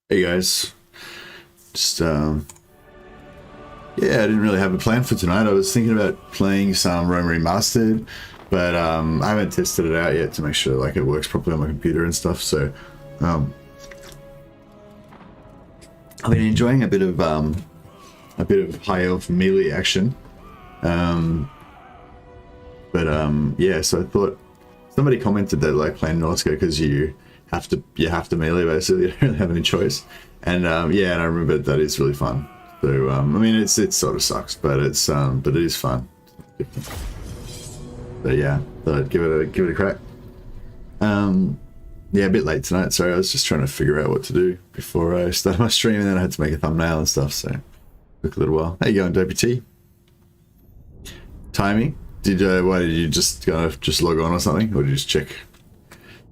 Hey guys, just yeah, I didn't really have a plan for tonight. I was thinking about playing some Rome Remastered, but I haven't tested it out yet to make sure like it works properly on my computer and stuff. So I've been enjoying a bit of high elf melee action, yeah. So I thought somebody commented that like playing Norsca because you have to melee basically. You don't really have any choice, and yeah, and I remember that is really fun. So I mean, it sort of sucks, but it is fun. So yeah, thought I'd give it a crack. Yeah, a bit late tonight. Sorry, I was just trying to figure out what to do before I started my stream, and then I had to make a thumbnail and stuff. So it took a little while. How you going, WT? Timing? Why did you just log on or something, or did you just check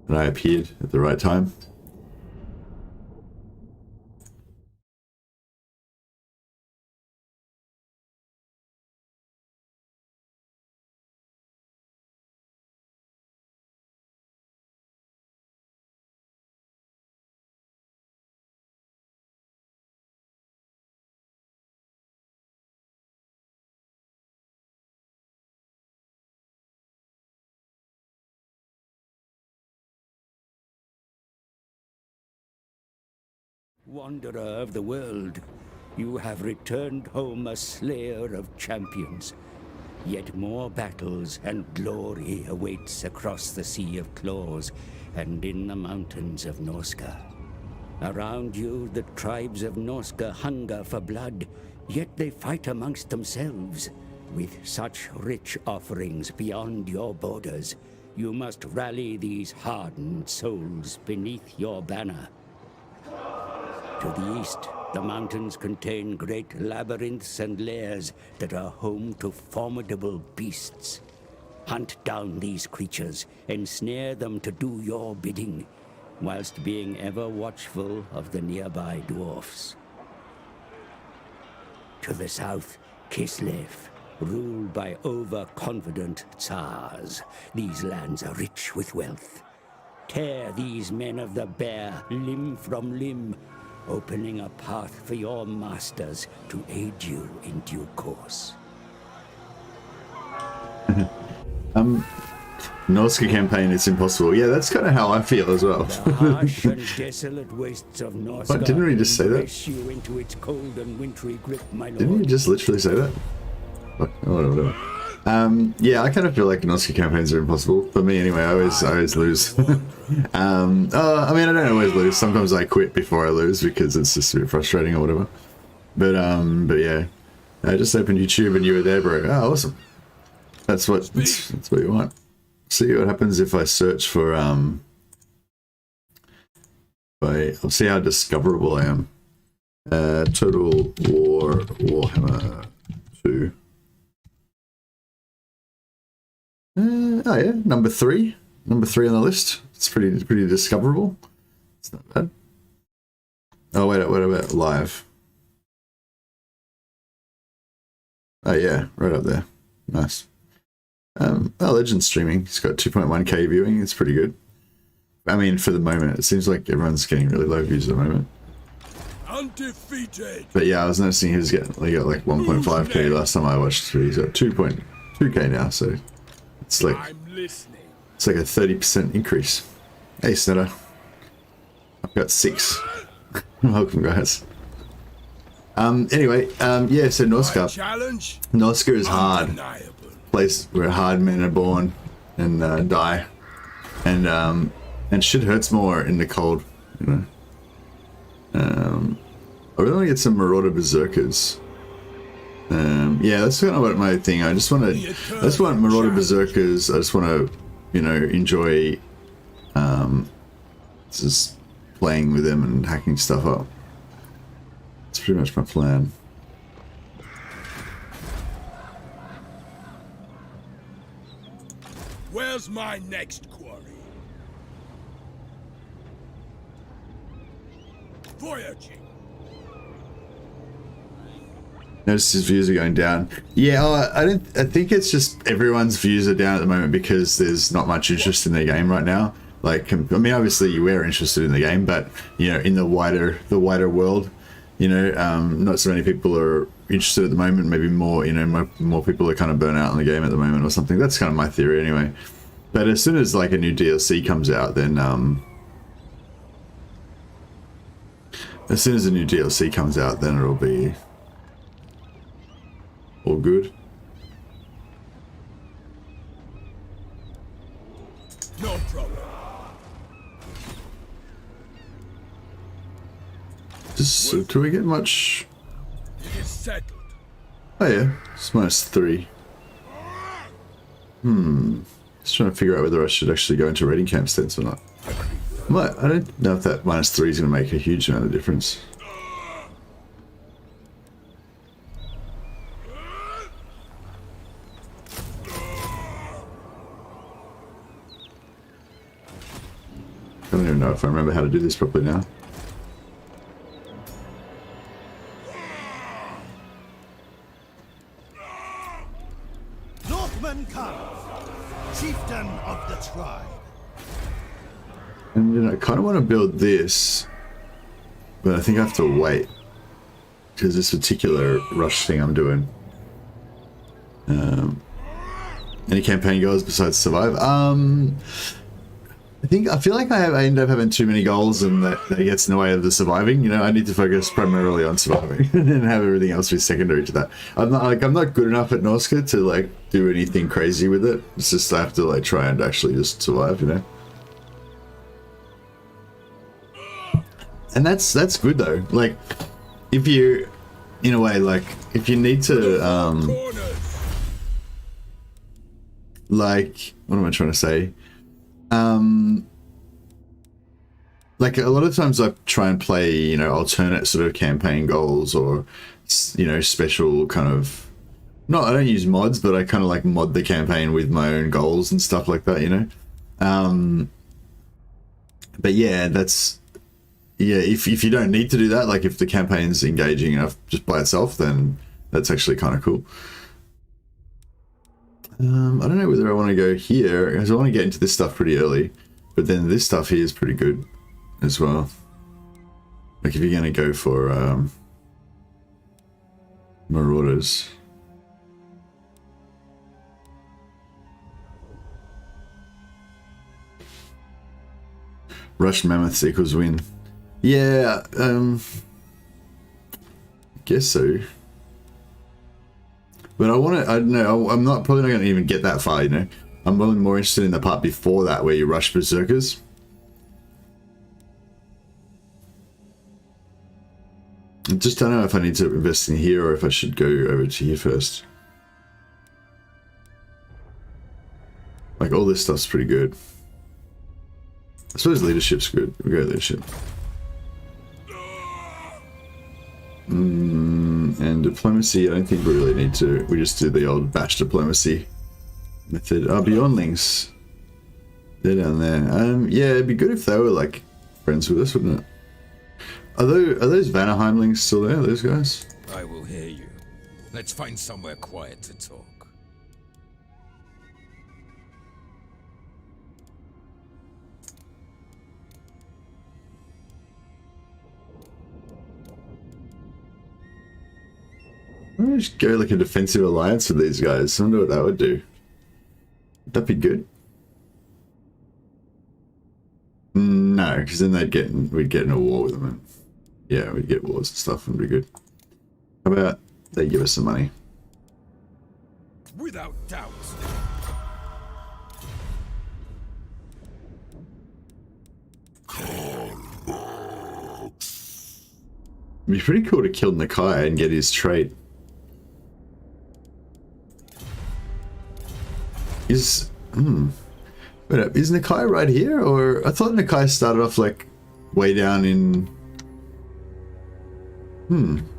that I appeared at the right time? Wanderer of the world, you have returned home a slayer of champions. Yet more battles and glory awaits across the Sea of Claws and in the mountains of Norsca. Around you, the tribes of Norsca hunger for blood, yet they fight amongst themselves. With such rich offerings beyond your borders, you must rally these hardened souls beneath your banner. To the east, the mountains contain great labyrinths and lairs that are home to formidable beasts. Hunt down these creatures, ensnare them to do your bidding, whilst being ever watchful of the nearby dwarfs. To the south, Kislev, ruled by overconfident Tsars. These lands are rich with wealth. Tear these men of the bear limb from limb, opening a path for your masters to aid you in due course. Norsca campaign, it's impossible. Yeah, that's kind of how I feel as well. The harsh and desolate wastes of Norsca didn't we just say that? you into its cold and wintry grip, my lord. Didn't you just literally say that? Oh, whatever. Yeah, I kind of feel like Norsca campaigns are impossible for me anyway. I always lose. I mean, I don't always lose. Sometimes I quit before I lose because it's just a bit frustrating or whatever. But yeah, I just opened YouTube and you were there, bro. Oh, awesome. That's what you want. See what happens if I search for I'll see how discoverable I am. Total War Warhammer 2. Oh yeah, number three on the list. It's pretty discoverable. It's not bad. Oh wait, what about live? Oh yeah, right up there. Nice. Oh, Legend streaming. It's got 2.1k viewing. It's pretty good. I mean, for the moment, it seems like everyone's getting really low views at the moment. Undefeated. But yeah, I was noticing he got like 1.5k last time I watched. So he's got 2.2k now. So it's like a 30% increase. Hey, Snetter. I've got 6. Welcome, guys. Anyway, yeah. So Norsca is hard. Place where hard men are born and die, and shit hurts more in the cold, you know. I really want to get some Marauder Berserkers. Yeah, that's kind of what my thing. I just want Marauder Berserkers. I just want to, you know, enjoy just playing with them and hacking stuff up. That's pretty much my plan. Where's my next quarry? Voyaging. Notice his views are going down. Yeah, I think it's just everyone's views are down at the moment because there's not much interest in their game right now. Like, I mean, obviously we're interested in the game, but you know, in the wider world, you know, not so many people are interested at the moment. Maybe more, you know, more people are kind of burnt out on the game at the moment or something. That's kind of my theory anyway. But as soon as like a new DLC comes out, then as soon as a new DLC comes out, then it'll be all good. No problem. So do we get much? It is settled. Oh yeah, it's -3. Just trying to figure out whether I should actually go into raiding camp stance or not. I don't know if that -3 is going to make a huge amount of difference. I don't even know if I remember how to do this properly now. Northman comes, chieftain of the tribe. And you know, I kind of want to build this, but I think I have to wait because this particular rush thing I'm doing. Any campaign goals besides survive? I feel like I end up having too many goals, and that gets in the way of the surviving. You know, I need to focus primarily on surviving and then have everything else be secondary to that. I'm not good enough at Norsca to like do anything crazy with it. It's just I have to like try and actually just survive, you know. And that's good though. Like, if you, in a way, like if you need to, like, what am I trying to say? Like a lot of times I try and play, you know, alternate sort of campaign goals or, you know, special kind of, I don't use mods, but I kind of like mod the campaign with my own goals and stuff like that, you know? But yeah, if you don't need to do that, like if the campaign's engaging enough just by itself, then that's actually kind of cool. I don't know whether I want to go here, because I want to get into this stuff pretty early, but then this stuff here is pretty good as well. Like if you're going to go for Marauders. Rush Mammoths equals win. Yeah, guess so. But I don't know, I'm probably not going to even get that far, you know. I'm probably more interested in the part before that where you rush Berserkers. I just don't know if I need to invest in here or if I should go over to here first. Like all this stuff's pretty good. I suppose leadership's good. We go leadership. And diplomacy, I don't think we really need to. We just do the old batch diplomacy method. Oh, Beyondlings. They're down there. Yeah, it'd be good if they were like friends with us, wouldn't it? Are those Vanaheimlings still there, those guys? I will hear you. Let's find somewhere quiet to talk. Why don't I just go like a defensive alliance with these guys? I wonder what that would do. Would that be good? No, because then we'd get in a war with them. And, yeah, we'd get wars and stuff and be good. How about they give us some money? Without doubt. It'd be pretty cool to kill Nakai and get his trait. Wait up, is Nakai right here? Or I thought Nakai started off like way down in...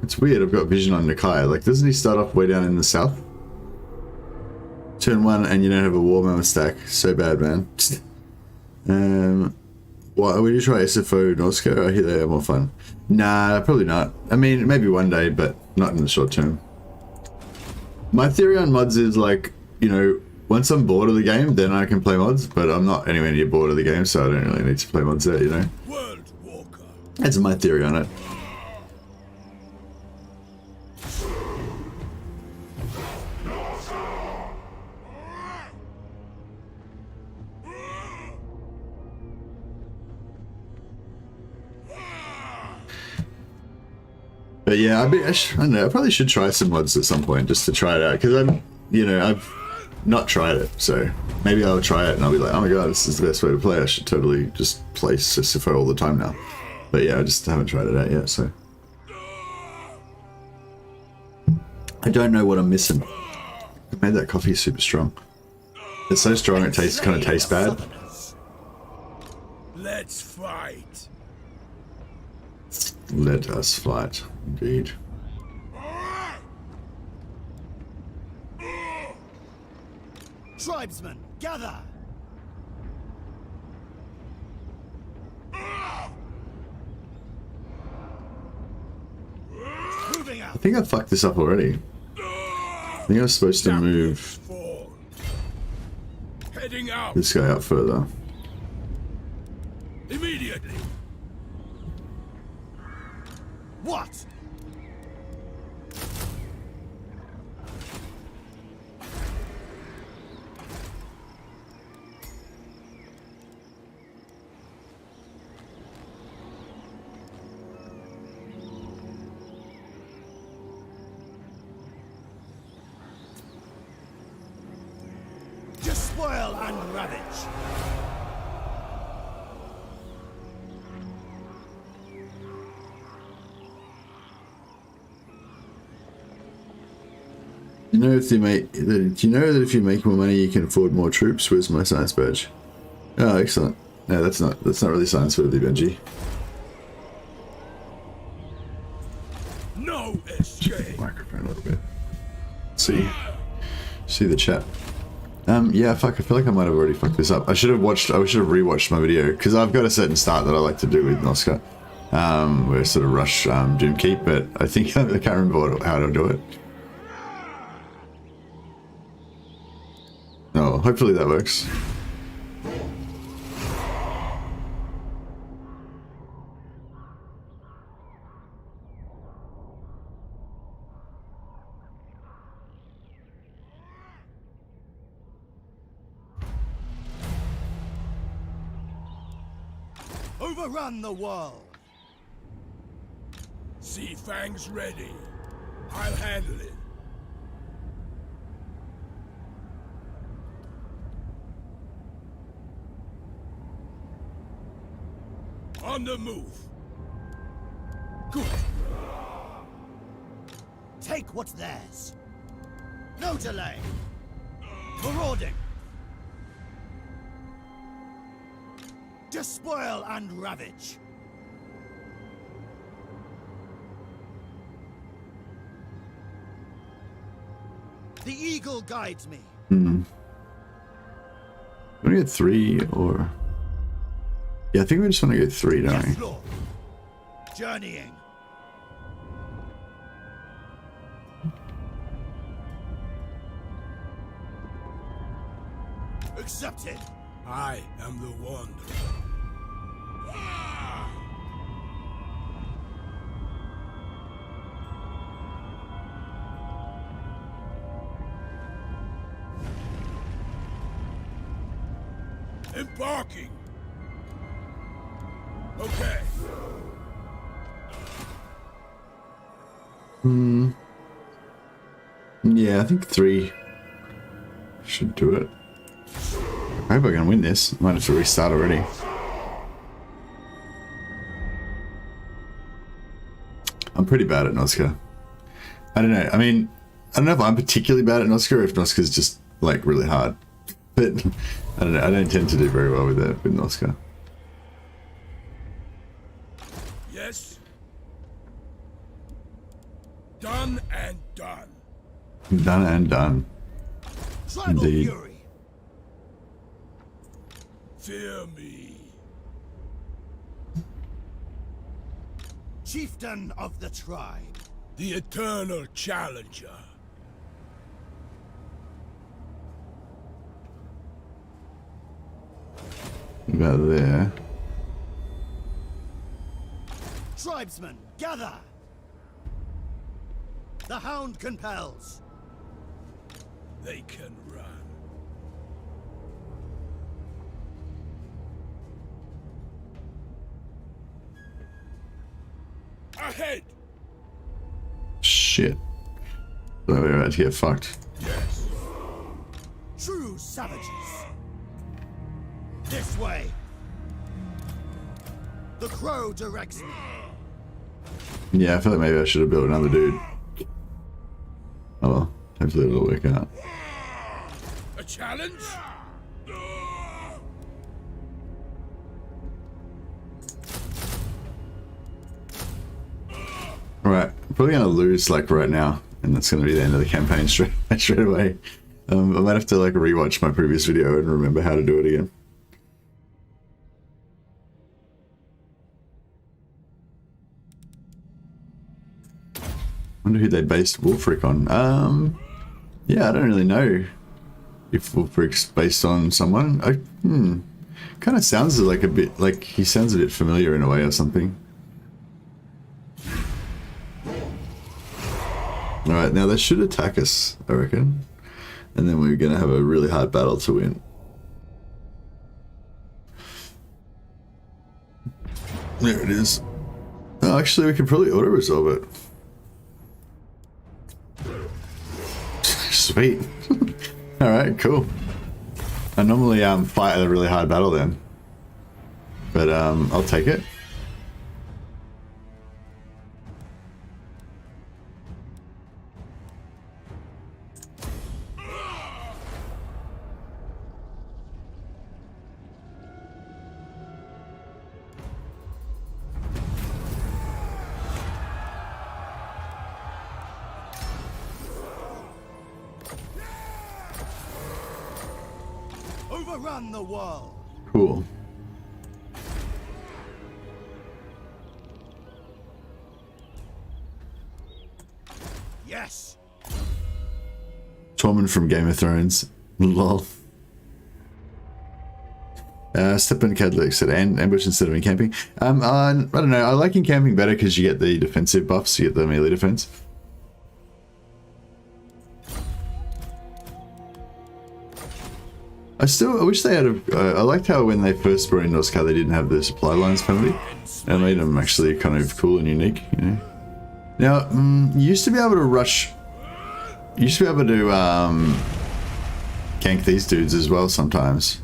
It's weird, I've got vision on Nakai. Like, doesn't he start off way down in the south? Turn 1 and you don't have a war mammoth stack. So bad, man. Why would you try SFO Norsca? I hear they are more fun. Nah, probably not. I mean, maybe one day, but not in the short term. My theory on mods is like, you know, once I'm bored of the game, then I can play mods, but I'm not anywhere near bored of the game, so I don't really need to play mods there, you know? World Walker. That's my theory on it. But yeah, I don't know, I probably should try some mods at some point just to try it out, because I've not tried it, so maybe I'll try it and I'll be like, oh my god, this is the best way to play. I should totally just play Sisypho all the time now. But yeah, I just haven't tried it out yet, so I don't know what I'm missing. I made that coffee super strong. It's so strong it kind of tastes bad. Let's fight. Let us fight, indeed. Tribesmen, gather. Moving I out. think I fucked this up already. I think I was supposed to move Heading out this guy out further. immediately. What? Despoil and ravage. Do you know that if you make more money, you can afford more troops? Where's my science badge? Oh, excellent. No, that's not really science worthy, Benji. No escape. Microphone a little bit. See the chat. Yeah, fuck. I feel like I might have already fucked this up. I should have rewatched my video because I've got a certain start that I like to do with Norsca, where I sort of rush Doom Keep, but I think I can't remember how to do it. Oh, hopefully that works. Overrun the world. Sea Fangs ready. I'll handle it. On the move. Good. Take what's theirs. No delay. Marauding. Despoil and ravage. The eagle guides me. Want to get 3 or... Yeah, I think we just want to get 3, don't Yes, we? Lord. Journeying. Accepted. I am the wanderer. Embarking. Okay. Yeah, I think 3 should do it. I hope I can win this. Might have to restart already. I'm pretty bad at Norsca. I don't know. I mean, I don't know if I'm particularly bad at Norsca or if Norsca's just like really hard. But I don't know. I don't tend to do very well with it with Norsca. Yes. Done and done. Done and done. Tribal Indeed. fury. Fear me. Chieftain of the tribe. The eternal challenger. About there. Tribesmen, gather! The hound compels. They can run. Ahead! Shit. So we're about to get fucked. Yes. True savages. This way. The crow directs me. Yeah, I feel like maybe I should have built another dude. Oh well, hopefully it'll work out. A challenge? Alright, probably gonna lose like right now, and that's gonna be the end of the campaign straight away. I might have to like rewatch my previous video and remember how to do it again. Wonder who they based Wulfrik on. Yeah, I don't really know if Wulfrik's based on someone. Kind of sounds like a bit like he sounds a bit familiar in a way or something. Alright, now they should attack us, I reckon. And then we're gonna have a really hard battle to win. There it is. Oh, actually, we can probably auto-resolve it. Sweet. Alright, cool. I normally fight a really hard battle then. But I'll take it. Overrun the world. Cool. Yes. Tormund from Game of Thrones. Lol. Stepin Cadlick said ambush instead of encamping. I don't know. I like encamping better because you get the defensive buffs. You get the melee defense. I wish they had I liked how when they first brought in Norsca they didn't have the supply lines penalty. It made them actually kind of cool and unique, you know. Now, you used to be able to rush... You used to be able to gank these dudes as well sometimes.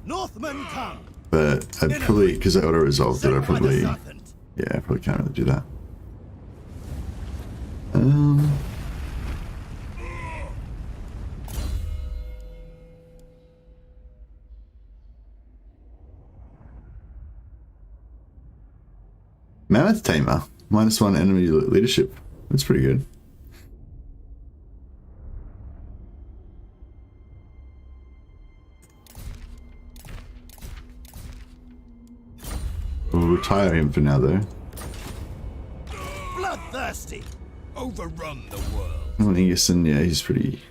Northmen come. But I'd probably, because I auto-resolved it, I probably... Yeah, I probably can't really do that. Mammoth Tamer. -1 enemy leadership. That's pretty good. We'll retire him for now though. Bloodthirsty. Overrun the world. Oh, Ingerson, yeah, he's pretty...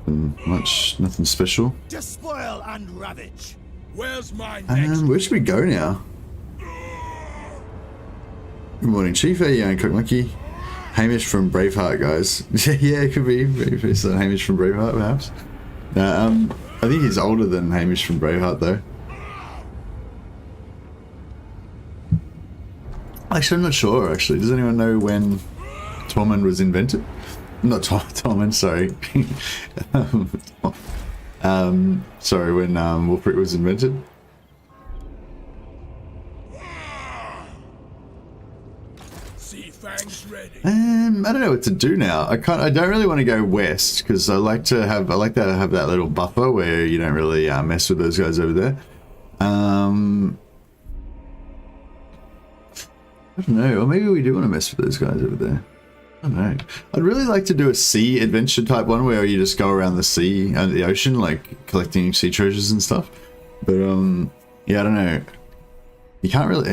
nothing special. Despoil and ravage. Where's my next? Where should we go now? Good morning, Chief. Hey, young cook monkey. Hamish from Braveheart, guys. Yeah, it could be. It's Hamish from Braveheart, perhaps. I think he's older than Hamish from Braveheart, though. Actually, I'm not sure, actually. Does anyone know when Tormund was invented? Not Tormund, sorry. Sorry, when Wulfrik was invented? Ready. I don't know what to do now. I don't really want to go west because I like to have that little buffer where you don't really mess with those guys over there. I don't know, or maybe we do want to mess with those guys over there. I don't know. I'd really like to do a sea adventure type one where you just go around the sea and the ocean, like collecting sea treasures and stuff. But yeah, I don't know. You can't really.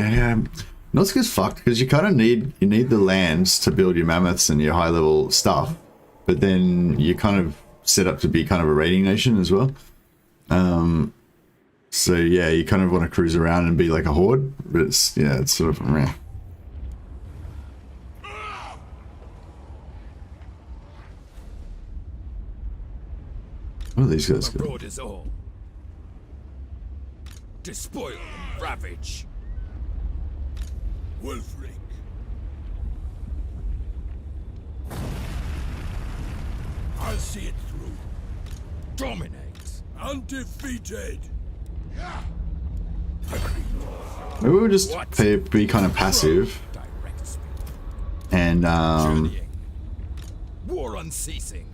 Norsca's fucked because you kind of need the lands to build your mammoths and your high level stuff, but then you kind of set up to be kind of a raiding nation as well. So So yeah, you kind of want to cruise around and be like a horde, but it's, yeah, it's sort of meh. What are these guys got? Abroad is all. Despoil and ravage. Wulfrik. I'll see it through. Dominate. Undefeated. Maybe we'll just be kind of passive Direct speed. and Journeying. War unceasing.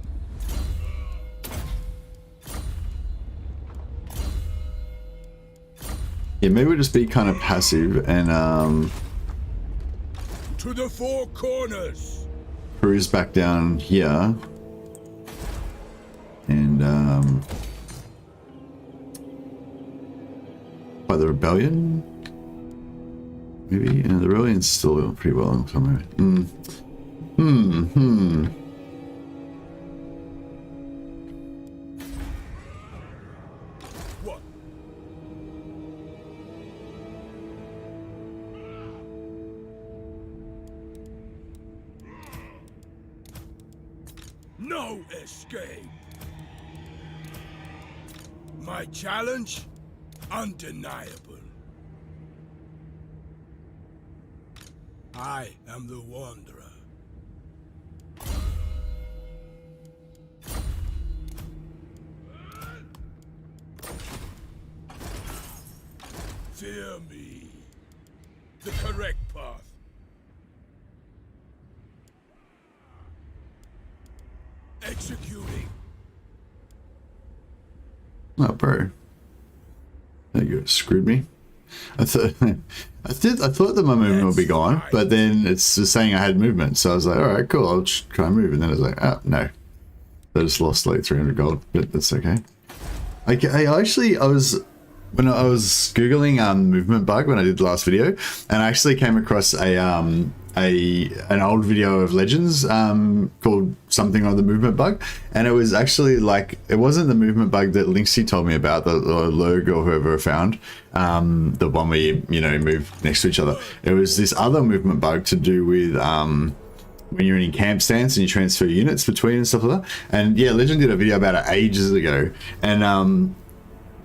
yeah, maybe we'll just be kind of passive and To the four corners. cruise back down here and by the rebellion. Maybe, you know, the rebellion's still pretty well somewhere. What? No escape. My challenge? Undeniable. I am the Wanderer. Fear me. The correct path. Executing. Oh, bro. There you go. Screwed me. I thought that my movement would be gone, but then it's just saying I had movement, so I was like, all right, cool, I'll just try and move, and then I was like, oh no, I just lost like 300 gold, but that's okay. I was when I was googling movement bug when I did the last video, and I actually came across an old video of Legends called something on the movement bug, and it was actually like, it wasn't the movement bug that Linksy told me about, the Lurg or whoever found, the one where you know, move next to each other. It was this other movement bug to do with when you're in a camp stance and you transfer units between and stuff like that. And yeah, Legend did a video about it ages ago, and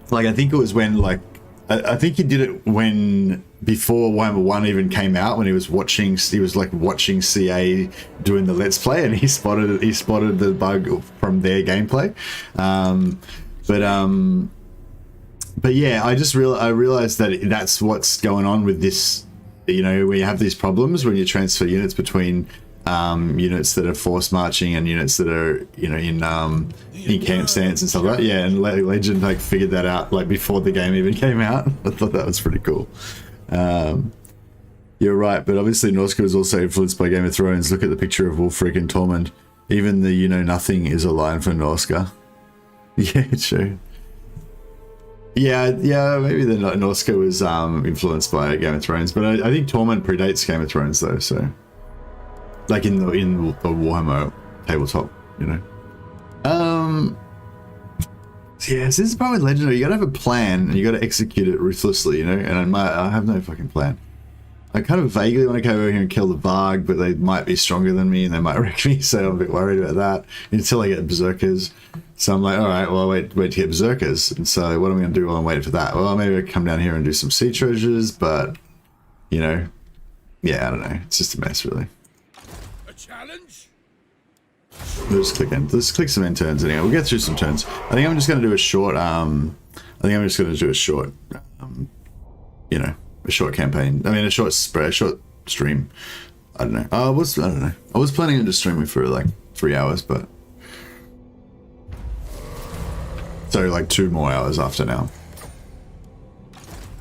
like I think it was when, like, I think he did it when before Warhammer 1 even came out, when he was like watching CA doing the Let's Play, and he spotted the bug from their gameplay. But yeah, I realized that that's what's going on with this, you know, where you have these problems when you transfer units between units that are force marching and units that are, you know, in camp stance and stuff like that. Yeah, and Legend like figured that out like before the game even came out. I thought that was pretty cool. You're right, but obviously Norsca is also influenced by Game of Thrones. Look at the picture of Wulfrik and Tormund. Even the you know nothing is a line for Norsca. Yeah, true. Yeah, maybe the Norsca was influenced by Game of Thrones, but I think Tormund predates Game of Thrones though, so like in the Warhammer tabletop, you know. Yeah, so this is probably legendary. You gotta have a plan and you gotta execute it ruthlessly, you know. And I have no fucking plan. I kind of vaguely want to go over here and kill the Varg, but they might be stronger than me and they might wreck me, so I'm a bit worried about that until I get Berserkers. So I'm like, all right, well, I'll wait to get Berserkers. And so what am I going to do while I'm waiting for that? Well, maybe I come down here and do some sea treasures, but, you know, yeah, I don't know. It's just a mess, really. A challenge? We'll just click in. Let's click some end turns anyway. We'll get through some turns. I think I'm just going to do a short, you know, a short campaign. I mean, a short stream. I don't know. I don't know. I was planning on just streaming for like 3 hours, but so like 2 more hours after now.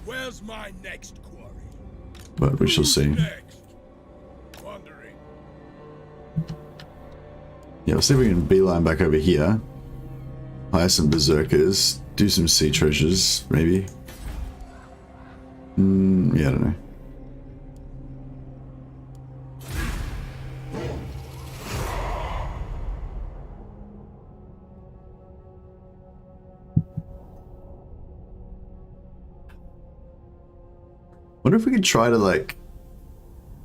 Where's my next quarry? But we shall see. Next. Wandering. Yeah, we'll see if we can beeline back over here. Hire some Berserkers. Do some sea treasures, maybe. Yeah, I don't know. wonder if we could try to like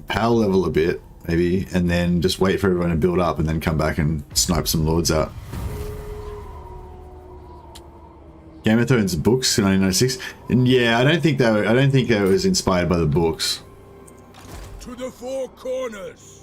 power level a bit, maybe, and then just wait for everyone to build up and then come back and snipe some lords out. Game of Thrones books in 1996, and yeah, I don't think that was inspired by the books. To the four corners.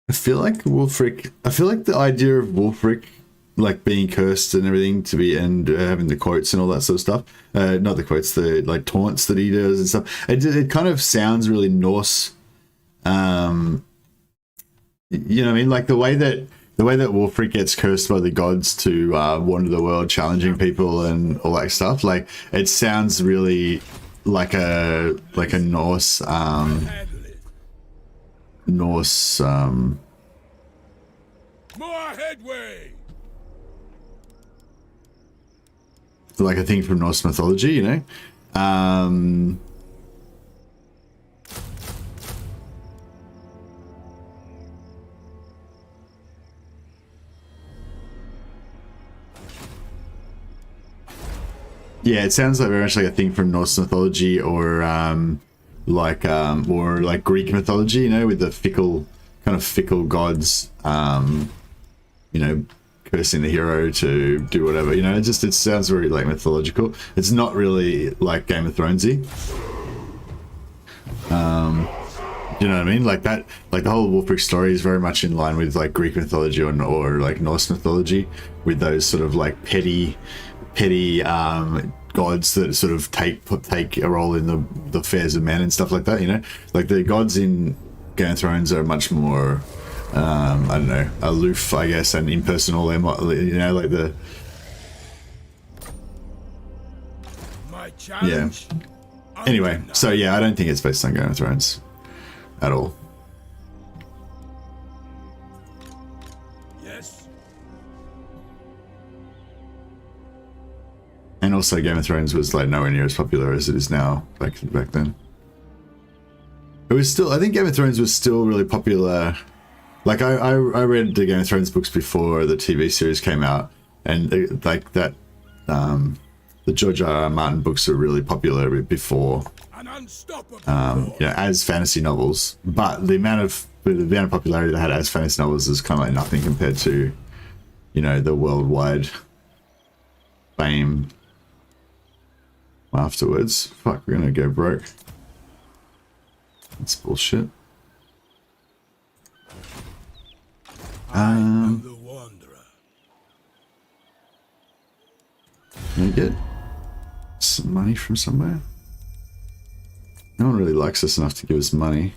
I feel like Wulfrik. I feel like the idea of Wulfrik, like being cursed and everything, to be and having the quotes and all that sort of stuff. Not the quotes, the like taunts that he does and stuff. It kind of sounds really Norse. You know what I mean? Like the way that Wulfrik gets cursed by the gods to wander the world, challenging people and all that stuff. Like it sounds really like a Norse. Norse More headway. like a thing from Norse mythology, you know. Yeah, it sounds like very much like a thing from Norse mythology or like Greek mythology, you know, with the fickle gods, you know, cursing the hero to do whatever, you know. It sounds very like mythological. It's not really like Game of Thronesy. You know what I mean? Like that, like the whole Wulfrik story is very much in line with like Greek mythology or like Norse mythology, with those sort of like petty gods that sort of take a role in the affairs of men and stuff like that, you know. Like the gods in Game of Thrones are much more I don't know, aloof, I guess, and impersonal, you know, like the yeah. Anyway, so yeah, I don't think it's based on Game of Thrones at all. Yes. And also Game of Thrones was like nowhere near as popular as it is now back then. It was still, I think Game of Thrones was still really popular. Like I read the Game of Thrones books before the TV series came out, and like that the George R. R. Martin books were really popular before, you know, as fantasy novels. But the amount of popularity they had as fantasy novels is kind of like nothing compared to, you know, the worldwide fame afterwards. Fuck, we're gonna go broke. That's bullshit. The Wanderer. Can I get some money from somewhere? No one really likes us enough to give us money.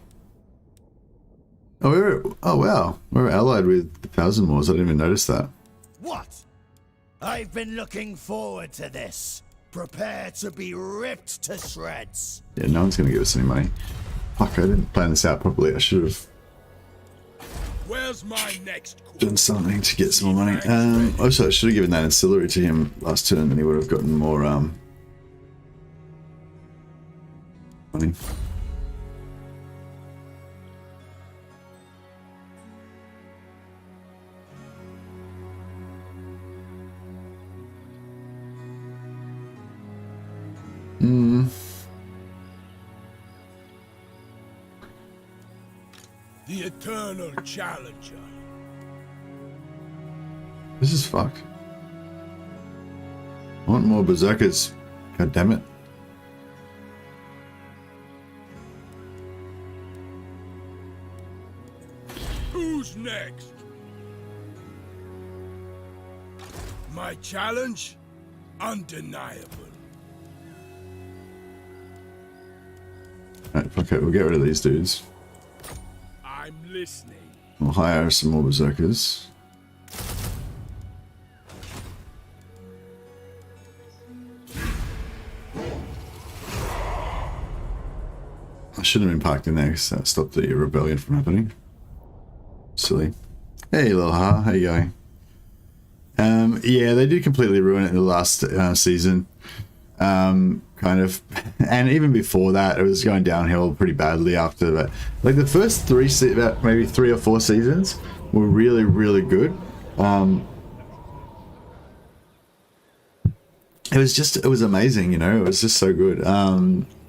Oh, wow, we're allied with the Thousand Moors. I didn't even notice that. What? I've been looking forward to this. Prepare to be ripped to shreds. Yeah, no one's gonna give us any money. Fuck, I didn't plan this out properly. I should have Where's my next done something to get some more money. Also, I should have given that ancillary to him last turn, and he would have gotten more money. The Eternal Challenger. This is fucked. I want more Berserkers. God damn it. Who's next? My challenge? Undeniable. Alright, fuck it. We'll get rid of these dudes. I'm listening. We'll hire some more Berserkers. I shouldn't have been parked in there because that stopped the rebellion from happening. Silly. Hey, little Ha, how you going? Yeah, they did completely ruin it in the last season. Kind of. And even before that, it was going downhill pretty badly after that. Like the first about maybe 3 or 4 seasons were really, really good. It was amazing, you know, it was just so good.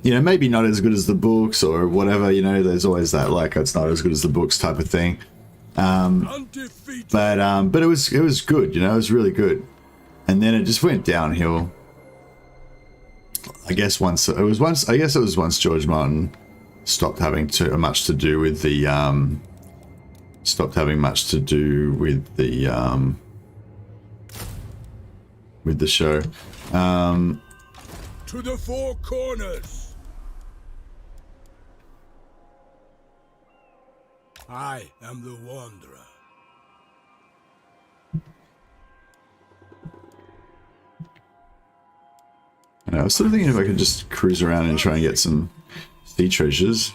You know, maybe not as good as the books or whatever, you know, there's always that, like, it's not as good as the books type of thing. But it was good, you know, it was really good. And then it just went downhill. I guess once George Martin stopped having much to do with the show. To the 4 corners. I am the Wanderer. I was sort of thinking if I could just cruise around and try and get some sea treasures.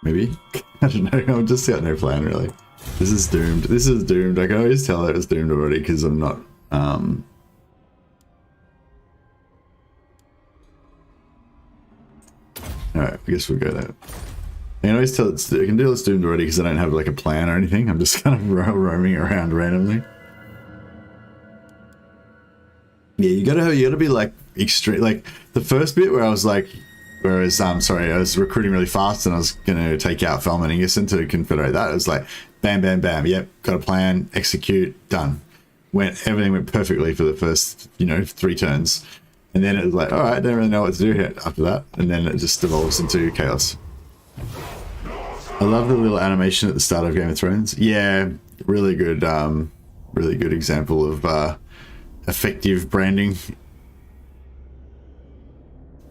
Maybe? I don't know, I've just got no plan really. This is doomed. This is doomed. I can always tell that it's doomed already because I'm not... Alright, I guess we'll go there. I can always tell I can tell it's doomed already because I don't have like a plan or anything. I'm just kind of roaming around randomly. Yeah, you gotta be like extreme. Like the first bit where I was like, I was recruiting really fast and I was gonna take out Felman and Gisson to confederate that. It was like, bam, bam, bam. Yep, got a plan, execute, done. Everything went perfectly for the first, 3 turns. And then it was like, all right, I don't really know what to do here after that. And then it just devolves into chaos. I love the little animation at the start of Game of Thrones. Yeah, really good example of effective branding.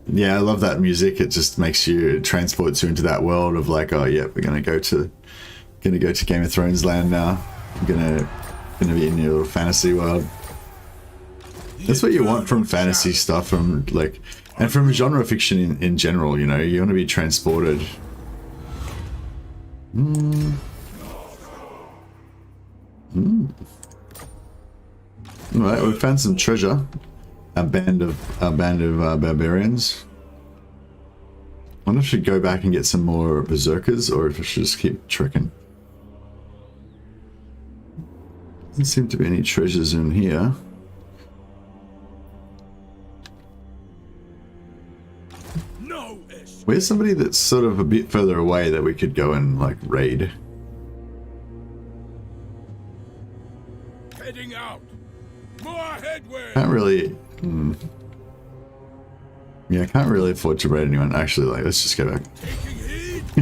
Yeah, I love that music. It just makes you, it transports you into that world of like, oh yeah, we're gonna go to Game of Thrones land now. I'm gonna be in your little fantasy world. That's what you want from fantasy stuff, and from genre fiction in general, you know, you want to be transported. Alright, we found some treasure. A band of barbarians. I wonder if I should go back and get some more berserkers, or if I should just keep trekking. Doesn't seem to be any treasures in here. Where's somebody that's sort of a bit further away that we could go and like raid? Heading out. More headway. Can't really. Yeah, I can't really afford to raid anyone. Actually, like, let's just go back.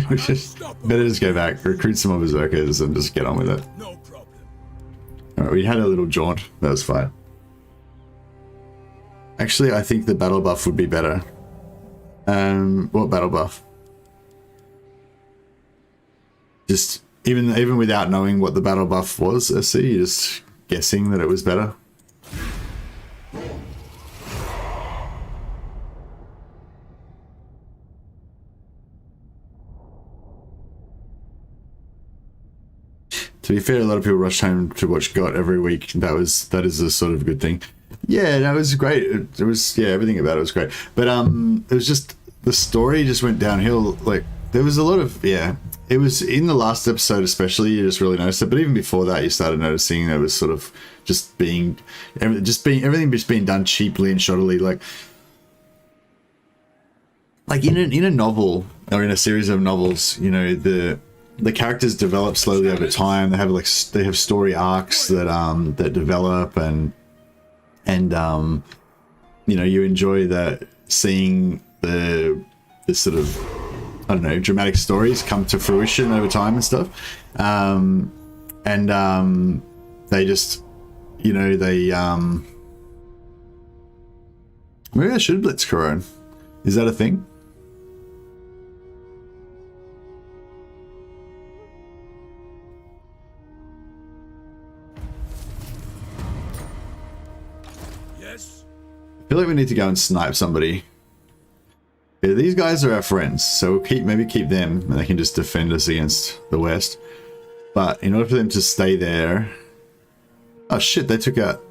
We just better just go back, recruit some more berserkers, and just get on with it. No problem. All right, we had a little jaunt. That was fine. Actually, I think the battle buff would be better. What battle buff? Just even without knowing what the battle buff was, SC, you're just guessing that it was better. To be fair, a lot of people rushed home to watch GOT every week. That is a sort of good thing. Yeah, that was great. It was, yeah, everything about it was great. But it was just, the story just went downhill. Like, there was a lot of, yeah, it was in the last episode especially, you just really noticed it. But even before that, you started noticing there was sort of everything just being done cheaply and shoddily. Like in a novel or in a series of novels, you know, the characters develop slowly over time. They have story arcs that develop and you know, you enjoy that, seeing the sort of, I don't know, dramatic stories come to fruition over time and stuff. They just, you know, maybe I should blitz Corone. Is that a thing? I feel like we need to go and snipe somebody. Yeah, these guys are our friends, so we'll maybe keep them, and they can just defend us against the west. But in order for them to stay there, oh shit, they took out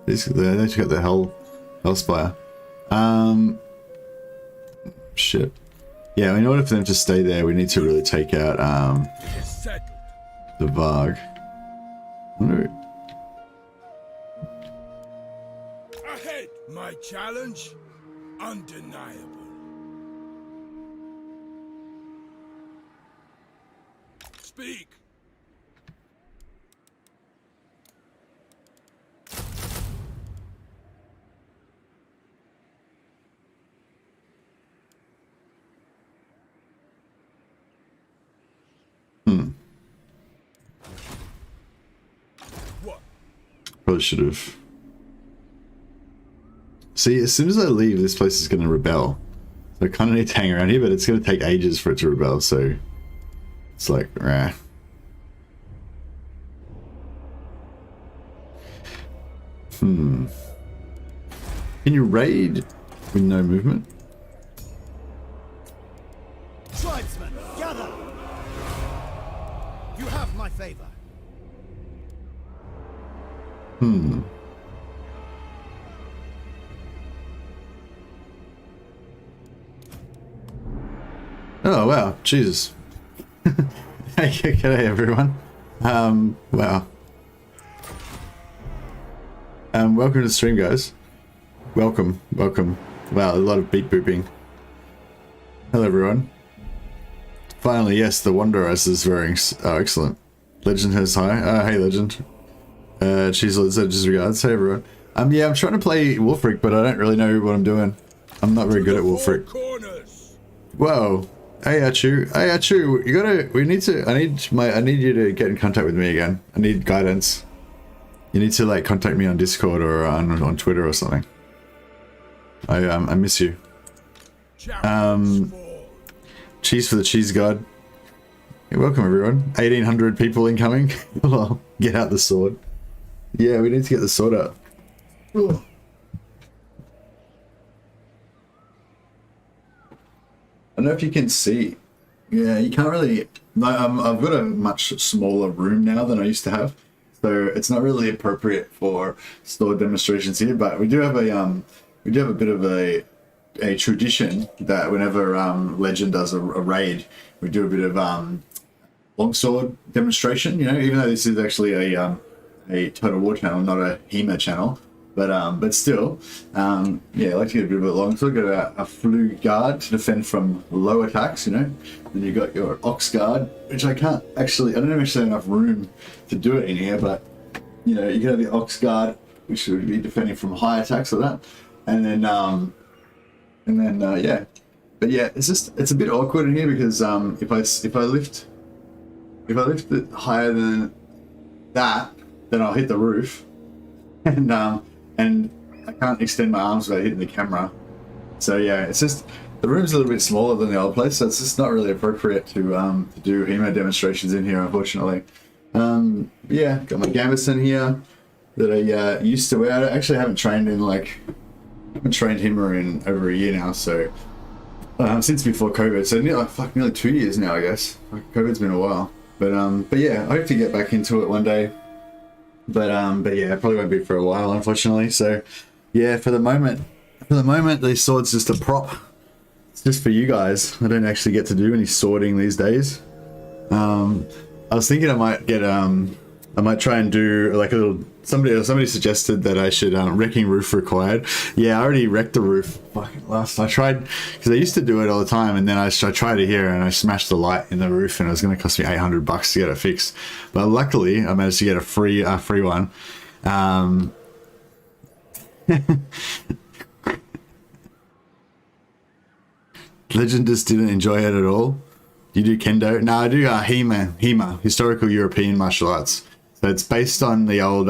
they took out the Hellspire. Shit. Yeah, in order for them to stay there, we need to really take out the Varg. Ahead, my challenge, undeniable. Speak. What? Probably should have. See, as soon as I leave, this place is going to rebel. So I kind of need to hang around here, but it's going to take ages for it to rebel, so it's like, rah. Can you raid with no movement? Tribesmen, gather! You have my favor. Oh wow, Jesus. Hey, g'day everyone. Wow. Welcome to the stream, guys. Welcome. Wow, a lot of beat booping. Hello everyone. Finally, yes, the Wanderers is wearing. Oh, excellent. Legend has hi. Hey, Legend. Cheese just regards. Hey, everyone. Yeah, I'm trying to play Wulfrik, but I don't really know what I'm doing. I'm not very good at Wulfrik. Whoa. Hey, Achu. Hey, Achu. You gotta. We need to. I need you to get in contact with me again. I need guidance. You need to like contact me on Discord or on Twitter or something. I miss you. Cheese for the cheese god. Hey, welcome everyone. 1,800 people incoming. Well, get out the sword. Yeah, we need to get the sword out. Ugh. I don't know if you can see. Yeah, you can't really. No, I've got a much smaller room now than I used to have, so it's not really appropriate for sword demonstrations here. But we do have a bit of a tradition that whenever Legend does a raid, we do a bit of longsword demonstration. You know, even though this is actually a Total War channel, not a HEMA channel, but still, yeah, I like to get a bit of a longsword. Got a Flug guard to defend from low attacks. You know, then you got your Ox guard, which I don't actually have enough room to do it in here, but you know, you can have the Ox guard, which would be defending from high attacks like that, and then yeah, but yeah, it's a bit awkward in here because if I lift it higher than that, then I'll hit the roof, and I can't extend my arms without hitting the camera. So yeah, it's just the room's a little bit smaller than the old place, so it's just not really appropriate to do HEMA demonstrations in here, unfortunately. Yeah, got my gambeson here that I used to wear. I actually haven't trained HEMA in over a year now, so since before COVID, so nearly 2 years now, I guess. COVID's been a while, but yeah, I hope to get back into it one day. But yeah, it probably won't be for a while, unfortunately. So yeah, for the moment, these swords just a prop. It's just for you guys. I don't actually get to do any sorting these days. I was thinking I might try and do like a little. Somebody suggested that I should wrecking roof required. Yeah, I already wrecked the roof. Fucking last. I tried because I used to do it all the time, and then I tried it here and I smashed the light in the roof, and it was going to cost me $800 to get it fixed. But luckily, I managed to get a free one. Legend just didn't enjoy it at all. You do kendo? No, I do HEMA, historical European martial arts. So it's based on the old,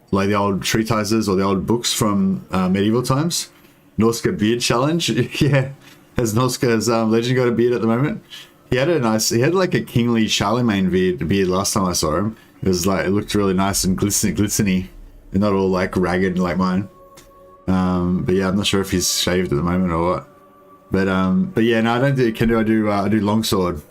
like the old treatises or the old books from medieval times. Norsca beard challenge. Yeah, has Norsca's Legend got a beard at the moment? He had like a kingly Charlemagne beard last time I saw him. It was like, it looked really nice and glistening, and not all like ragged like mine. But yeah, I'm not sure if he's shaved at the moment or what. But yeah, no, I don't do kendo. I do longsword,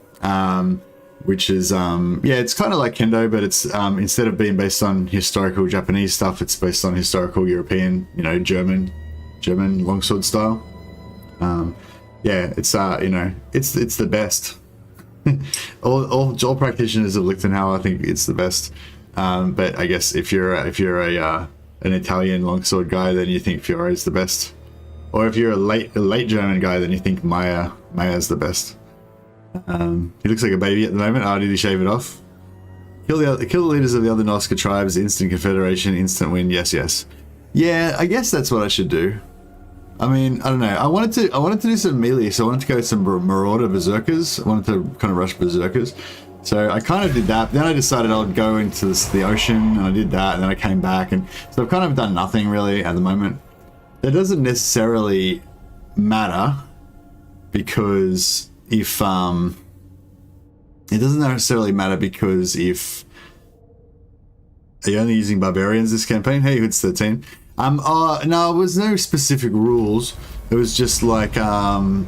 which is yeah, it's kind of like kendo, but it's instead of being based on historical Japanese stuff, it's based on historical European, you know, German longsword style. Yeah, it's you know, it's the best. all practitioners of Lichtenauer, I think it's the best. But I guess if you're an Italian longsword guy, then you think Fiore is the best. Or if you're a late German guy, then you think Maya's the best. He looks like a baby at the moment. Oh, did he shave it off? Kill the leaders of the other Norsca tribes. Instant confederation. Instant win. Yes. Yeah, I guess that's what I should do. I mean, I don't know. I wanted to do some melee, so I wanted to go with some Marauder Berserkers. I wanted to kind of rush Berserkers. So I kind of did that. Then I decided I would go into the ocean, and I did that, and then I came back, and so I've kind of done nothing really at the moment. That doesn't necessarily matter, because if it doesn't necessarily matter because if are you only using Barbarians this campaign? Hey, it's 13. No, it was no specific rules. It was just like I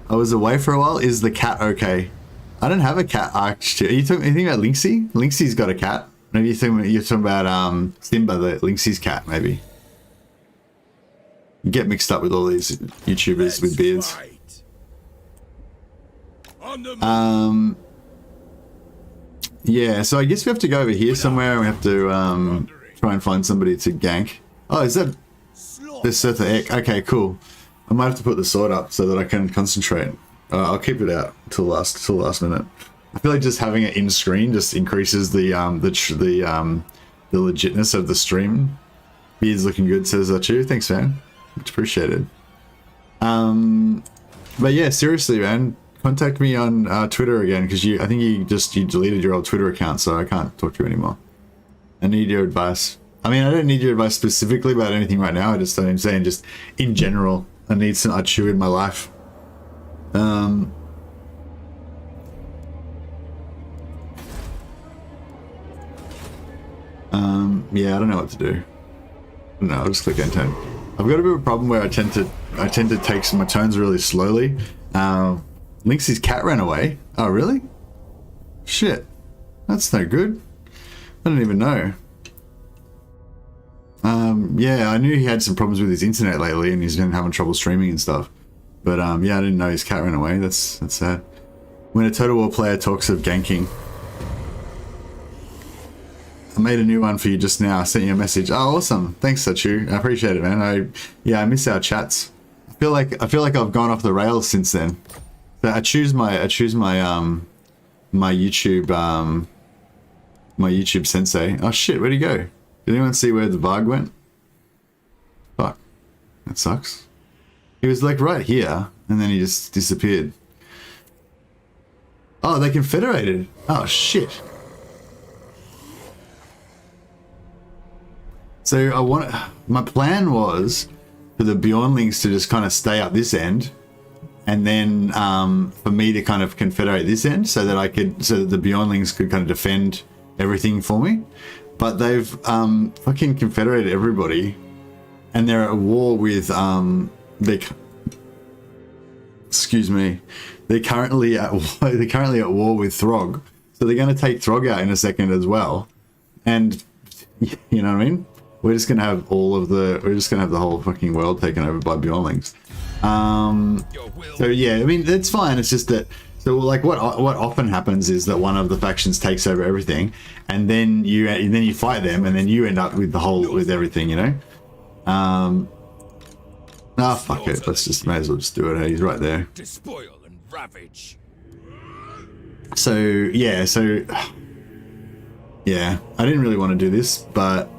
was away for a while. Is the cat okay? I don't have a cat actually. Are you thinking about Lynxie? Lynxie's got a cat. Maybe you're talking about Simba, the Lynxie's cat, maybe. You get mixed up with all these YouTubers with beards. Yeah, so I guess we have to go over here somewhere, and we have to try and find somebody to gank. Oh, is that Berserker Ek? Okay, cool. I might have to put the sword up so that I can concentrate. I'll keep it out till last minute. I feel like just having it in screen just increases the legitness of the stream. Beard's looking good, says Achu. Thanks, man. Much appreciated. But yeah, seriously, man, contact me on Twitter again, because I think you deleted your old Twitter account, so I can't talk to you anymore. I need your advice. I mean, I don't need your advice specifically about anything right now. I'm saying just in general, I need some Achu in my life. Yeah, I don't know what to do. No, I'll just click enter. I've got a bit of a problem where I tend to take my turns really slowly. Lynx's cat ran away. Oh, really? Shit. That's no good. I don't even know. Yeah, I knew he had some problems with his internet lately, and he's been having trouble streaming and stuff. But yeah, I didn't know his cat ran away. That's sad. When a Total War player talks of ganking. I made a new one for you just now. I sent you a message. Oh, awesome. Thanks, Sachu. I appreciate it, man. I miss our chats. I feel like I've gone off the rails since then. So I choose my YouTube sensei. Oh shit, where'd he go? Did anyone see where the Varg went? Fuck. That sucks. He was like right here, and then he just disappeared. Oh, they confederated. Oh shit. So my plan was for the Bjornlings to just kind of stay up this end, and then for me to kind of confederate this end, so that the Bjornlings could kind of defend everything for me. But they've fucking confederated everybody, and they're at war with excuse me. They're currently at war with Throg, so they're going to take Throg out in a second as well, and you know what I mean. We're just gonna have the whole fucking world taken over by Bjornlings. So yeah, I mean that's fine. It's just that like what often happens is that one of the factions takes over everything, and then you fight them, and then you end up with everything, you know. Fuck it. May as well just do it. Hey, he's right there. Despoil and ravage. So yeah, I didn't really want to do this, but.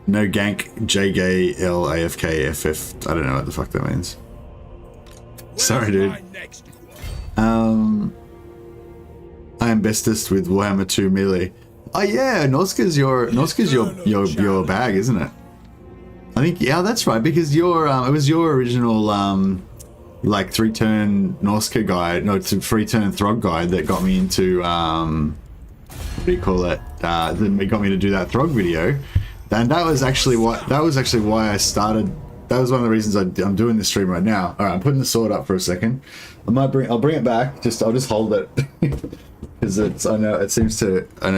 No gank, JG, L, AFK, FF. I don't know what the fuck that means. Sorry, dude. I am bestest with Warhammer 2 melee. Oh yeah, Norsca's your bag, isn't it? I think that's right, because it was your original like 3-turn Norsca guide, no, 3-turn Throg guide that got me into what do you call it? That got me to do that Throg video. And that was actually why I started that was one of the reasons I'm doing this stream right now. All right, I'm putting the sword up for a second. I'll bring it back. I'll just hold it because I know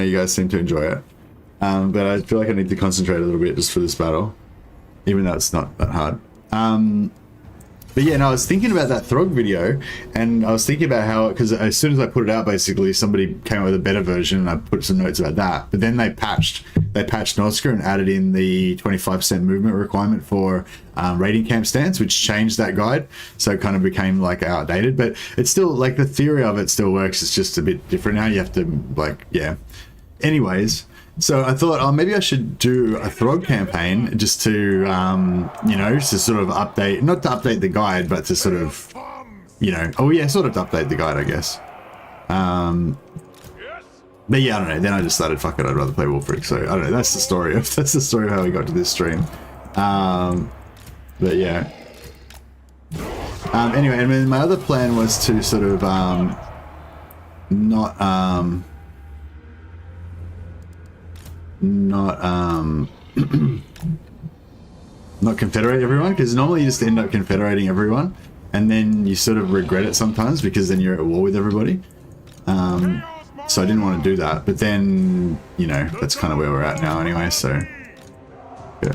you guys seem to enjoy it. But I feel like I need to concentrate a little bit just for this battle, even though it's not that hard. But yeah, no, I was thinking about that Throg video, and I was thinking about how, because as soon as I put it out, basically somebody came up with a better version, and I put some notes about that. But then they patched Norsca and added in the 25% movement requirement for raiding camp stance, which changed that guide, so it kind of became like outdated. But it's still like the theory of it still works. It's just a bit different now. You have to like, yeah. Anyways. So I thought, oh, maybe I should do a Throg campaign just to, you know, to sort of update, not to update the guide, but to sort of, you know, oh yeah, sort of to update the guide, I guess. But yeah, I don't know. Then I just started, fuck it, I'd rather play Wulfrik. So I don't know. That's the story of how we got to this stream. But yeah. Anyway, and then my other plan was to sort of not confederate everyone, because normally you just end up confederating everyone and then you sort of regret it sometimes because then you're at war with everybody. So I didn't want to do that, but then, you know, that's kind of where we're at now anyway, so yeah.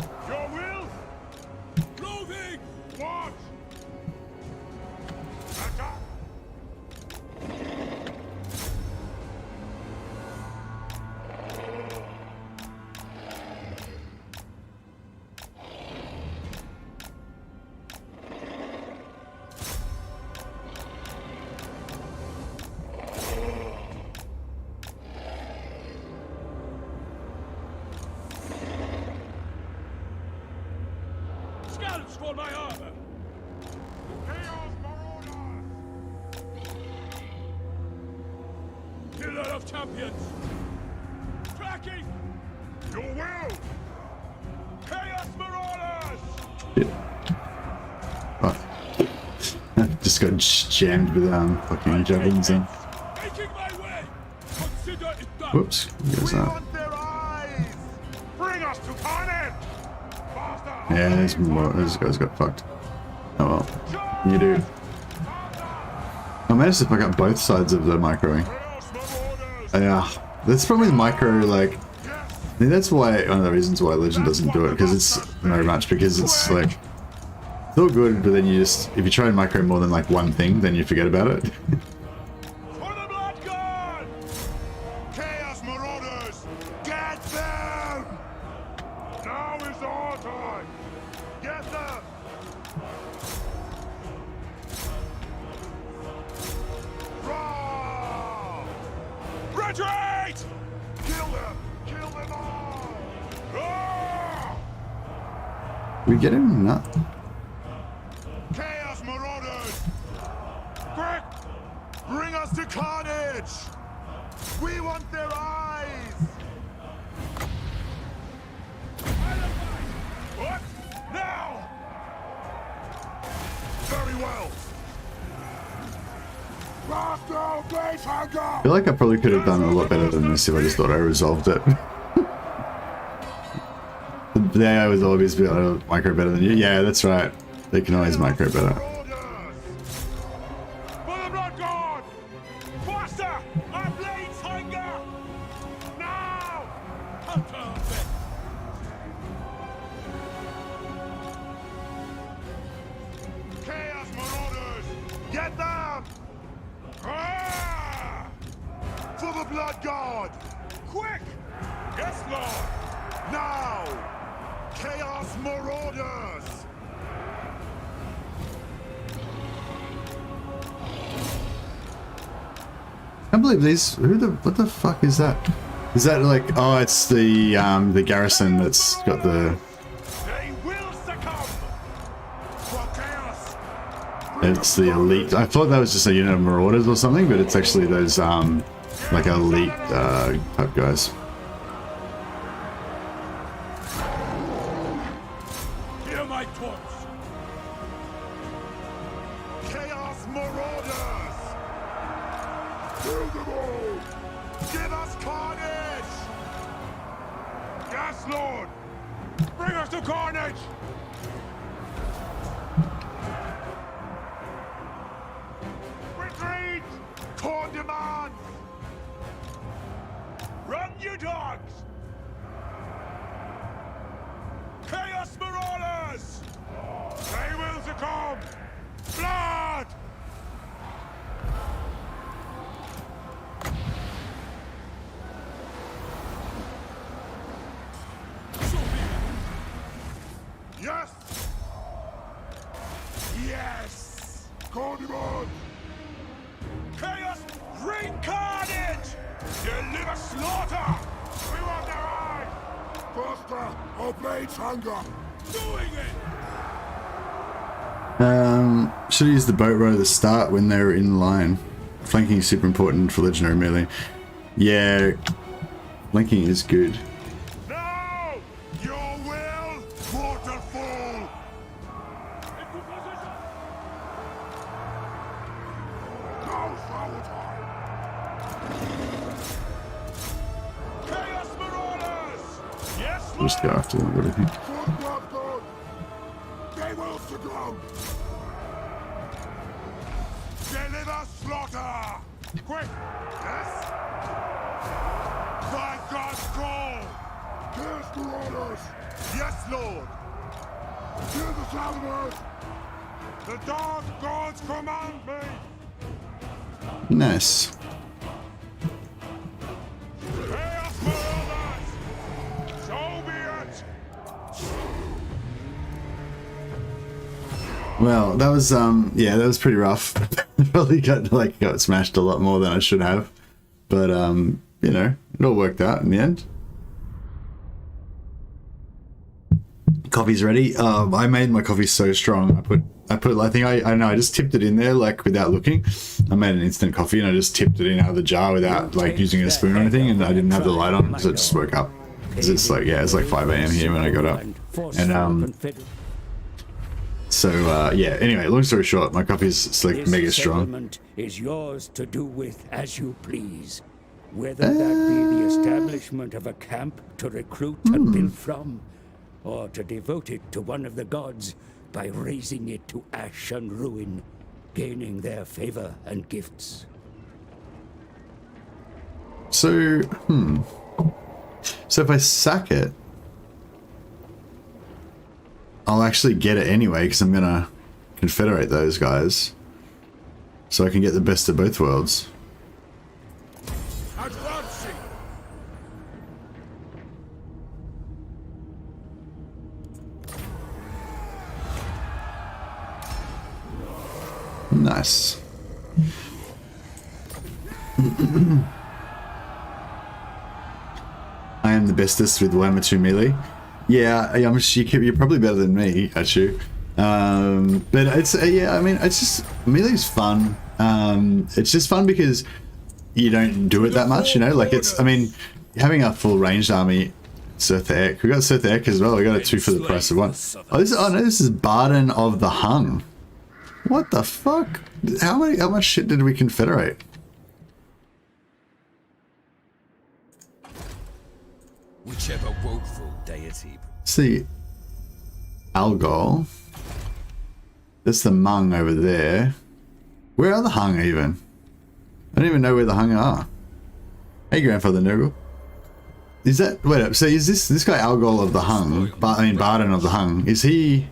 For my armor! Killer of champions! Tracking! Your will! Chaos Marauders! Yeah. Oh. Just got jammed with fucking javelins in. Making my way! Consider it done! Whoops. There's that. Bring us to carnage! Yeah, this guy's got fucked. Oh well. You do. I managed to fuck up both sides of the microing. Yeah. That's probably the micro, like, I think that's why, one of the reasons why Legend doesn't do it, because it's very much, because it's like, it's all good, but then you just, if you try and micro more than like one thing, then you forget about it. For the Blood God! Chaos Marauders! Get them! Now is our time! Get them! Raw! Retreat! Kill them! Kill them all! Raw! We get him? No. Chaos Marauders! Quick! Bring us to carnage! We want their eyes! What? Now! Very well! I feel like I probably could have done a lot better than this if I just thought I resolved it. The AI was always be able to micro better than you. Yeah, that's right. They can always micro better. For the Blood God! Faster! Our blades hunger! Now! Perfect! Chaos Marauders! Get them! Ah! For the Blood God! Quick! Yes, Lord! Now! Chaos Marauders! I can't believe these. What the fuck is that? Is that like? Oh, it's the garrison that's got the. They will succumb! For chaos! It's the elite. I thought that was just a unit of marauders or something, but it's actually those like elite type guys. Hear my taunts! Chaos Marauders! Kill them all! Give us carnage! Yes, Lord! Bring us to carnage! you dogs! Chaos Marauders! They will succumb! Blood! Yes! Yes! Condiment! Chaos, bring carnage! Deliver slaughter! We want their eye! Faster! Obey hunger! Doing it! Should use the boat row at the start when they're in line. Flanking is super important for legendary melee. Yeah, flanking is good. Now! Your will, mortal fool! Into position! Now forward time! Chaos Marauders! Yes, We'll just go after them, what do you think? They will succumb! Deliver slaughter! Quick! Yes? By God's call! Here's the orders! Yes, Lord! Hear the sounders! The dark gods command me! Nice. Chaos Marauders! So be it! Well, that was yeah, that was pretty rough. Probably got smashed a lot more than I should have, but you know, it all worked out in the end. Coffee's ready. I made my coffee so strong. I put I think I know I just tipped it in there like without looking. I made an instant coffee and I just tipped it in out of the jar without like using a spoon or anything, and I didn't have the light on, so it just woke up. Cause it's like, yeah, it's like 5 AM here when I got up, and so yeah, anyway, long story short, my coffee's like mega strong. Settlement is yours to do with as you please, whether that be the establishment of a camp to recruit and build from, or to devote it to one of the gods by raising it to ash and ruin, gaining their favor and gifts. So, so if I sack it, I'll actually get it anyway, because I'm gonna confederate those guys, so I can get the best of both worlds. Advancing! Nice. I am the bestest with Warhammer 2 melee. Yeah, you're probably better than me, actually. But it's yeah, I mean, it's just melee's fun. It's just fun because you don't do it that much, you know. Like it's, I mean, having a full ranged army. Surtha Ek. We got Surtha Ek as well. We got a 2 for the price of 1. Oh, this is Barden of the Hung. What the fuck? How much shit did we confederate? Whichever woeful deity. See, Algol. That's the Hmong over there. Where are the Hung even? I don't even know where the Hung are. Hey, Grandfather Nurgle. Is that, wait up, so is this guy Algol of the Hung, Barden of the Hung, is he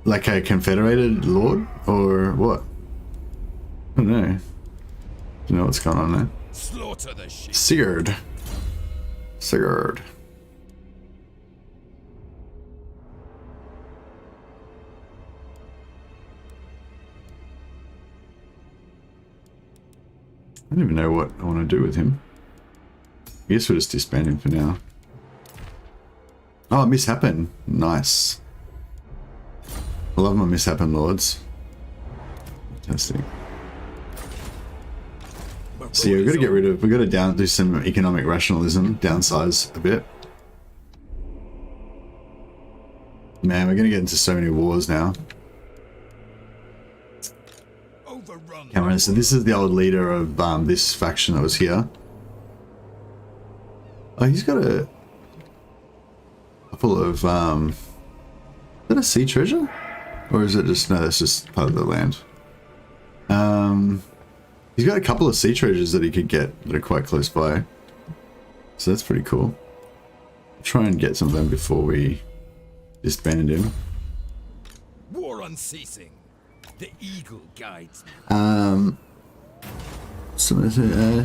like a confederated lord or what? I don't know. You know what's going on there? Slaughter the sheep. Sigurd. I don't even know what I want to do with him. I guess we'll just disband him for now. Oh, Misshapen. Nice. I love my Misshapen lords. Fantastic. So yeah, we've got to get rid of, we've got to do some economic rationalism, downsize a bit. Man, we're going to get into so many wars now. Cameron, so this is the old leader of this faction that was here. Oh, he's got a couple of, is that a sea treasure? Or is it just, no, that's just part of the land. He's got a couple of sea treasures that he could get that are quite close by. So that's pretty cool. I'll try and get some of them before we disband him. War unceasing. The eagle guides me.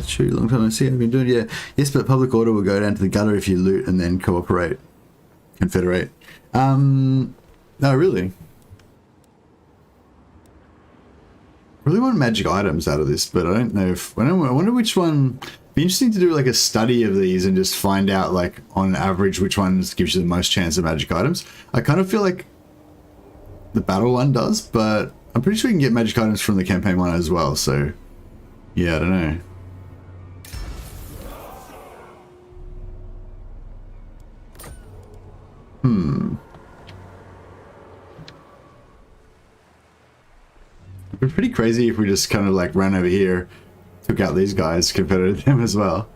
True, long time I see. I've been doing, yeah. Yes, but public order will go down to the gutter if you loot and then cooperate, confederate. No, really. Really want magic items out of this, but I don't know if I wonder which one. Be interesting to do like a study of these and just find out like on average which ones gives you the most chance of magic items. I kind of feel like the battle one does, but I'm pretty sure you can get magic items from the campaign one as well. So yeah, I don't know. It'd be pretty crazy if we just kind of like ran over here, took out these guys, confederated them as well.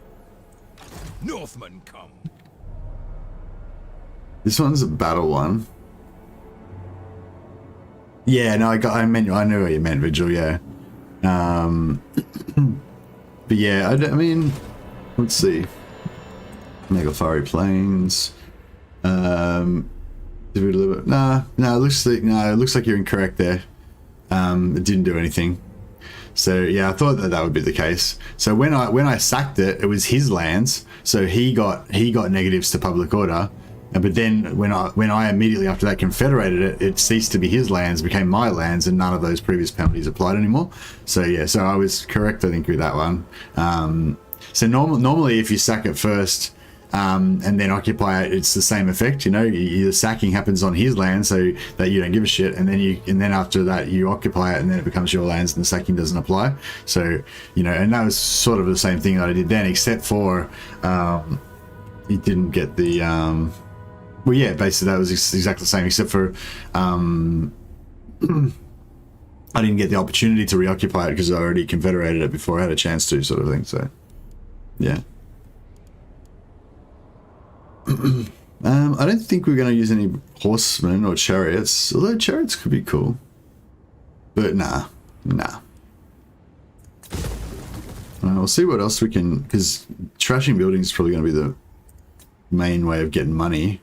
Northmen come. This one's a battle one. Yeah, no, I knew what you meant, Vigil, yeah. But yeah, I mean, let's see. Megafari Plains. Did we deliver? No, it looks like you're incorrect there. It didn't do anything. So yeah, I thought that would be the case. So when I sacked it, it was his lands. So he got negatives to public order. But then when I immediately after that confederated it, it ceased to be his lands, became my lands, and none of those previous penalties applied anymore. So yeah, so I was correct, I think, with that one. So normally if you sack it first and then occupy it, it's the same effect. You know, the sacking happens on his land, so that you don't give a shit, and then after that you occupy it, and then it becomes your lands, and the sacking doesn't apply. So you know, and that was sort of the same thing that I did then, except for he didn't get the. Well, yeah, basically that was exactly the same, except for I didn't get the opportunity to reoccupy it because I already confederated it before I had a chance to, sort of thing. So, yeah. I don't think we're going to use any horsemen or chariots, although chariots could be cool. But nah. We'll see what else we can, because trashing buildings is probably going to be the main way of getting money.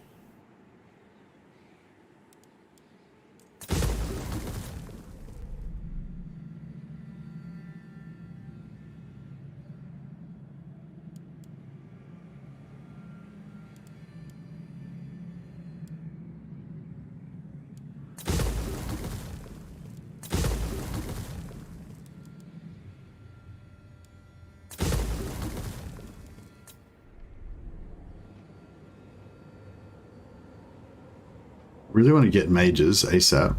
Really want to get mages ASAP.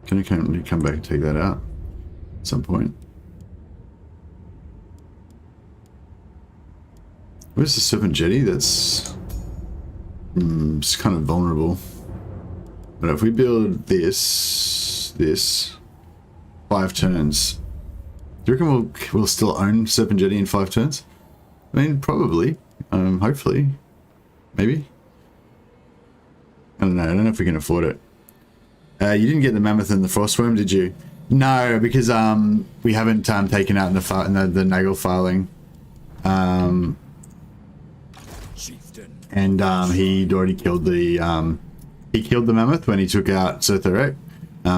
Can I come back and take that out at some point? Where's the Serpent Jetty? That's it's kind of vulnerable. But if we build this 5 turns, do you reckon we'll still own Serpent Jetty in 5 turns? I mean, probably. Hopefully. Maybe. I don't know if we can afford it. You didn't get the Mammoth and the Frostworm, did you? No, because we haven't taken out the Nagel filing. And he'd already killed the Mammoth when he took out Sirtharek.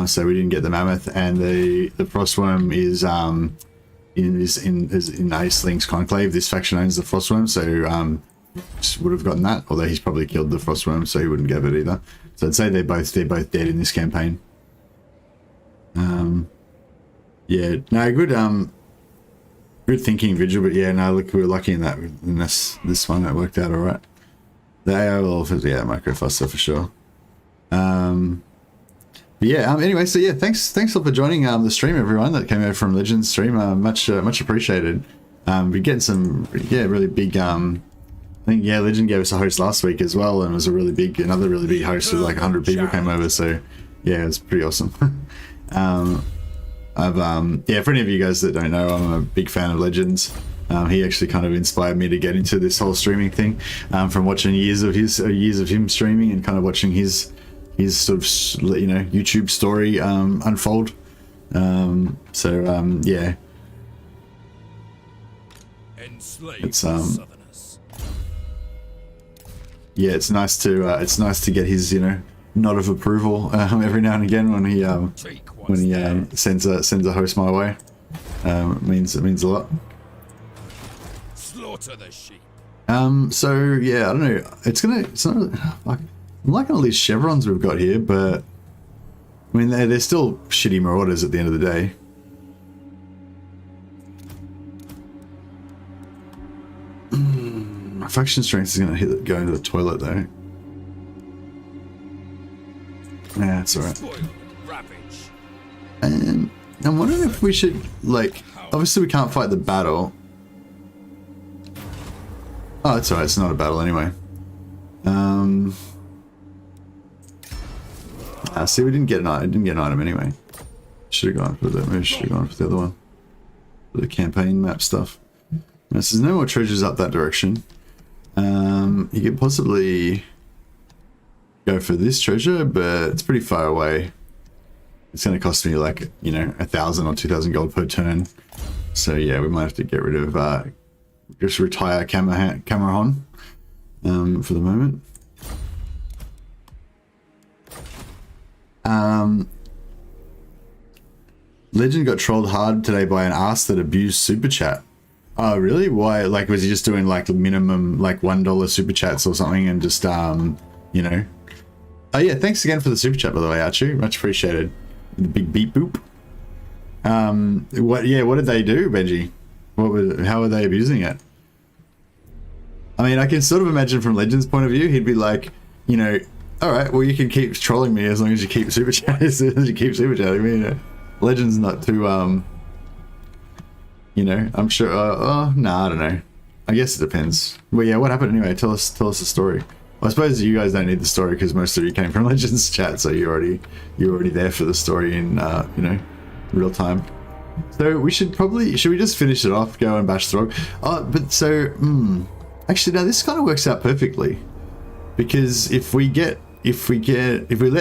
So we didn't get the Mammoth, and the Frostworm is in Aceling's Conclave. This faction owns the Frostworm, so would have gotten that, although he's probably killed the Frostworm, so he wouldn't get it either. So I'd say they're both dead in this campaign. Yeah, no, good thinking, Vigil, but yeah, no, look, we were lucky in that, in this one that worked out alright. The AOL, yeah, Microfoster for sure. But yeah, anyway, so yeah, thanks for joining the stream, everyone that came over from Legends stream. Much appreciated. We're getting some really big. I think Legend gave us a host last week as well, and it was another really big host with like 100 people came over. So yeah, it was pretty awesome. For any of you guys that don't know, I'm a big fan of Legends. He actually kind of inspired me to get into this whole streaming thing, from watching years of him streaming and kind of watching his his sort of, you know, YouTube story unfold. Yeah, it's yeah, it's nice to get his, you know, nod of approval every now and again when he sends a host my way. It means a lot. Slaughter the sheep. So yeah, I don't know. It's not like, I'm liking all these chevrons we've got here, but I mean they're still shitty marauders at the end of the day. My faction strength is gonna go into the toilet though. Yeah, it's alright. And I'm wondering if we should, like, obviously we can't fight the battle. Oh, it's alright, it's not a battle anyway. See, we didn't get an item anyway. Should have gone for that. Maybe should have gone for the other one. For the campaign map stuff. So there's no more treasures up that direction. You could possibly go for this treasure, but it's pretty far away. It's going to cost me like, you know, 1,000 or 2,000 gold per turn. So yeah, we might have to get rid of, just retire Cameron for the moment. Legend got trolled hard today by an ass that abused super chat. Oh really? Why? Like, was he just doing like minimum like $1 super chats or something and just you know? Oh yeah, thanks again for the super chat by the way, Archie. Much appreciated. The big beep boop. What did they do, Benji? How were they abusing it? I mean, I can sort of imagine from Legend's point of view, he'd be like, you know, all right, well, you can keep trolling me as long as you keep super chatting. As long as you keep super chatting me. You know, Legend's not too, you know, I'm sure. I don't know. I guess it depends. Well, yeah, what happened anyway? Tell us the story. Well, I suppose you guys don't need the story because most of you came from Legends chat, so you're already there for the story in you know, real time. So we should we just finish it off, go and bash Throg? But so actually, now this kind of works out perfectly because if we let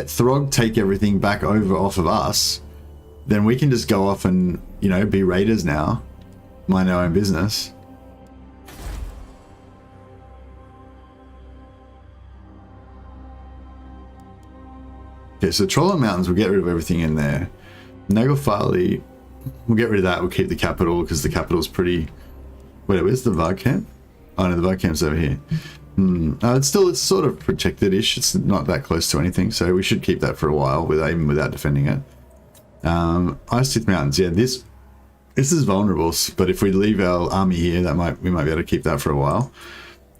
Throg take everything back over off of us, then we can just go off and, you know, be raiders now, mind our own business. Okay, so Trollon Mountains, we'll get rid of everything in there. Naglfali, we'll get rid of that. We'll keep the capital because the capital's pretty. Wait, where's the Varg camp? Oh no, the Varg camp's over here. It's sort of protected-ish. It's not that close to anything, so we should keep that for a while even without defending it. Ice Tooth Mountains, yeah, this is vulnerable, but if we leave our army here, we might be able to keep that for a while.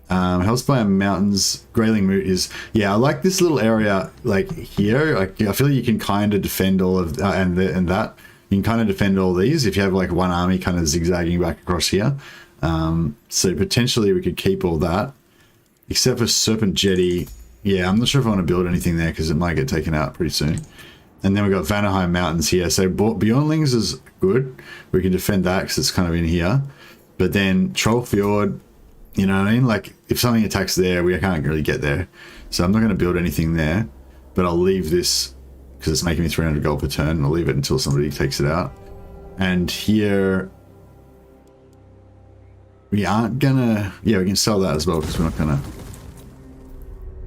Hellspire Mountains, Grayling Moot is, yeah, I like this little area like here. Like, I feel like you can kind of defend all of and that. You can kind of defend all these if you have like one army kind of zigzagging back across here. So potentially we could keep all that, except for Serpent Jetty. Yeah, I'm not sure if I want to build anything there because it might get taken out pretty soon. And then we've got Vanaheim Mountains here. So Bjornlings is good. We can defend that because it's kind of in here. But then Trollfjord, you know what I mean? Like, if something attacks there, we can't really get there. So I'm not going to build anything there. But I'll leave this because it's making me 300 gold per turn. I'll leave it until somebody takes it out. And here, we aren't going to... Yeah, we can sell that as well because we're not going to...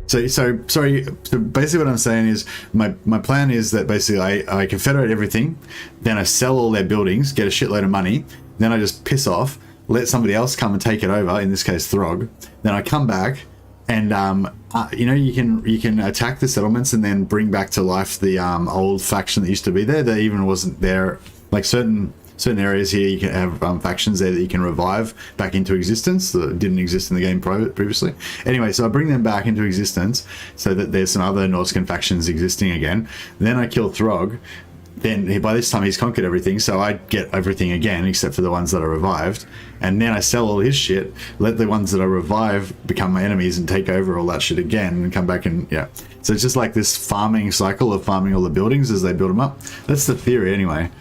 So sorry. So basically, what I'm saying is my plan is that basically I confederate everything, then I sell all their buildings, get a shitload of money, then I just piss off, let somebody else come and take it over. In this case, Throg. Then I come back, and you know, you can attack the settlements and then bring back to life the old faction that used to be there. That even wasn't there. Like certain areas here, you can have factions there that you can revive back into existence that didn't exist in the game previously. Anyway, so I bring them back into existence so that there's some other Norscan factions existing again. Then I kill Throg. Then by this time he's conquered everything, so I get everything again except for the ones that are revived. And then I sell all his shit, let the ones that are revived become my enemies and take over all that shit again and come back and, yeah. So it's just like this farming cycle of farming all the buildings as they build them up. That's the theory anyway.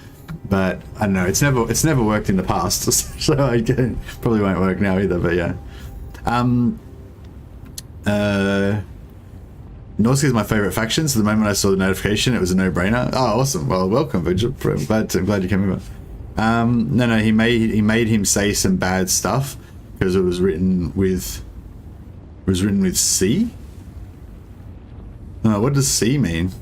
But I don't know, it's never worked in the past, so I probably won't work now either. But yeah, Norsca is my favorite faction, so the moment I saw the notification, it was a no-brainer. Oh, awesome. Well, welcome, Vigil. I'm glad you came over. No, he made him say some bad stuff because it was written with C. What does C mean?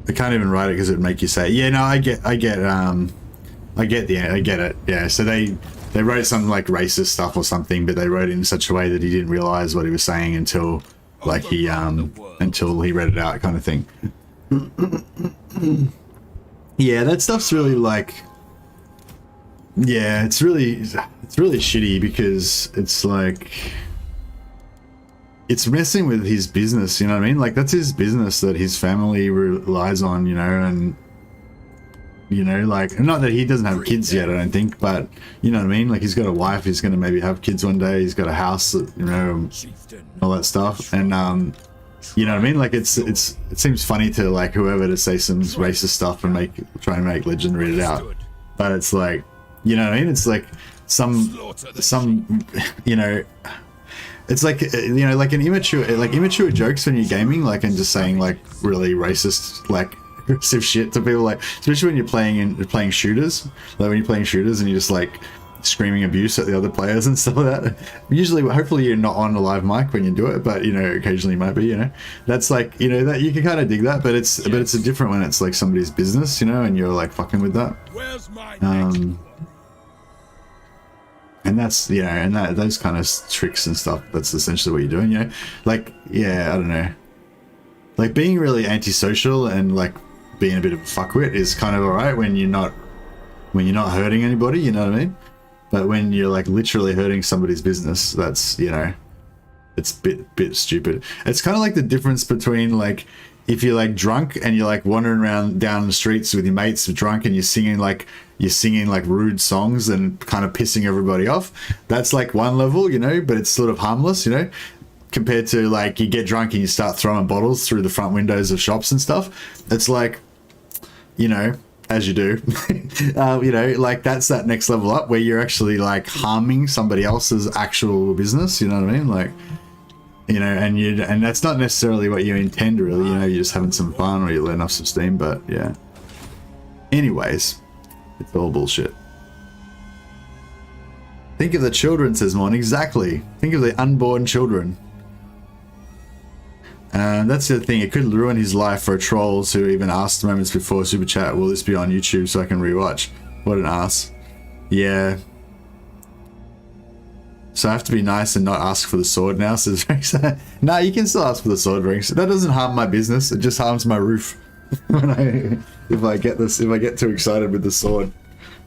I can't even write it because it would make you say, yeah, no, I get it. Yeah, so they wrote something like racist stuff or something, but they wrote it in such a way that he didn't realize what he was saying until like until he read it out, kind of thing. Yeah, that stuff's really like, yeah, it's really shitty because it's like, it's messing with his business, you know what I mean? Like, that's his business that his family relies on, you know, and, you know, like, not that he doesn't have kids yet, I don't think, but, you know what I mean? Like, he's got a wife, he's going to maybe have kids one day, he's got a house, you know, all that stuff, and, you know what I mean? Like, it seems funny to, like, whoever to say some racist stuff and try and make Legend read it out, but it's like, you know what I mean? It's like some, you know, it's like, you know, like immature jokes when you're gaming, like, and just saying like really racist, like aggressive shit to people, like, especially when you're playing shooters, like when you're playing shooters and you're just like screaming abuse at the other players and stuff like that. Usually, hopefully you're not on a live mic when you do it, but you know, occasionally you might be, you know, that's like, you know, that you can kind of dig that, but it's a different when it's like somebody's business, you know, and you're like fucking with that. Where's my and that's, you know, and those kind of tricks and stuff, that's essentially what you're doing, you know, like, yeah, I don't know, like being really antisocial and like being a bit of a fuckwit is kind of all right when you're not hurting anybody, you know what I mean? But when you're like literally hurting somebody's business, that's, you know, it's a bit stupid. It's kind of like the difference between like if you're like drunk and you're like wandering around down the streets with your mates drunk and you're singing like rude songs and kind of pissing everybody off. That's like one level, you know, but it's sort of harmless, you know, compared to like you get drunk and you start throwing bottles through the front windows of shops and stuff. It's like, you know, as you do, you know, like that's that next level up where you're actually like harming somebody else's actual business, you know what I mean? Like, you know, and that's not necessarily what you intend really, you know, you're just having some fun or you're letting off some steam, but yeah. Anyways, it's all bullshit. Think of the children, says Mon. Exactly. Think of the unborn children. That's the thing. It could ruin his life for trolls who even asked moments before Super Chat, will this be on YouTube so I can rewatch? What an ass. Yeah. So I have to be nice and not ask for the sword now, says Rex. Nah, you can still ask for the sword, Rex. That doesn't harm my business. It just harms my roof. if I get too excited with the sword,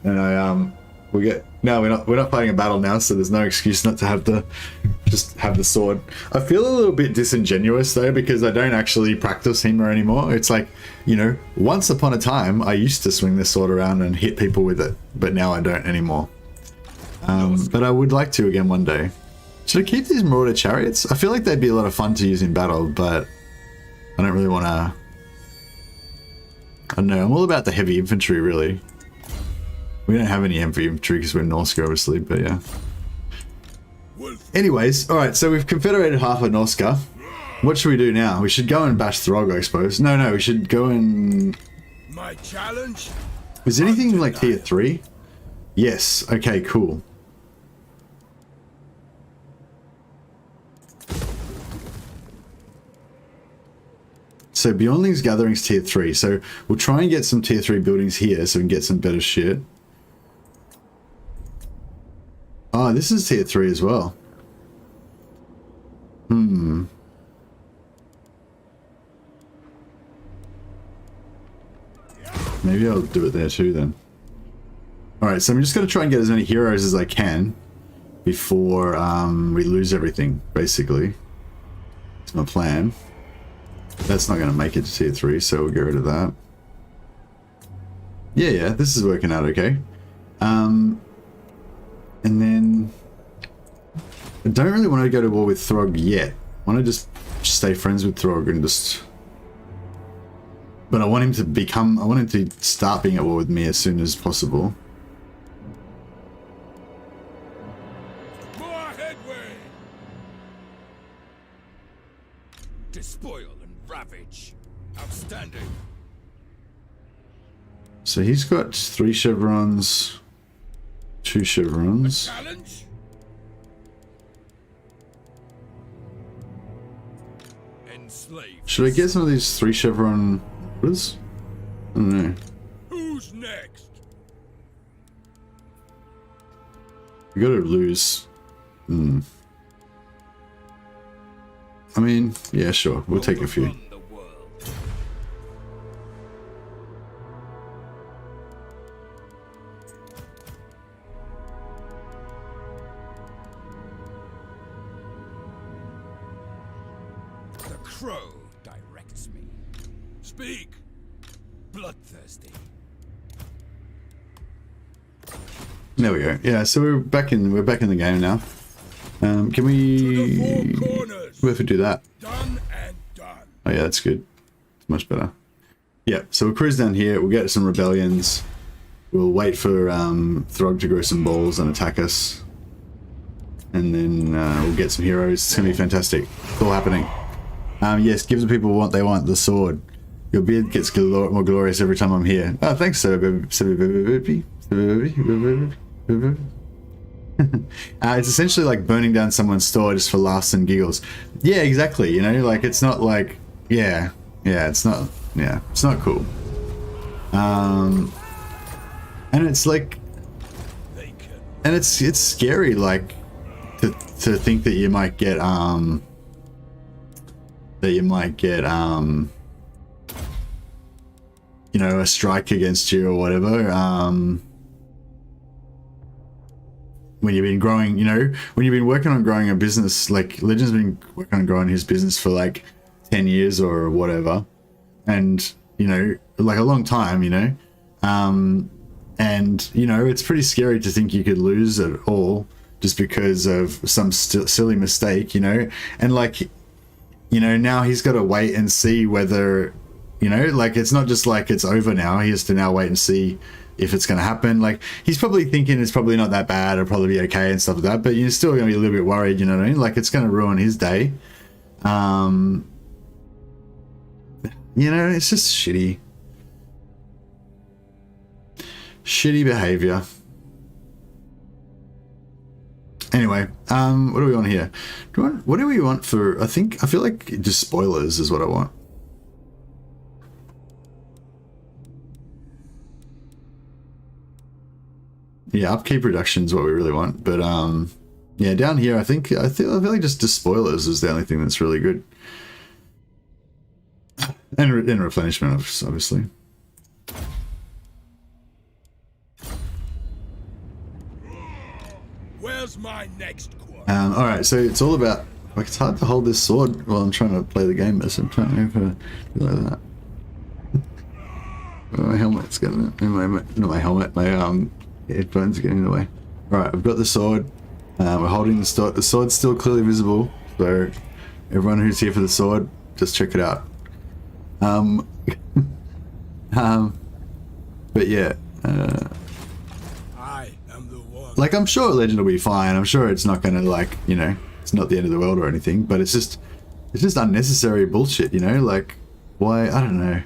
and we're not fighting a battle now, so there's no excuse not to have the sword. I feel a little bit disingenuous though because I don't actually practice Hema anymore. It's like, you know, once upon a time I used to swing this sword around and hit people with it, but now I don't anymore. But I would like to again one day. Should I keep these Marauder chariots? I feel like they'd be a lot of fun to use in battle, but I don't really want to. I don't know, I'm all about the heavy infantry, really. We don't have any heavy infantry because we're Norsca, obviously, but yeah. Anyways, alright, so we've confederated half of Norsca. What should we do now? We should go and bash Throg, I suppose. No, we should go and... My challenge? Is anything like tier 3? Yes, okay, cool. So Beyondling's Gatherings tier 3. So we'll try and get some tier 3 buildings here so we can get some better shit. Oh, this is tier 3 as well. Maybe I'll do it there too then. Alright, so I'm just going to try and get as many heroes as I can before we lose everything, basically. That's my plan. That's not going to make it to tier 3, so we'll get rid of that. Yeah, this is working out okay. And then... I don't really want to go to war with Throg yet. I want to just stay friends with Throg and just... But I want him to start being at war with me as soon as possible. that way! Despoil and ravage. Outstanding. So he's got 3 chevrons, 2 chevrons. Challenge? Enslave. Should I get some of these 3 chevron orders? I don't know. Who's next? We gotta lose. I mean, yeah, sure. We'll take a few. Overrun the world. The crow directs me. Speak. Bloodthirsty. There we go. Yeah, so we're back in the game now. Can To the we four corners. we have to do that? Done and done. Oh yeah, that's good. It's much better. Yeah, so we'll cruise down here, we'll get some rebellions. We'll wait for Throg to grow some balls and attack us. And then we'll get some heroes. It's gonna be fantastic. It's all happening. Yes, give the people what they want, the sword. Your beard gets more glorious every time I'm here. Oh, thanks, sir. It's essentially like burning down someone's store just for laughs and giggles. Yeah, exactly. You know, like it's not like it's not cool. And it's like, and it's scary, like to think that you might get you know, a strike against you or whatever. When you've been growing, you know, when you've been working on growing a business, like Legend's been working on growing his business for like 10 years or whatever, and you know, like a long time, you know, and you know, it's pretty scary to think you could lose it all just because of some silly mistake, you know. And like, you know, now he's got to wait and see whether, you know, like it's not just like it's over now. He has to now wait and see if it's going to happen. Like he's probably thinking it's probably not that bad, it'll probably be okay and stuff like that, but you're still going to be a little bit worried, you know what I mean? Like it's going to ruin his day. You know, it's just shitty behavior. Anyway, what do we want here? What do we want for, I feel like just spoilers is what I want. Yeah, upkeep reduction is what we really want, but yeah, down here I feel like just despoilers is the only thing that's really good, and replenishment, obviously. Where's my next quote? All right, so it's all about, like, it's hard to hold this sword while I'm trying to play the game, but sometimes I do like that. My helmet's getting not my helmet, my headphones are getting in the way. Alright, I've got the sword. We're holding the sword. The sword's still clearly visible, so everyone who's here for the sword, just check it out. But yeah, I am the one. like I'm sure Legend will be fine. I'm sure it's not gonna, like, you know, it's not the end of the world or anything, but it's just unnecessary bullshit, you know? Like, why? I don't know.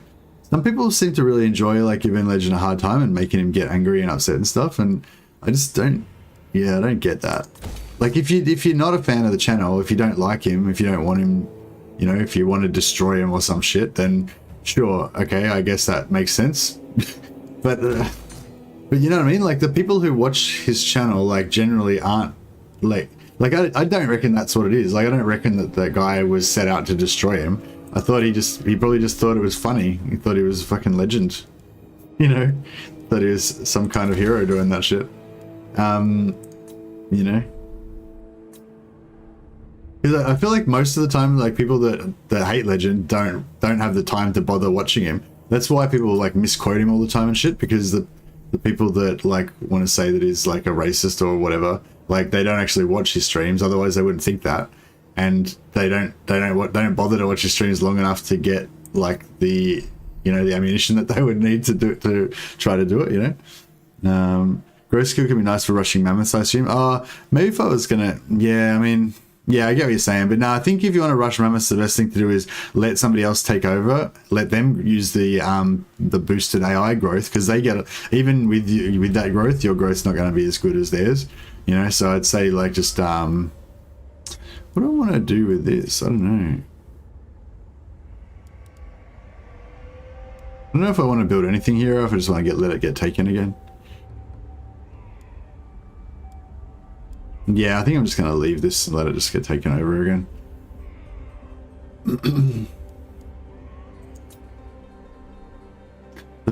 Some people seem to really enjoy, like, giving Legend a hard time and making him get angry and upset and stuff, and I just don't, yeah, I don't get that. Like, if you're not a fan of the channel, if you don't like him, if you don't want him, you know, if you want to destroy him or some shit, then sure, okay, I guess that makes sense. But you know what I mean? Like, the people who watch his channel, like, generally aren't, like I don't reckon that's what it is. Like, I don't reckon that the guy was set out to destroy him. I thought he probably just thought it was funny. He thought he was a fucking legend. You know? That he was some kind of hero doing that shit. You know? Because I feel like most of the time, like, people that hate Legend don't have the time to bother watching him. That's why people, like, misquote him all the time and shit, because the people that, like, want to say that he's, like, a racist or whatever, like, they don't actually watch his streams, otherwise they wouldn't think that. And they don't bother to watch his streams long enough to get, like, the, you know, the ammunition that they would need to try to do it, you know? Gross skill can be nice for rushing mammoths, I assume. Maybe if I was gonna, yeah, I mean, yeah, I get what you're saying, but no, I think if you want to rush mammoths, the best thing to do is let somebody else take over, let them use the boosted AI growth, because they get, even with that growth, your growth's not going to be as good as theirs, you know. So I'd say like just what do I want to do with this? I don't know. I don't know if I want to build anything here, or if I just want to let it get taken again. Yeah, I think I'm just going to leave this and let it just get taken over again. The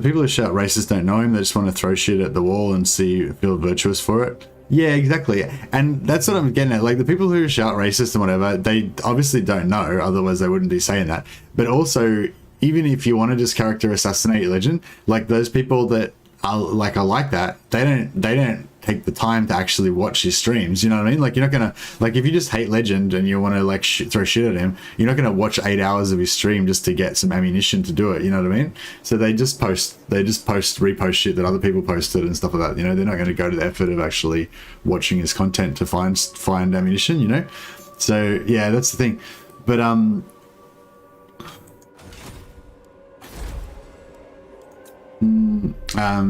people who shout racist don't know him. They just want to throw shit at the wall and feel virtuous for it. Yeah, exactly. And that's what I'm getting at. Like, the people who shout racist and whatever, they obviously don't know. Otherwise, they wouldn't be saying that. But also, even if you want to just character assassinate your legend, like those people that are like that, they don't take the time to actually watch his streams, you know what I mean? Like, you're not gonna, like, if you just hate legend and you want to like throw shit at him, you're not gonna watch 8 hours of his stream just to get some ammunition to do it, you know what I mean? So they just repost shit that other people posted and stuff like that, you know. They're not going to go to the effort of actually watching his content to find ammunition, you know. So yeah, that's the thing. But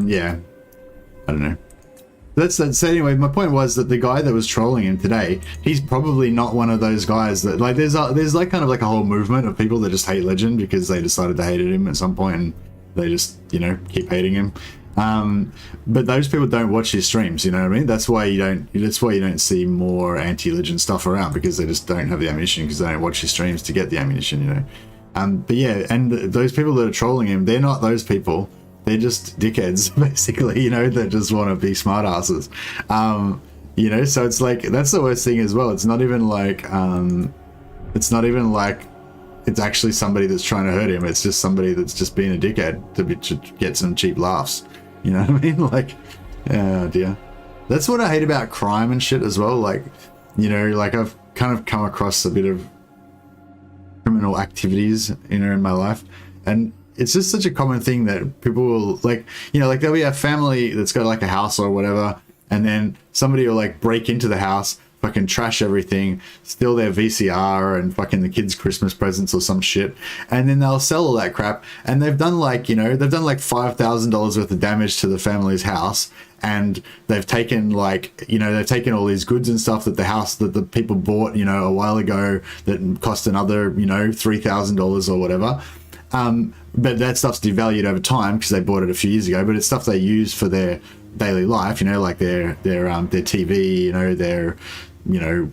yeah, I don't know. That's anyway. My point was that the guy that was trolling him today, he's probably not one of those guys that, like, there's like kind of like a whole movement of people that just hate legend because they decided to hate him at some point and they just, you know, keep hating him. But those people don't watch his streams, you know what I mean? That's why you don't see more anti-legend stuff around, because they just don't have the ammunition, because they don't watch his streams to get the ammunition, you know. But yeah, and those people that are trolling him, they're not those people. They're just dickheads, basically, you know, that just want to be smartasses. You know, so it's like, that's the worst thing as well. It's not even like it's actually somebody that's trying to hurt him. It's just somebody that's just being a dickhead to get some cheap laughs. You know what I mean? Like, oh dear. That's what I hate about crime and shit as well. Like, you know, like I've kind of come across a bit of criminal activities, you know, in my life, and it's just such a common thing that people will, like, you know, like there'll be a family that's got like a house or whatever, and then somebody will like break into the house, fucking trash everything, steal their VCR and fucking the kids' Christmas presents or some shit, and then they'll sell all that crap, and they've done like, you know, they've done like $5,000 worth of damage to the family's house, and they've taken like, you know, they've taken all these goods and stuff that the people bought, you know, a while ago that cost another, you know, $3,000 or whatever. But that stuff's devalued over time because they bought it a few years ago, but it's stuff they use for their daily life, you know, like their TV, you know, their, you know,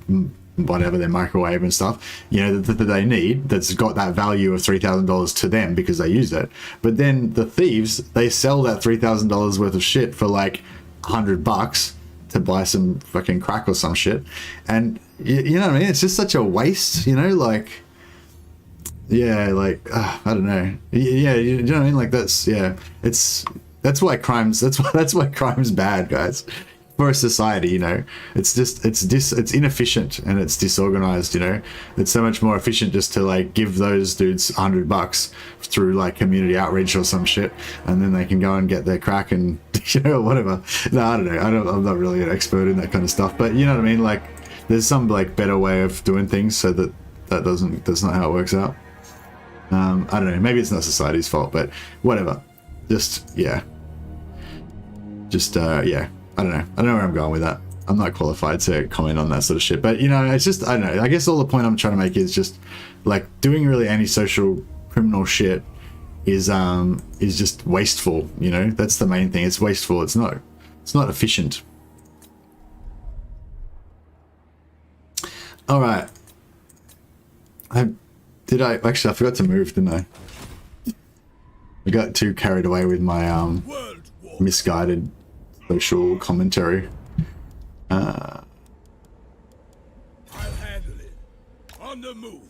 whatever, their microwave and stuff, you know, that they need, that's got that value of $3,000 to them because they use it. But then the thieves, they sell that $3,000 worth of shit for like $100 to buy some fucking crack or some shit. And you know what I mean? It's just such a waste, you know, like, yeah, like, I don't know. Yeah, you know what I mean? Like, that's, yeah, that's why crime's bad, guys, for a society, you know. It's just, it's inefficient and it's disorganized, you know. It's so much more efficient just to like give those dudes $100 through like community outreach or some shit, and then they can go and get their crack and, you know, whatever. No, I don't know. I'm not really an expert in that kind of stuff, but you know what I mean? Like, there's some like better way of doing things so that's not how it works out. I don't know, maybe it's not society's fault, but whatever. Yeah, I don't know where I'm going with that. I'm not qualified to comment on that sort of shit, but you know, it's just, I don't know, I guess all the point I'm trying to make is just like doing really antisocial criminal shit is just wasteful, you know. That's the main thing. It's wasteful. It's not efficient. All right, I forgot to move, didn't I? I got too carried away with my misguided social commentary. I'll handle it. On the move.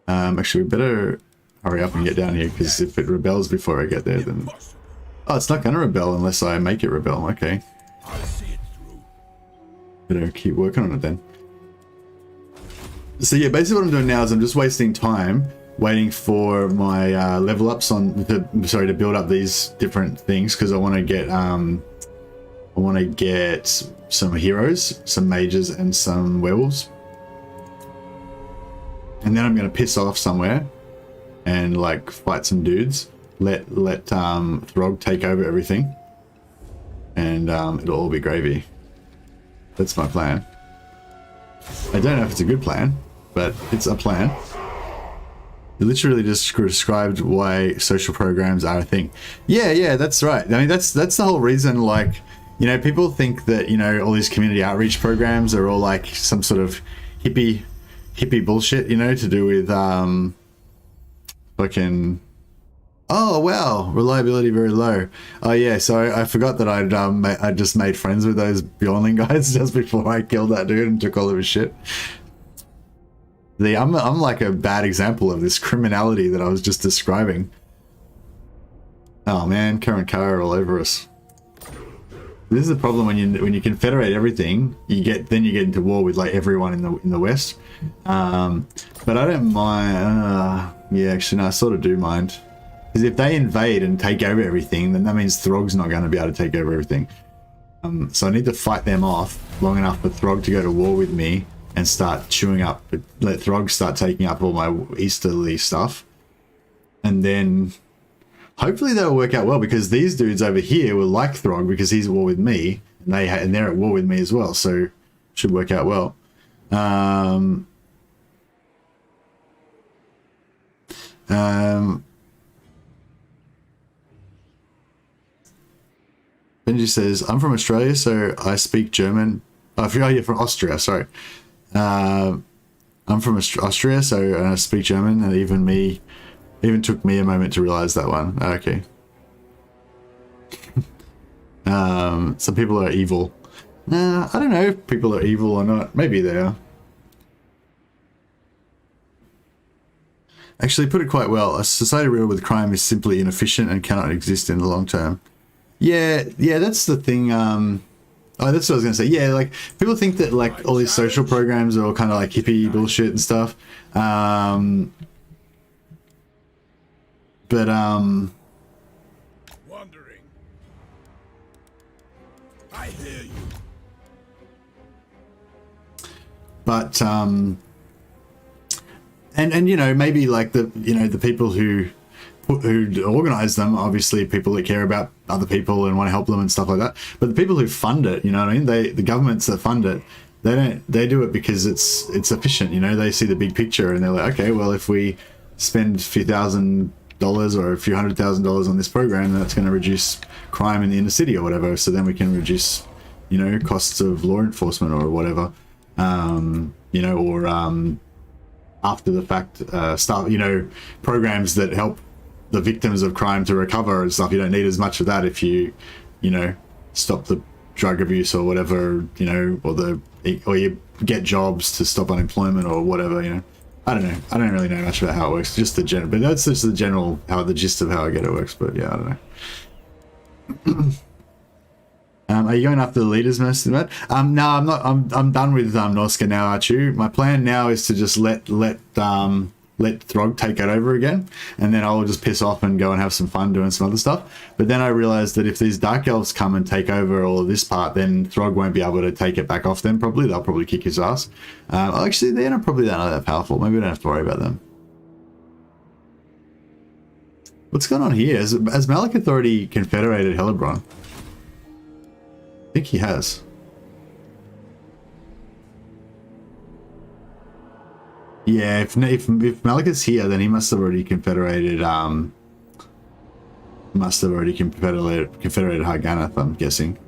Actually, we better hurry up and get down here, because if it rebels before I get there, then... Oh, it's not gonna rebel unless I make it rebel. Okay. I'll see it through. Better keep working on it then. So yeah, basically what I'm doing now is I'm just wasting time waiting for my level ups to build up these different things, because I want to get I want to get some heroes, some mages, and some werewolves. And then I'm going to piss off somewhere and like fight some dudes. Let Throg take over everything. And it'll all be gravy. That's my plan. I don't know if it's a good plan, but it's a plan. You literally just described why social programs are a thing. Yeah, that's right. I mean, that's the whole reason, like, you know, people think that, you know, all these community outreach programs are all like some sort of hippie bullshit, you know, to do with fucking, oh wow, reliability very low. Oh yeah, so I forgot that I just made friends with those Bjornling guys just before I killed that dude and took all of his shit. I'm like a bad example of this criminality that I was just describing. Oh man, Karen Carr all over us. This is the problem when you confederate everything, you get into war with like everyone in the West. But I don't mind. Yeah, actually, no, I sort of do mind, because if they invade and take over everything, then that means Throg's not going to be able to take over everything. So I need to fight them off long enough for Throg to go to war with me and start chewing up. Let Throg start taking up all my easterly stuff, and then hopefully that'll work out well, because these dudes over here will like Throg because he's at war with me, and they're at war with me as well. So should work out well. Benji says, I'm from Australia, so I speak German. Oh, you're from Austria, sorry. I'm from Austria, so I speak German, and even took me a moment to realize that one. Okay. Some people are evil. I don't know if people are evil or not. Maybe they are. Actually, put it quite well. A society riddled with crime is simply inefficient and cannot exist in the long term. Yeah, that's the thing. Oh, that's what I was going to say. Yeah, like, people think that, like, all these social programs are all kind of, like, hippie bullshit and stuff. Wondering. I hear you. But, and you know, maybe, like, the people who organize them, obviously people that care about other people and want to help them and stuff like that. But the people who fund it, you know what I mean? The governments that fund it, they do it because it's efficient, you know? They see the big picture and they're like, okay, well, if we spend a few $1,000s or a few $100,000 on this program, then that's going to reduce crime in the inner city or whatever. So then we can reduce, you know, costs of law enforcement or whatever, you know, or after the fact stuff, you know, programs that help the victims of crime to recover and stuff. You don't need as much of that if you know, stop the drug abuse or whatever, you know, or you get jobs to stop unemployment or whatever, you know. I don't know. I don't really know much about how it works. Just the general, but that's just the general, the gist of how I get it works. But yeah, I don't know. Are you going after the leaders most of that? No, I'm not. I'm done with Norsca now, Archu. My plan now is to just let Throg take it over again, and then I'll just piss off and go and have some fun doing some other stuff. But then I realized that if these dark elves come and take over all of this part, then Throg won't be able to take it back off them. Probably they'll probably kick his ass. Actually, they're not probably not that powerful. Maybe we don't have to worry about them. What's going on here? Has Malekith already confederated Hellebron? I think he has. Yeah, if Malekith's here, then he must have already confederated. Confederated Harganath, I'm guessing.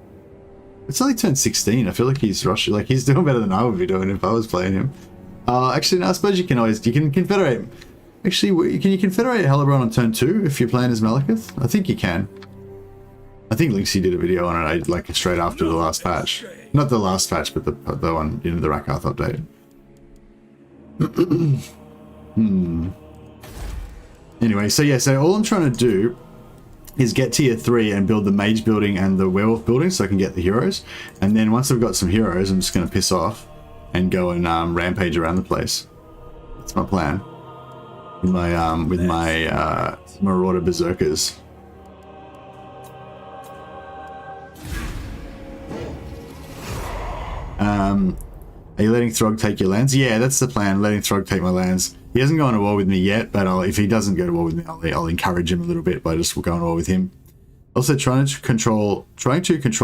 It's only turned 16. I feel like he's rushing. Like, he's doing better than I would be doing if I was playing him. Actually, no, I suppose you can confederate. Actually, can you confederate Hellebron on turn 2 if you're playing as Malekith? I think you can. I think Linksy did a video on it, like, straight after the last patch. Not the last patch, but the one, you know, the Rakath update. Anyway, so yeah, so all I'm trying to do is get tier 3 and build the mage building and the werewolf building so I can get the heroes. And then once I've got some heroes, I'm just going to piss off and go and rampage around the place. That's my plan. With my Marauder Berserkers. Are you letting Throg take your lands? Yeah, that's the plan, letting Throg take my lands. He hasn't gone to war with me yet, but if he doesn't go to war with me, I'll encourage him a little bit by just going to war with him. Also, trying to control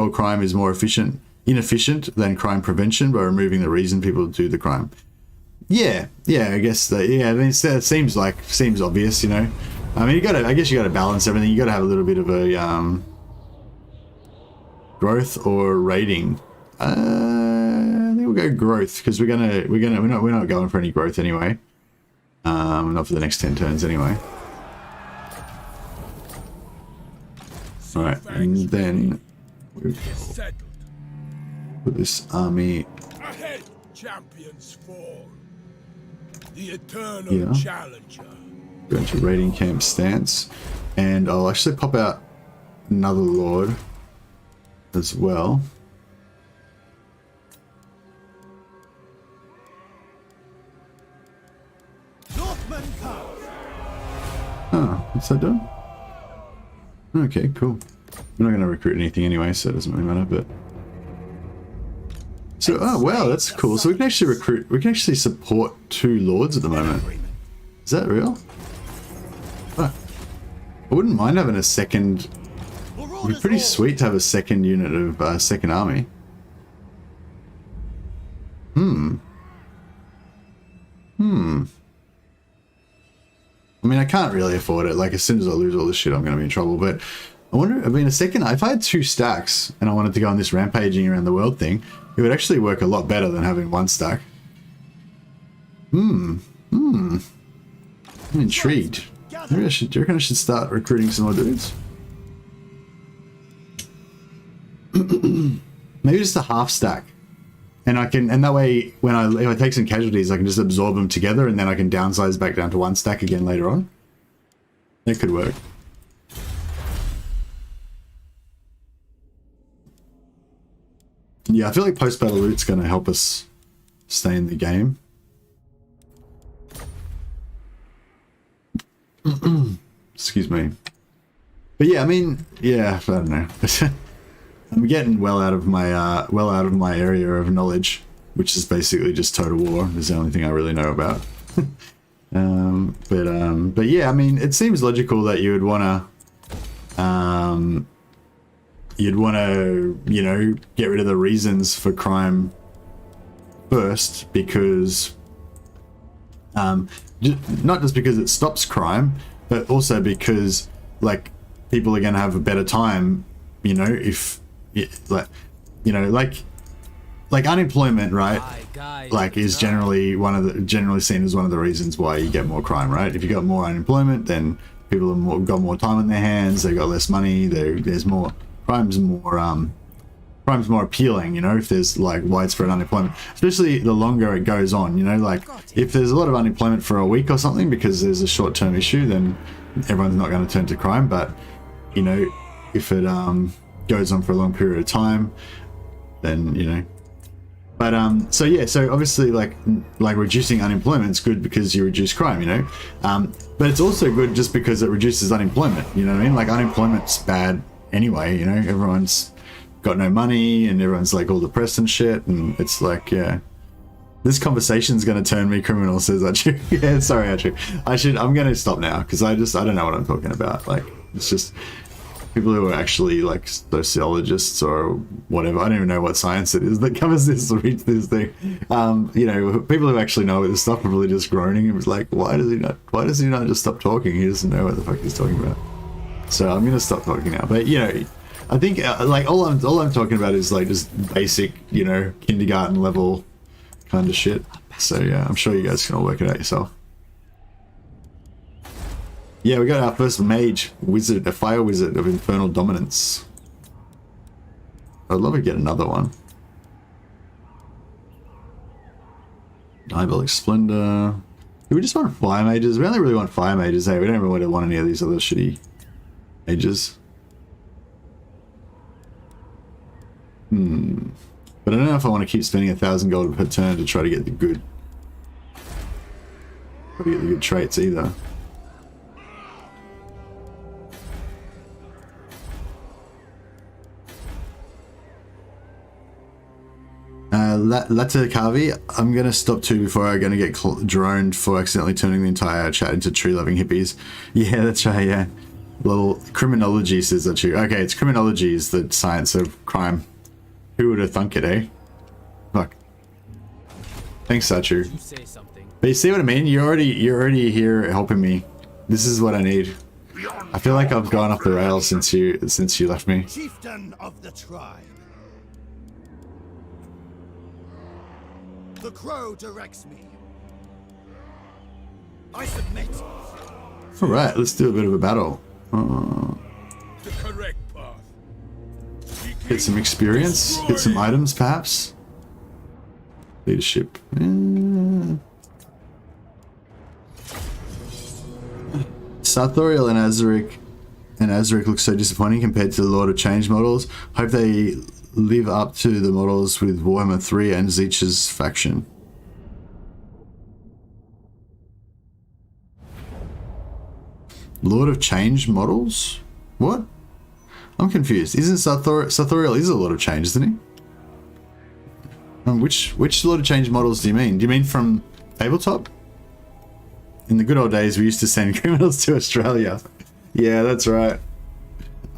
crime is more inefficient than crime prevention by removing the reason people do the crime. Yeah, I guess that. Yeah, I mean, it seems obvious, you know. I mean, I guess you got to balance everything. You got to have a little bit of a growth or rating. I think we'll go growth because we're not going for any growth anyway. Not for the next 10 turns anyway. All right, and then we'll put this army. Ahead, champions fall. The eternal challenger. Go into raiding camp stance, and I'll actually pop out another lord as well. Oh, what's that done? Okay, cool. We're not going to recruit anything anyway, so it doesn't really matter, but... So, oh wow, that's cool. So we can actually support 2 lords at the moment. Is that real? Oh. I wouldn't mind having a second... It'd be pretty sweet to have a second unit of second army. I mean, I can't really afford it. Like, as soon as I lose all this shit, I'm going to be in trouble. But I wonder, I mean, if I had 2 stacks and I wanted to go on this rampaging around the world thing, it would actually work a lot better than having 1 stack. I'm intrigued. Maybe do you reckon I should start recruiting some more dudes? Maybe just a half stack. And that way, if I take some casualties, I can just absorb them together, and then I can downsize back down to 1 stack again later on. That could work. Yeah, I feel like post-battle loot's going to help us stay in the game. Excuse me. But yeah, I mean, yeah, I don't know. I'm getting well out of my area of knowledge, which is basically just total war. Is the only thing I really know about. But yeah, I mean, it seems logical that you would want to, you know, get rid of the reasons for crime first, because not just because it stops crime, but also because, like, people are going to have a better time, you know, if like unemployment, right? Like, is generally seen as one of the reasons why you get more crime, right? If you got more unemployment, then people have got more time on their hands, they got less money, there's more crime's more appealing, you know, if there's like widespread unemployment, especially the longer it goes on, you know, like if there's a lot of unemployment for a week or something because there's a short-term issue, then everyone's not going to turn to crime. But, you know, if it goes on for a long period of time, then, you know. But so yeah, so obviously like reducing unemployment is good because you reduce crime, you know. But it's also good just because it reduces unemployment, you know what I mean? Like, unemployment's bad anyway, you know, everyone's got no money and everyone's like all depressed and shit, and it's like, yeah, this conversation's going to turn me criminal, says Archie. Yeah, sorry Archie, I'm going to stop now because I don't know what I'm talking about. Like, it's just people who are actually like sociologists or whatever, I don't even know what science it is that covers this or reads this thing. You know, people who actually know this stuff are really just groaning. It was like, why does he not just stop talking? He doesn't know what the fuck he's talking about. So I'm gonna stop talking now. But, you know, I think like all I'm talking about is like just basic, you know, kindergarten level kind of shit. So yeah, I'm sure you guys can all work it out yourself. Yeah, we got our first mage wizard, a fire wizard of infernal dominance. I'd love to get another one. Diabolic Splendor. Do we just want fire mages? We only really want fire mages, hey? We don't really want any of these other shitty mages. But I don't know if I want to keep spending 1,000 gold per turn to try to get the good traits either. Latakavi, I'm gonna stop too before I'm gonna get droned for accidentally turning the entire chat into tree-loving hippies. Yeah, that's right, yeah. Little criminology says that too. Okay, it's criminology is the science of crime. Who would have thunk it, eh? Fuck. Thanks, Sachu. But you see what I mean? You're already here helping me. This is what I need. I feel like I've gone off the rails since you left me. Chieftain of the tribe. The crow directs me. I submit. All right, let's do a bit of a battle. The correct path. Get some experience, get some items, perhaps. Leadership. Sartorial and Azaric look so disappointing compared to the Lord of Change models. Hope they live up to the models with Warhammer 3 and Zeech's faction. Lord of Change models? What? I'm confused. Isn't Sartorial is a Lord of Change, isn't he? Which Lord of Change models do you mean? Do you mean from tabletop? In the good old days, we used to send criminals to Australia. Yeah, that's right.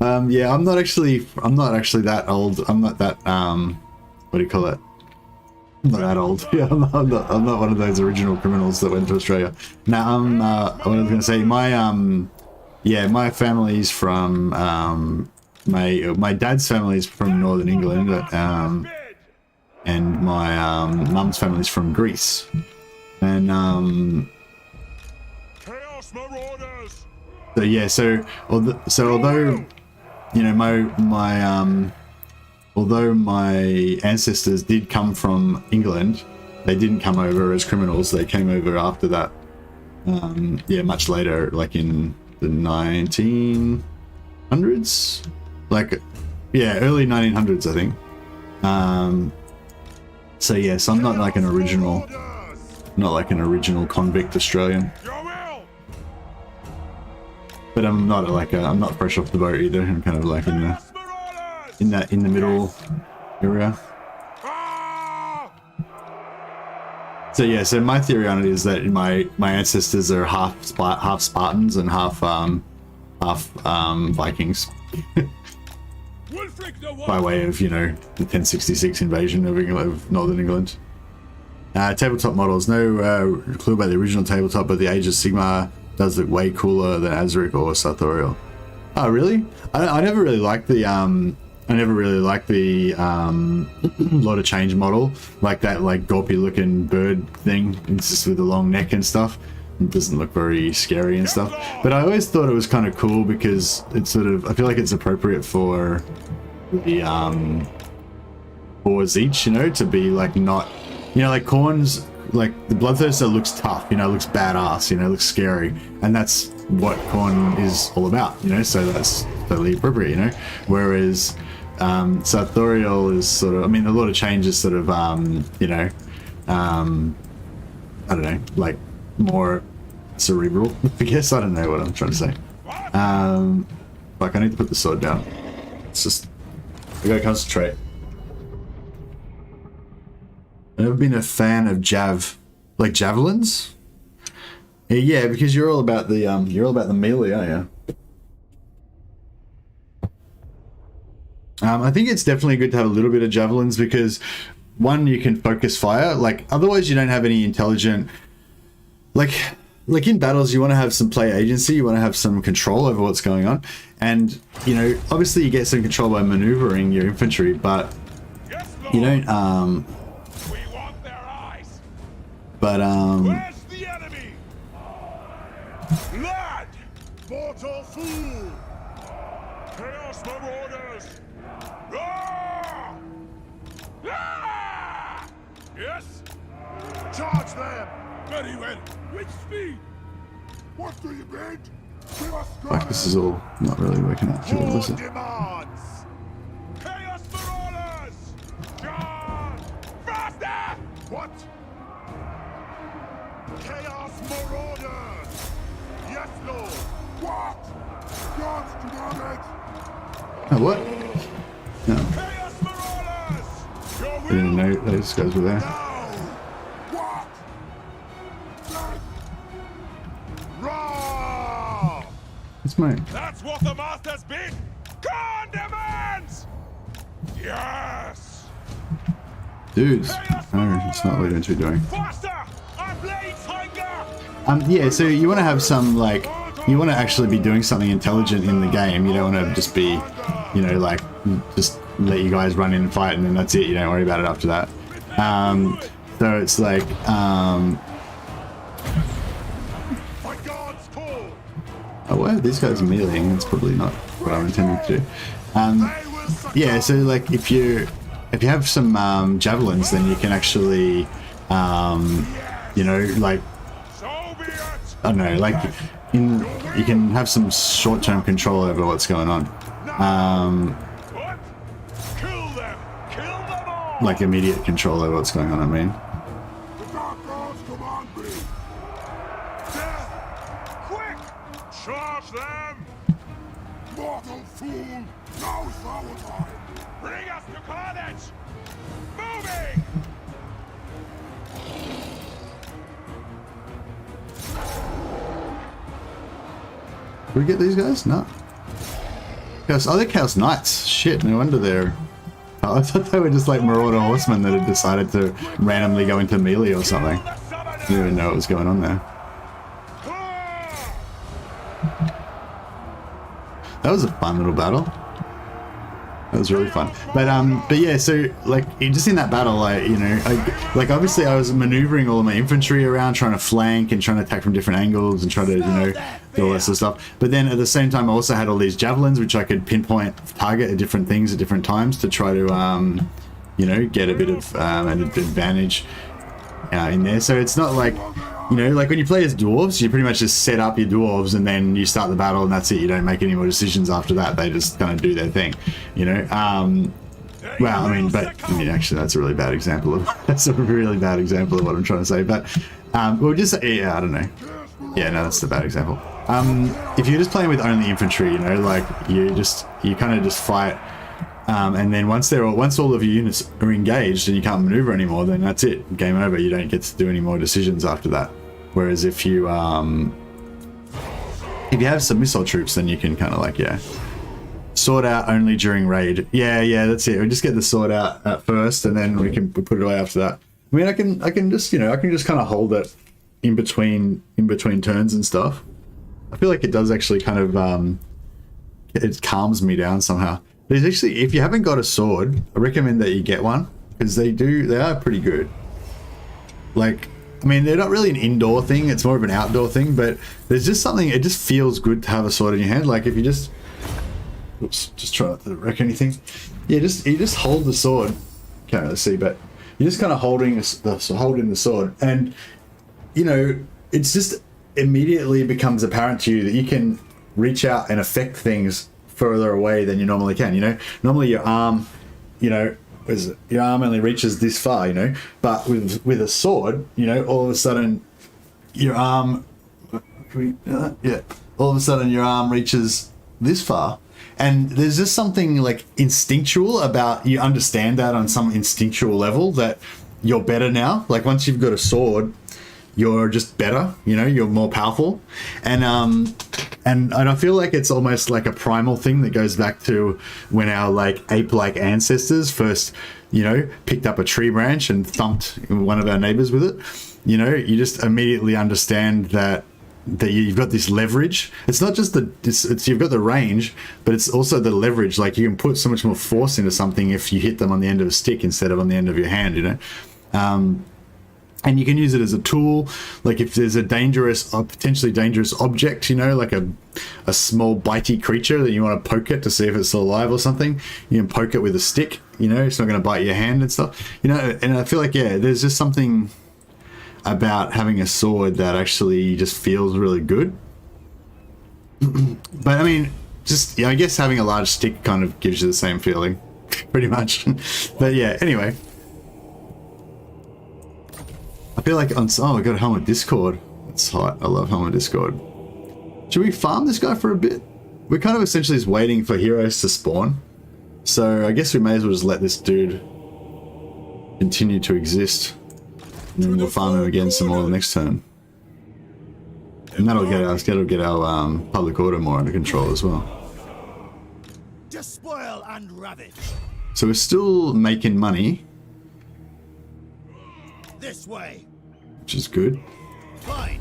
Yeah, I'm not actually that old. I'm not that what do you call it? I'm not that old. Yeah, I'm not one of those original criminals that went to Australia. Now, what I was gonna say, my family's from my dad's family's from Northern England, and my mum's family's from Greece, and Chaos Marauders! so yeah, so although you know although my ancestors did come from England, they didn't come over as criminals. They came over after that. Yeah, much later, like in the 1900s, like yeah, early 1900s, I think. So yes, I'm not like an original, convict Australian. But I'm not I'm not fresh off the boat either. I'm kind of like in the middle area. So yeah, so my theory on it is that my ancestors are half Spartans and half Vikings. By way of, you know, the 1066 invasion of Northern England. Tabletop models, no clue about the original tabletop, but the Age of Sigmar does look way cooler than Azaric or Sartorial. Oh really? I never really liked the Lord of Change model, like that like gawpy looking bird thing. It's just with the long neck and stuff. It doesn't look very scary and stuff. But I always thought it was kind of cool because it's sort of, I feel like it's appropriate for the for Zeech, you know, to be like not, you know, like Khorne's, like the Bloodthirster looks tough, you know, looks badass, you know, looks scary, and that's what Khorne is all about, you know, so that's totally appropriate, you know. Whereas Sartorial is sort of, I mean, the Lord of Change is sort of you know, I don't know, like more cerebral, I guess. I don't know what I'm trying to say. Like, I need to put the sword down. It's just, I gotta concentrate. I've never been a fan of javelins. Yeah, because you're all about the melee, aren't you? I think it's definitely good to have a little bit of javelins because, one, you can focus fire. Like, otherwise you don't have any intelligent, like in battles you want to have some player agency, you want to have some control over what's going on, and you know, obviously you get some control by maneuvering your infantry, but you don't We want their eyes. but Where's the enemy? Lad! Mortal fool! Chaos Marauders! Ah! Ah! Yes? Charge them! Very well. With speed! What do you bid? Give us like, this is all not really working out too well, is it? demands! Chaos Marauders! Charge! Faster! What? Chaos Marauders! Yes, Lord! What? God's commanded! Oh, what? No. Chaos Marauders! Your didn't know those guys were there. What? Raw! It's mate. That's what the master's bid! Khan demands! Yes! Dudes. No, it's not what we're going to be doing. Faster! Our blades hunger! Yeah, so you want to have some, like, you want to actually be doing something intelligent in the game. You don't want to just be, you know, like, just let you guys run in and fight and then that's it. You don't worry about it after that. So it's like, My God's call! oh, well, these guys are meleeing. That's probably not what I'm intending to do. Yeah, so, like, if you have some javelins, then you can actually, you know, like, So be it! I don't know, like, you can have some short-term control over what's going on. What? Kill them! Kill them all! Like immediate control over what's going on, I mean. The Dark Gods command me! Death! Quick! Charge them! Mortal fool! Now is our time! Bring us to carnage! Moving! Did we get these guys? No. Chaos, oh, they're Chaos Knights. Shit, no wonder they're... Oh, I thought they were just like Marauder Horsemen that had decided to randomly go into melee or something. I didn't even know what was going on there. That was a fun little battle. That was really fun. But yeah, so like just in that battle, you know, like obviously I was maneuvering all of my infantry around, trying to flank and trying to attack from different angles and try to, you know, do all that sort of stuff. But then at the same time, I also had all these javelins, which I could pinpoint target at different things at different times to try to, you know, get a bit of an advantage in there. So it's not like, you know, like when you play as dwarves, you pretty much just set up your dwarves and then you start the battle and that's it. You don't make any more decisions after that. They just kind of do their thing, you know. Well, I mean, actually, that's a really bad example of that's a really bad example of what I'm trying to say. But we'll just yeah, I don't know. Yeah, no, that's a bad example. If you're just playing with only infantry, you know, like you kind of just fight. And then once all of your units are engaged and you can't maneuver anymore, then that's it. Game over. You don't get to do any more decisions after that. Whereas if you have some missile troops, then you can kind of like, yeah, sword out only during raid. Yeah, that's it. We just get the sword out at first, and then we put it away after that. I mean, I can just, you know, I can just kind of hold it in between turns and stuff. I feel like it does actually kind of it calms me down somehow. There's actually, if you haven't got a sword, I recommend that you get one, because they are pretty good. Like, I mean, they're not really an indoor thing, it's more of an outdoor thing, but there's just something, it just feels good to have a sword in your hand. Like if you just, oops, just try not to wreck anything. Yeah, you just hold the sword, can't really see, but you're just kind of holding the sword, and you know, it's just immediately becomes apparent to you that you can reach out and affect things further away than you normally can. You know, normally your arm, you know, your arm only reaches this far, you know, but with a sword, you know, all of a sudden your arm, all of a sudden your arm reaches this far. And there's just something like instinctual about, you understand that on some instinctual level that you're better now. Like once you've got a sword, you're just better, you know, you're more powerful. And I feel like it's almost like a primal thing that goes back to when our like ape-like ancestors first, you know, picked up a tree branch and thumped one of our neighbors with it. You know, you just immediately understand that you've got this leverage. It's not just you've got the range, but it's also the leverage. Like you can put so much more force into something if you hit them on the end of a stick instead of on the end of your hand, you know. And you can use it as a tool, like if there's a potentially dangerous object, you know, like a small bitey creature that you want to poke it to see if it's still alive or something, you can poke it with a stick, you know, it's not going to bite your hand and stuff, you know. And I feel like, yeah, there's just something about having a sword that actually just feels really good. But I mean, just, yeah, I guess having a large stick kind of gives you the same feeling, pretty much. But yeah, anyway. I feel like I got a Helm of Discord. That's hot. I love Helm of Discord. Should we farm this guy for a bit? We're kind of essentially just waiting for heroes to spawn. So I guess we may as well just let this dude continue to exist. And then we'll farm them again some more the next turn. And that'll get our public order more under control as well. Despoil and ravage. So we're still making money, This way. which is good. Fine.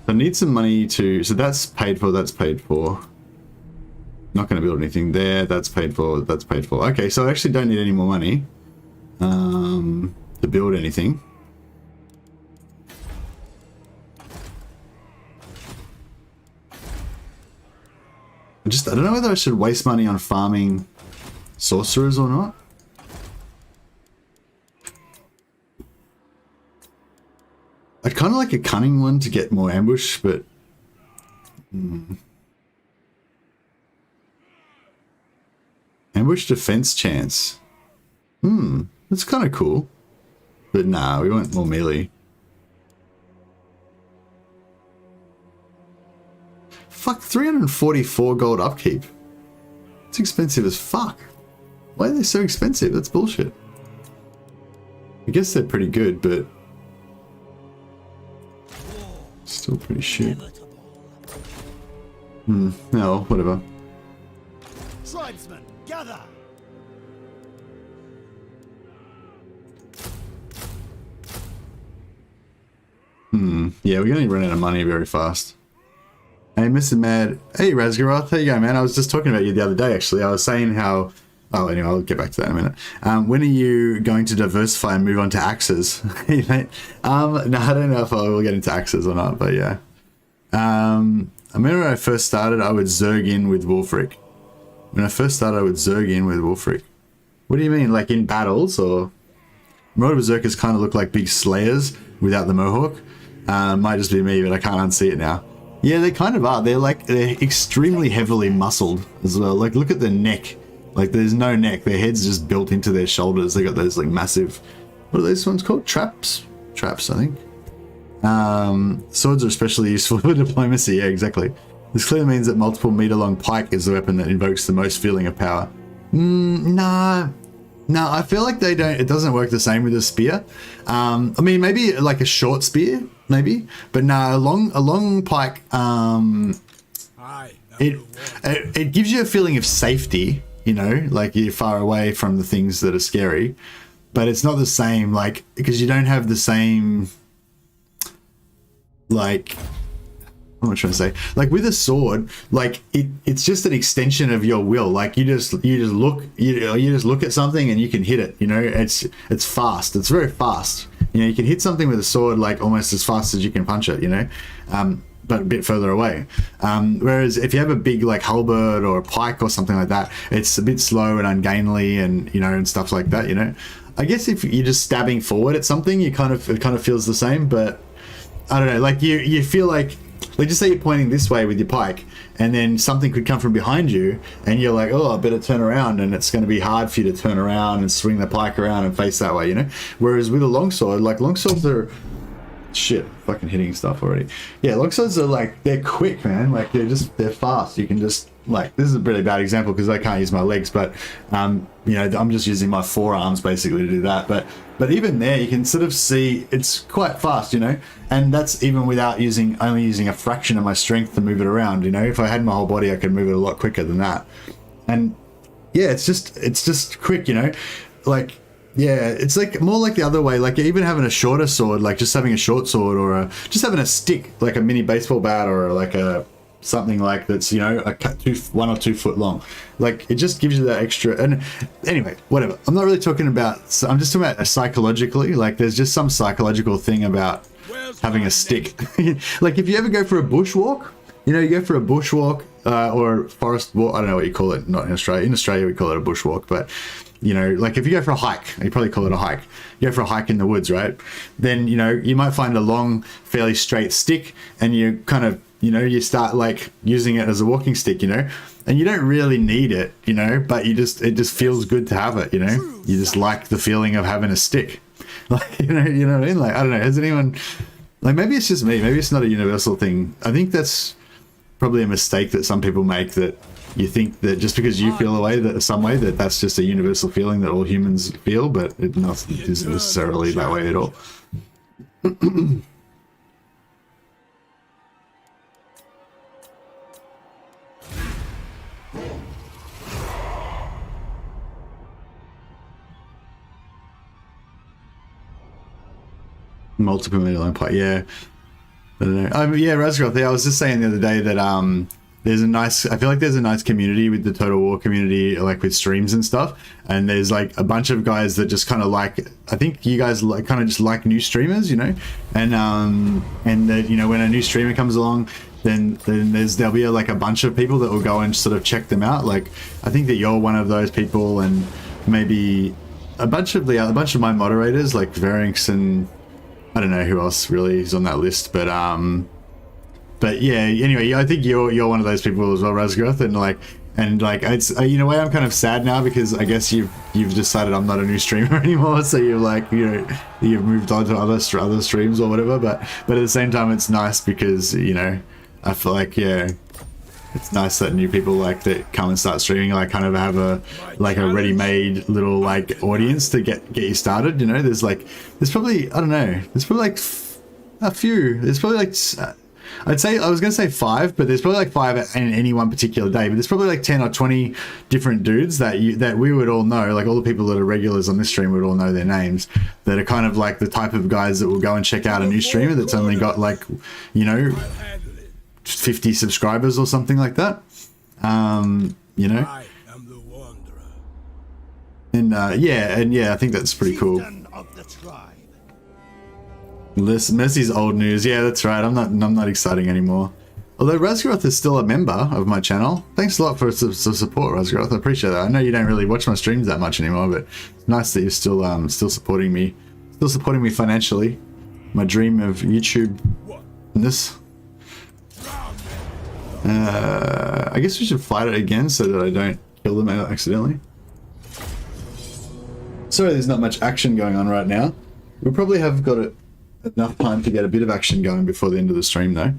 I need some money to... So that's paid for, that's paid for. Not going to build anything there. That's paid for, that's paid for. Okay, so I actually don't need any more money to build anything. I don't know whether I should waste money on farming sorcerers or not. I'd kind of like a cunning one to get more ambush, but... Ambush defense chance. That's kind of cool. But nah, we want more melee. Fuck, 344 gold upkeep. It's expensive as fuck. Why are they so expensive? That's bullshit. I guess they're pretty good, but... Still pretty shit. No, whatever. Tribesmen, gather. Yeah, we're gonna run out of money very fast. Hey, Mr. Mad. Hey, Razgaroth. How you going, man? I was just talking about you the other day, actually. I was saying how... Oh, anyway, I'll get back to that in a minute. When are you going to diversify and move on to axes? No, I don't know if I will get into axes or not, but yeah. I remember when I first started, I would zerg in with Wulfrik. When I first started, I would zerg in with Wulfrik. What do you mean, like in battles, or... Mortal Berserkers kind of look like big slayers without the mohawk. Might just be me, but I can't unsee it now. Yeah, they kind of are. They're extremely heavily muscled as well. Like, look at the neck. Like, there's no neck. Their head's just built into their shoulders. They got those, like, massive... What are those ones called? Traps? Traps, I think. Swords are especially useful for diplomacy. Yeah, exactly. This clearly means that multiple meter-long pike is the weapon that invokes the most feeling of power. Nah. No, I feel like they don't... It doesn't work the same with a spear. I mean, maybe, like, a short spear, maybe. But no, a long pike... It gives you a feeling of safety, you know, like you're far away from the things that are scary, but it's not the same, like, because you don't have the same, like, what am I trying to say? Like with a sword, like it's just an extension of your will. Like you just look at something and you can hit it. You know, it's fast. It's very fast. You know, you can hit something with a sword like almost as fast as you can punch it. You know, but a bit further away. Whereas if you have a big like halberd or a pike or something like that, it's a bit slow and ungainly and, you know, and stuff like that, you know. I guess if you're just stabbing forward at something, it kind of feels the same, but I don't know, like you feel like just say you're pointing this way with your pike and then something could come from behind you and you're like, oh, I better turn around, and it's going to be hard for you to turn around and swing the pike around and face that way, you know. Whereas with a longsword, like longswords are shit, fucking hitting stuff already. Yeah, longswords are like, they're quick, man. Like they're fast. You can just, like, this is a really bad example because I can't use my legs, but you know, I'm just using my forearms basically to do that. But even there, you can sort of see it's quite fast, you know, and that's even without only using a fraction of my strength to move it around. You know, if I had my whole body, I could move it a lot quicker than that. And yeah, it's just quick, you know, like. Yeah, it's like more like the other way, like even having a shorter sword, like just having a short sword, or just having a stick, like a mini baseball bat, or like something like that's, you know, 1 or 2 foot long. Like it just gives you that extra. And anyway, whatever. I'm not really talking about, I'm just talking about psychologically. Like there's just some psychological thing about having a stick. Like if you ever go for a bushwalk, you know, you go for a bushwalk or forest walk, I don't know what you call it, not in Australia. In Australia we call it a bushwalk, but you know, like if you go for a hike, you probably call it a hike. You go for a hike in the woods, right? Then, you know, you might find a long, fairly straight stick, and you kind of, you know, you start like using it as a walking stick, you know, and you don't really need it, you know, but it just feels good to have it, you know. You just like the feeling of having a stick, like, you know what I mean? Like, I don't know, has anyone, like, maybe it's just me, maybe it's not a universal thing. I think that's probably a mistake that some people make, that you think that just because you feel a way, that some way, that that's just a universal feeling that all humans feel, but it isn't necessarily that way at all. Multiple million part, yeah. I don't know. Yeah, Razgroth. Yeah, I was just saying the other day that there's a nice. I feel like there's a nice community with the Total War community, like with streams and stuff. And there's like a bunch of guys that just kind of like. I think you guys like kind of just like new streamers, you know, and that, you know, when a new streamer comes along, then there'll be like a bunch of people that will go and sort of check them out. Like I think that you're one of those people, and maybe a bunch of my moderators like Varinx and. I don't know who else really is on that list, but yeah. Anyway, I think you're one of those people as well, Razgroth, and it's in a way I'm kind of sad now because I guess you've decided I'm not a new streamer anymore, so you're like, you know, you've moved on to other streams or whatever. But at the same time, it's nice because, you know, I feel like, yeah, it's nice that new people like that come and start streaming like kind of have a ready-made little like audience to get you started. You know, there's probably, I don't know, there's probably like a few. There's probably like I was gonna say 5, but there's probably like 5 in any one particular day. But there's probably like 10 or 20 different dudes that we would all know. Like all the people that are regulars on this stream would all know their names. That are kind of like the type of guys that will go and check out a new streamer that's only got like, you know, 50 subscribers or something like that, you know, and yeah, I think that's pretty cool. Mercy's old news. Yeah, that's right. I'm not exciting anymore. Although Razgroth is still a member of my channel. Thanks a lot for the support, Razgroth. I appreciate that. I know you don't really watch my streams that much anymore, but it's nice that you're still supporting me, financially. My dream of YouTube-ness. I guess we should fight it again so that I don't kill them accidentally. Sorry, there's not much action going on right now. We probably have got enough time to get a bit of action going before the end of the stream, though.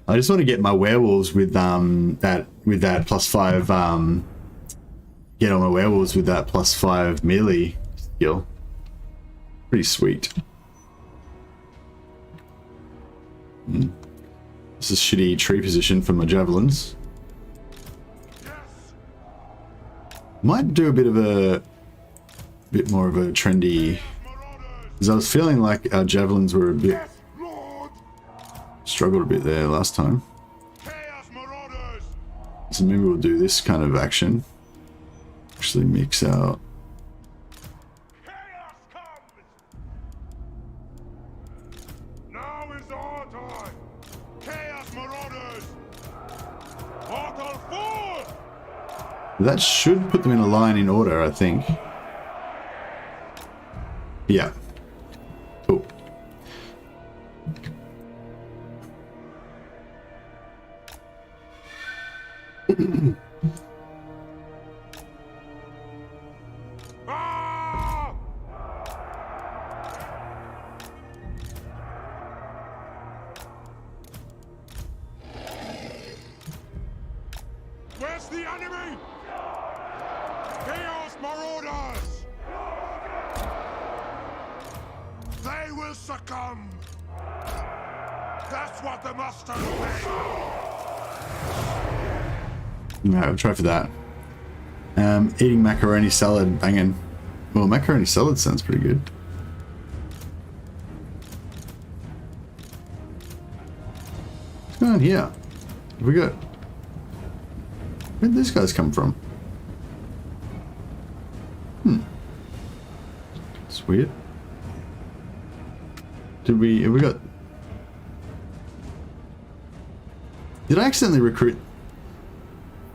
I just want to get my werewolves with that +5. Get on my werewolves with that +5 melee skill. Pretty sweet. This is shitty tree position for my javelins. Might do a bit more of a trendy, because I was feeling like our javelins were struggled a bit there last time. So maybe we'll do this kind of action. Actually mix out. That should put them in a line in order, I think. Yeah. Cool. Where's the enemy? Chaos Marauders! They will succumb! That's what the masters say! Alright, we'll try for that. Eating macaroni salad, banging. Well, macaroni salad sounds pretty good. What's going on here? What we got? Where'd these guys come from? It's weird. Have we got... Did I accidentally recruit...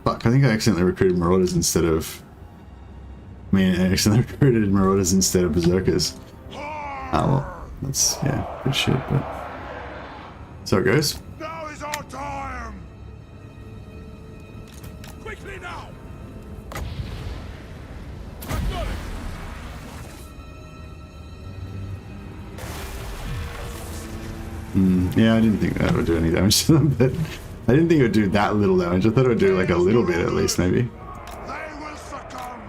Fuck, I think I accidentally recruited Marauders instead of... I accidentally recruited Marauders instead of Berserkers. Ah, well, that's, yeah, good shit, but... So it goes. Now is our time! Quickly now! I've got it! Yeah, I didn't think that would do any damage to them, but I didn't think it would do that little damage. I thought it would do like a little bit at least, maybe. They will succumb.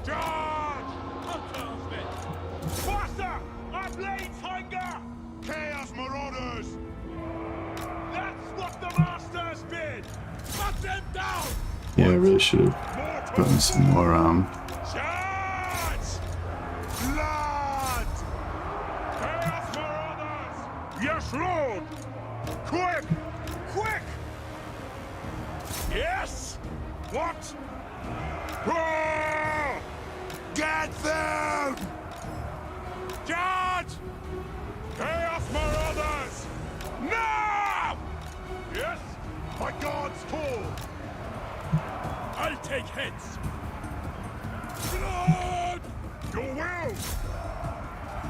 Charge! Faster! Our blades hunger! Chaos Marauders! That's what the masters bid! Cut them down! Yeah, I really should have gotten some more Charge! Blood! Chaos Marauders! Yes, Lord! Quick! Quick! Yes! What? Ah! Get them! Charge! Chaos Marauders! Now! Yes? My God's call! I'll take heads! Blood! Your will!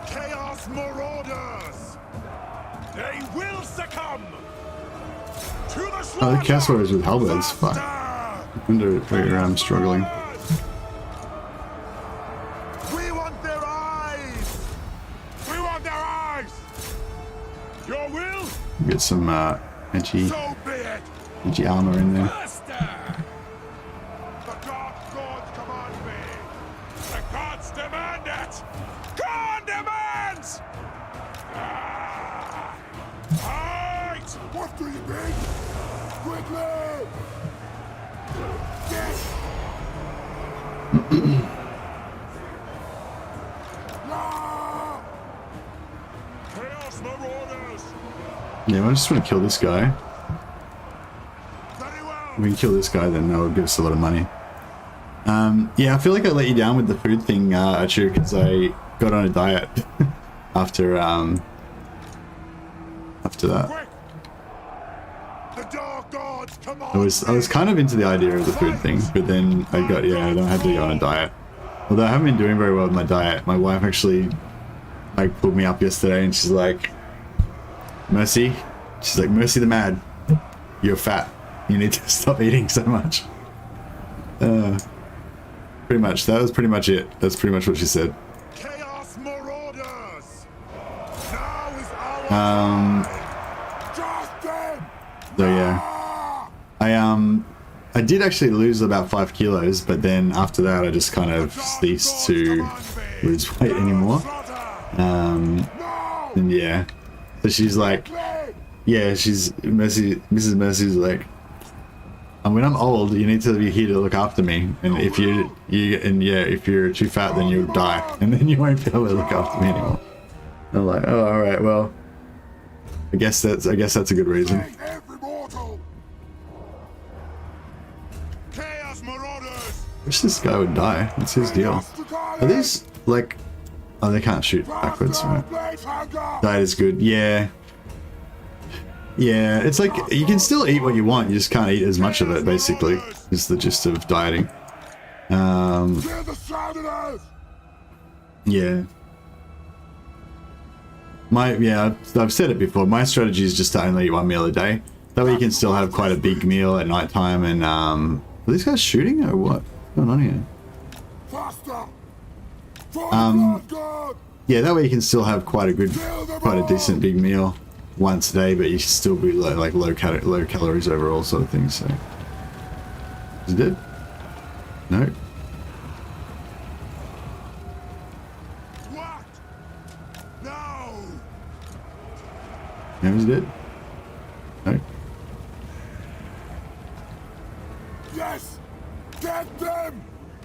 Chaos Marauders! They will succumb! To the slaughter! Oh, the Chaos Warriors with halberds. Fuck. I wonder where I'm struggling. We want their eyes! We want their eyes! Your will? Get some edgy So be it! armor in there. Master! The dark gods command me! The gods demand it! God demands! Ah! Fight! What do you mean? Quickly! Yes! Ah! Chaos Marauders! Yeah, I just want to kill this guy. Very well! If we can kill this guy, then that would give us a lot of money. Yeah, I feel like I let you down with the food thing, Archer, because I got on a diet after that. Quick! The dark gods command I was kind of into the idea of the food thing, but then I had to go on a diet. Although I haven't been doing very well with my diet. My wife actually like pulled me up yesterday and she's like, Mercy, the mad, you're fat. You need to stop eating so much. Pretty much. That was pretty much it. That's pretty much what she said. Chaos Marauders! Now is our Um, Justin! So yeah, I did actually lose about 5 kilos, but then after that I just kind of ceased to lose weight anymore. And yeah, so she's like, yeah, Mrs. Mercy's like, when I'm old, you need to be here to look after me, and if if you're too fat, then you'll die, and then you won't be able to look after me anymore. And I'm like, oh, all right, well, I guess that's a good reason. Every mortal! Chaos Marauders! Wish this guy would die. What's his deal? Are these like? Oh, they can't shoot backwards. Right? That is good. Yeah. Yeah, it's like you can still eat what you want. You just can't eat as much of it. Basically, is the gist of dieting. Yeah. I've said it before. My strategy is just to only eat 1 meal a day. That way you can still have quite a big meal at night time. And are these guys shooting or what? What's going on here? Yeah, that way you can still have quite a decent big meal once a day, but you should still be low calories overall, sort of thing. So, is it dead? No. What? No! No, is it dead? No. Yes! Get them!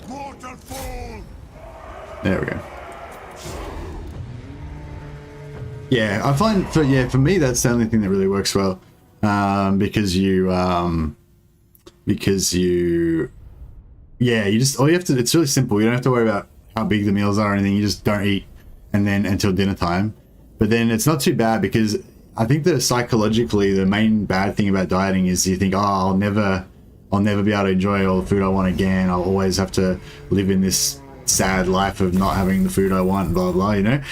Mortal fool! There we go. Yeah, I find for me that's the only thing that really works well, because you just all you have to, it's really simple. You don't have to worry about how big the meals are or anything. You just don't eat, and then until dinner time. But then it's not too bad, because I think that psychologically the main bad thing about dieting is you think, oh, I'll never be able to enjoy all the food I want again. I'll always have to live in this sad life of not having the food I want, blah blah, and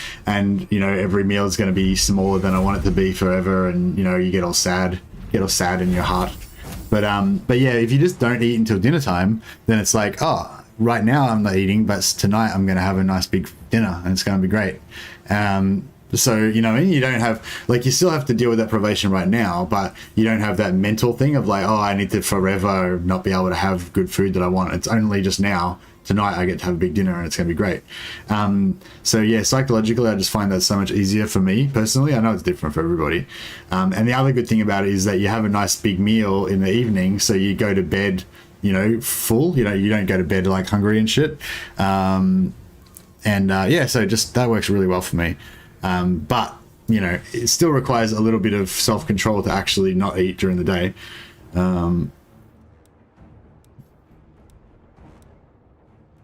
every meal is going to be smaller than I want it to be forever, and you get all sad in your heart. But yeah, if you just don't eat until dinner time, then it's like, oh, right now I'm not eating, but tonight I'm going to have a nice big dinner and it's going to be great. So, you know, you don't have, like, you still have to deal with that privation right now, but you don't have that mental thing of like, oh, I need to forever not be able to have good food that I want. It's only just now. Tonight I get to have a big dinner and it's going to be great. So yeah, psychologically, I just find that so much easier for me personally. I know it's different for everybody. And the other good thing about it is that you have a nice big meal in the evening. So you go to bed, you know, full, you know, you don't go to bed like hungry and shit. Yeah, so just that works really well for me. But, you know, it still requires a little bit of self-control to actually not eat during the day.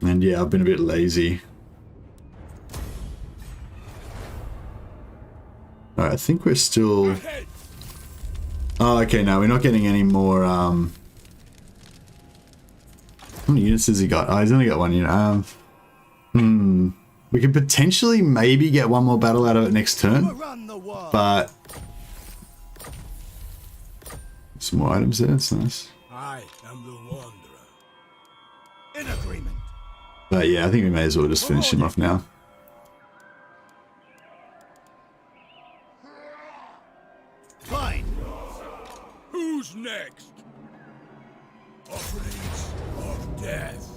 And yeah, I've been a bit lazy. Alright, I think we're still... Oh, okay, no, we're not getting any more, How many units has he got? Oh, he's only got 1 unit. We could potentially maybe get one more battle out of it next turn. But... some more items there, that's nice. I am the Wanderer. In agreement. But yeah, I think we may as well just finish him off now. Fine. Who's next? Offerings of death.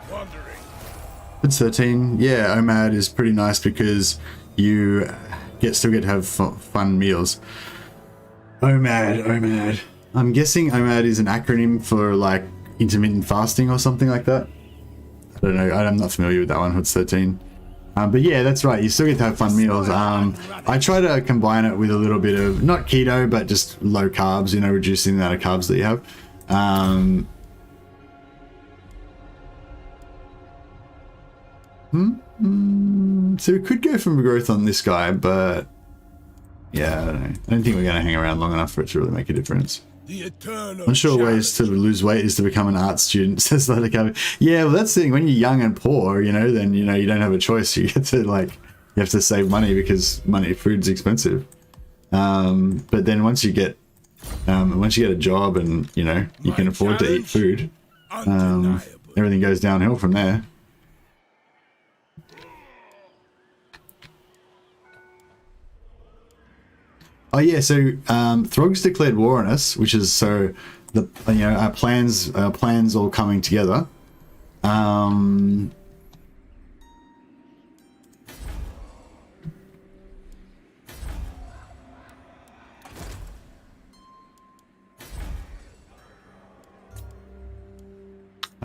Wandering. It's 13. Yeah, OMAD is pretty nice because you still get to have fun meals. OMAD. I'm guessing OMAD is an acronym for like intermittent fasting or something like that. I don't know. I'm not familiar with that one. It's 13. But yeah, that's right. You still get to have fun meals. I try to combine it with a little bit of, not keto, but just low carbs, you know, reducing the amount of carbs that you have. So we could go from growth on this guy, but yeah, I don't know. I don't think we're going to hang around long enough for it to really make a difference. The eternal One sure ways to lose weight is to become an art student, says Latica. Yeah, well, that's the thing. When you're young and poor, you know, then, you know, you don't have a choice. You get to, like, you have to save money because food's expensive. But then once you get a job and, you know, you can afford to eat food, everything goes downhill from there. Oh yeah, so Throg's declared war on us, which is so the our plans all coming together.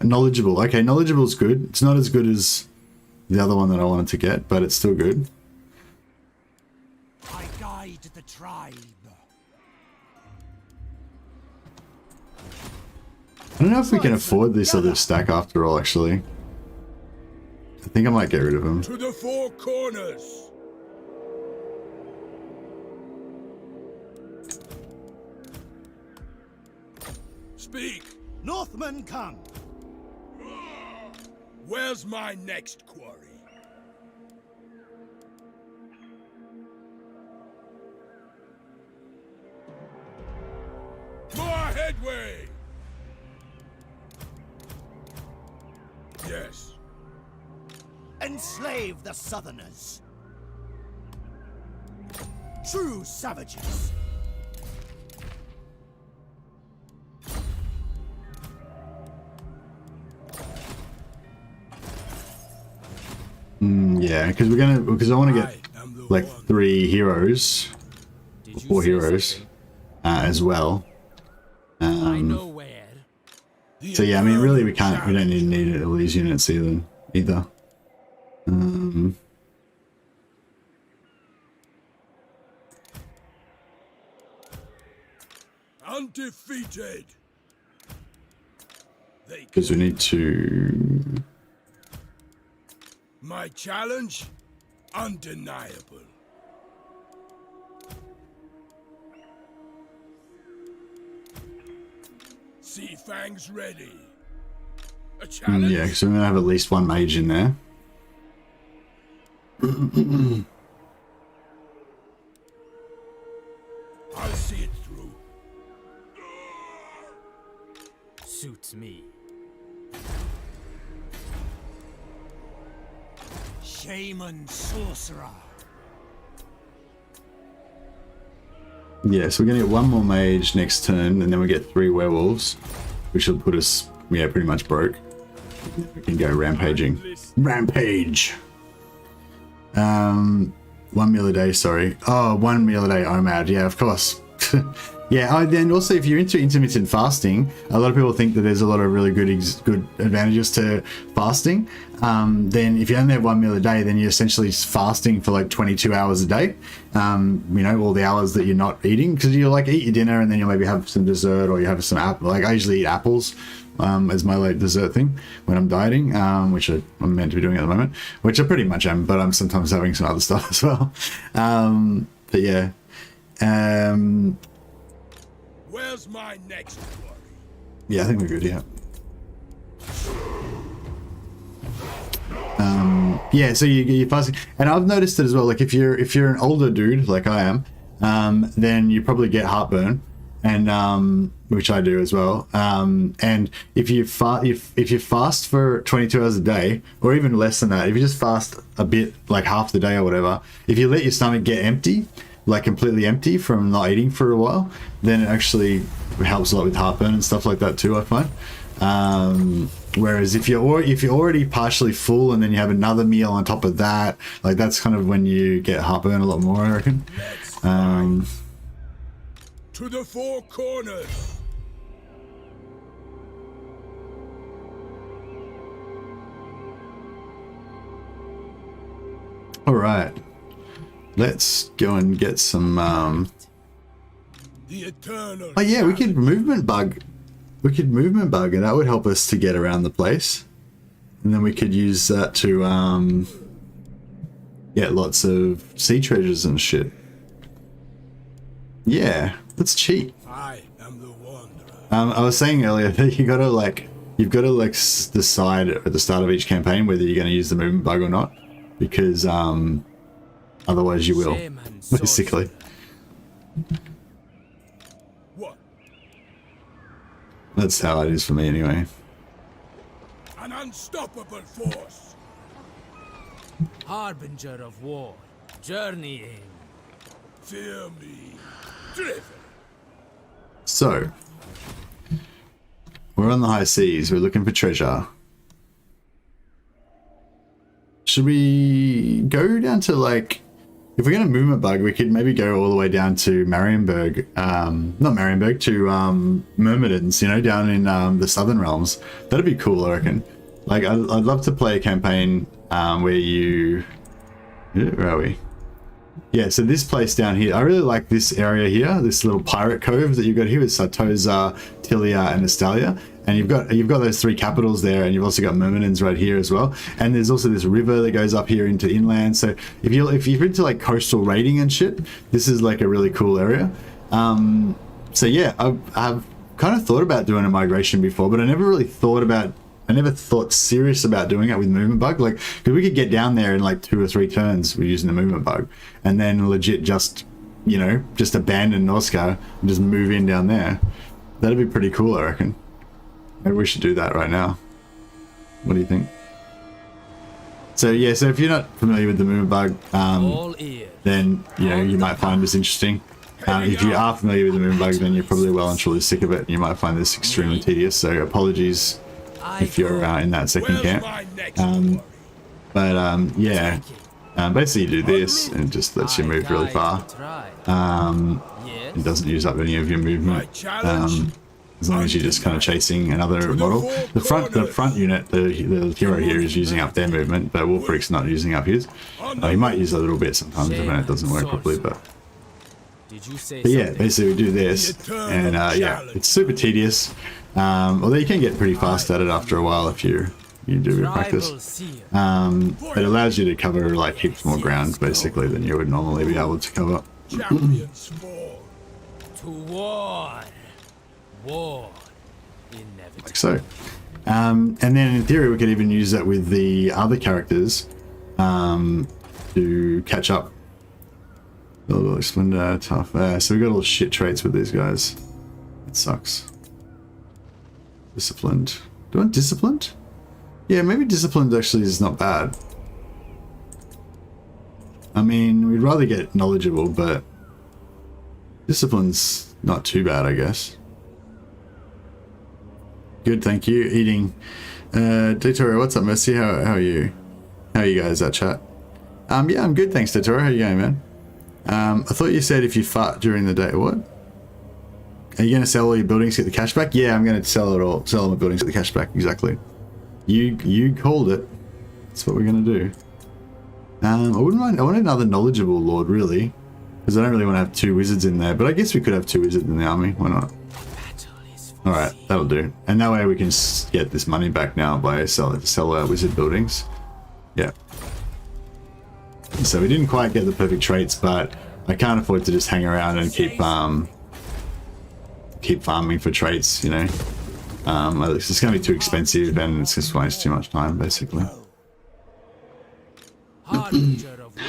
Knowledgeable. Okay, knowledgeable is good. It's not as good as the other one that I wanted to get, but it's still good. I guide the tribe. I don't know if we can afford this other stack after all, actually. I think I might get rid of him. to the four corners. Speak. Northmen come. Where's my next quarry? More headway! Yes. Enslave the Southerners. True savages. Yeah, because I want to get like 3 heroes, or 4 heroes, as well. So yeah, I mean, really, we don't need all these units either. Undefeated. Because we need to. My challenge, undeniable. Sea Fangs ready. A challenge? Yeah, because we're gonna have at least 1 mage in there. I'll see it through. suits me. Shaman sorcerer. Yeah, so we're gonna get one more mage next turn, and then we get 3 werewolves, which will put us, yeah, pretty much broke. We can go rampaging. Rampage! 1 meal a day, sorry. Oh, 1 meal a day, OMAD, yeah, of course. Yeah, then also if you're into intermittent fasting, a lot of people think that there's a lot of really good advantages to fasting. Then if you only have 1 meal a day, then you're essentially fasting for like 22 hours a day. You know, all the hours that you're not eating, because you like eat your dinner and then you'll maybe have some dessert, or you have some apple. Like I usually eat apples as my like dessert thing when I'm dieting, which I'm meant to be doing at the moment, which I pretty much am, but I'm sometimes having some other stuff as well. But yeah. Where's my next worry? Yeah, I think we're good, yeah. Yeah, so you're fasting, and I've noticed it as well. Like if you're an older dude like I am, then you probably get heartburn, and which I do as well. And if you fast for 22 hours a day, or even less than that, if you just fast a bit, like half the day or whatever, if you let your stomach get empty, like completely empty from not eating for a while, then it actually helps a lot with heartburn and stuff like that too, I find. Whereas if you're already partially full and then you have another meal on top of that, like that's kind of when you get heartburn a lot more, I reckon. To the 4 corners. All right. Let's go and get some, The eternal. oh yeah, we could movement bug. We could movement bug, and that would help us to get around the place. And then we could use that to, get lots of sea treasures and shit. Yeah, let's cheat. I am the wanderer. I was saying earlier that you've got to decide at the start of each campaign whether you're going to use the movement bug or not, because, otherwise you will, basically. What? That's how it is for me anyway. An unstoppable force. Harbinger of war, journeying. Fear me. Driven. So, we're on the high seas, we're looking for treasure. Should we go down to like, if we're going to movement bug, we could maybe go all the way down to Marienburg, not Marienburg, to Myrmidons, you know, down in the Southern Realms. That'd be cool, I reckon. Like, I'd love to play a campaign where you... Where are we? Yeah, so this place down here, I really like this area here, this little pirate cove that you've got here with Sartosa, Tilia, and Estalia. And you've got those 3 capitals there, and you've also got Myrmidons right here as well. And there's also this river that goes up here into inland. So if you're into like coastal raiding and shit, this is like a really cool area. So yeah, I've kind of thought about doing a migration before, but I never thought serious about doing it with movement bug. Like, because we could get down there in like 2 or 3 turns with using the movement bug, and then legit just, you know, just abandon Norsca and just move in down there. That'd be pretty cool, I reckon. Maybe we should do that right now. What do you think? So yeah, so if you're not familiar with the movement bug, then you know you might find this interesting. If you are familiar with the movement bug, then you're probably well and truly sick of it, and you might find this extremely tedious. So apologies if you're in that second camp. Yeah, basically you do this, and it just lets you move really far. It doesn't use up any of your movement. As long as you're just kind of chasing another model. The front unit, the hero here is using up their movement, but Wulfrik's not using up his. He might use a little bit sometimes when it doesn't work properly, but yeah, basically we do this, and yeah, it's super tedious. Although you can get pretty fast at it after a while if you do a bit of practice. It allows you to cover like heaps more ground basically than you would normally be able to cover. Champions fall. To war. War. Inevitable. Like so. And then in theory we could even use that with the other characters to catch up. A little Splendor, tough. So we got all the shit traits with these guys. It sucks. Disciplined. Do I want disciplined? Yeah, maybe disciplined actually is not bad. I mean, we'd rather get knowledgeable, but discipline's not too bad, I guess. Good, thank you. Eating. Daytoro, what's up, Mercy? How are you? How are you guys at chat? Yeah, I'm good, thanks, Daytoro. How you going, man? I thought you said if you fart during the day. What? Are you going to sell all your buildings to get the cash back? Yeah, I'm going to sell it all. Sell all my buildings to get the cash back. Exactly. You called it. That's what we're going to do. I wouldn't mind. I want another knowledgeable lord, really, because I don't really want to have 2 wizards in there. But I guess we could have 2 wizards in the army. Why not? All right, that'll do. And that way we can get this money back now by sell our wizard buildings. Yeah. So we didn't quite get the perfect traits, but I can't afford to just hang around and keep farming for traits, you know. It's just going to be too expensive and it's just waste too much time, basically.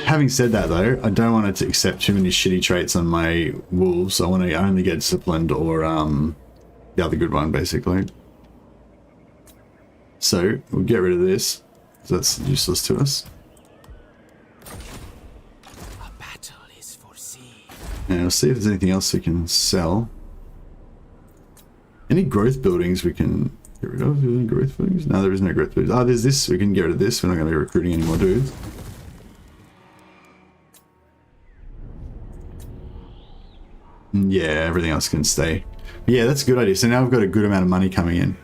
Having said that, though, I don't want it to accept too many shitty traits on my wolves. I want to only get disciplined or the other good one, basically. So we'll get rid of this, because that's useless to us. And we'll see if there's anything else we can sell. Any growth buildings we can get rid of? Any growth buildings? No, there is no growth buildings. Oh, there's this. We can get rid of this. We're not going to be recruiting any more dudes. Yeah, everything else can stay. Yeah, that's a good idea. So now we've got a good amount of money coming in.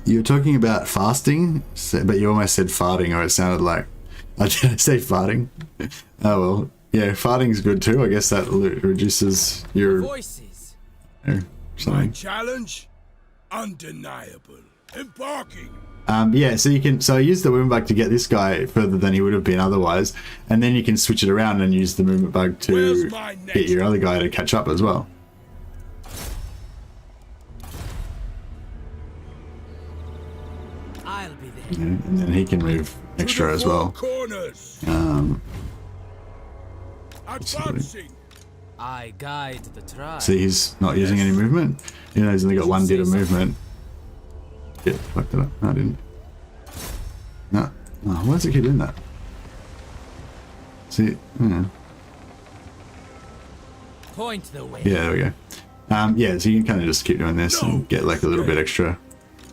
You're talking about fasting, but you almost said farting, or it sounded like... Oh, did I say farting? Oh, well. Yeah, farting's good too. I guess that reduces your... Voices. My challenge? Undeniable. Embarking. Yeah, so you can... So I used the movement bug to get this guy further than he would have been otherwise, and then you can switch it around and use the movement bug to get your other guy to catch up as well. I'll be there. Yeah, and then he can move extra as well. I guide the tribe. See, he's not using any movement. You know, he's only got 1 bit of movement. Yeah, fucked it up. No, I didn't. No. Oh, why does it keep doing that? See, Point the way. yeah, there we go. Yeah, so you can kind of just keep doing this and get like a little bit extra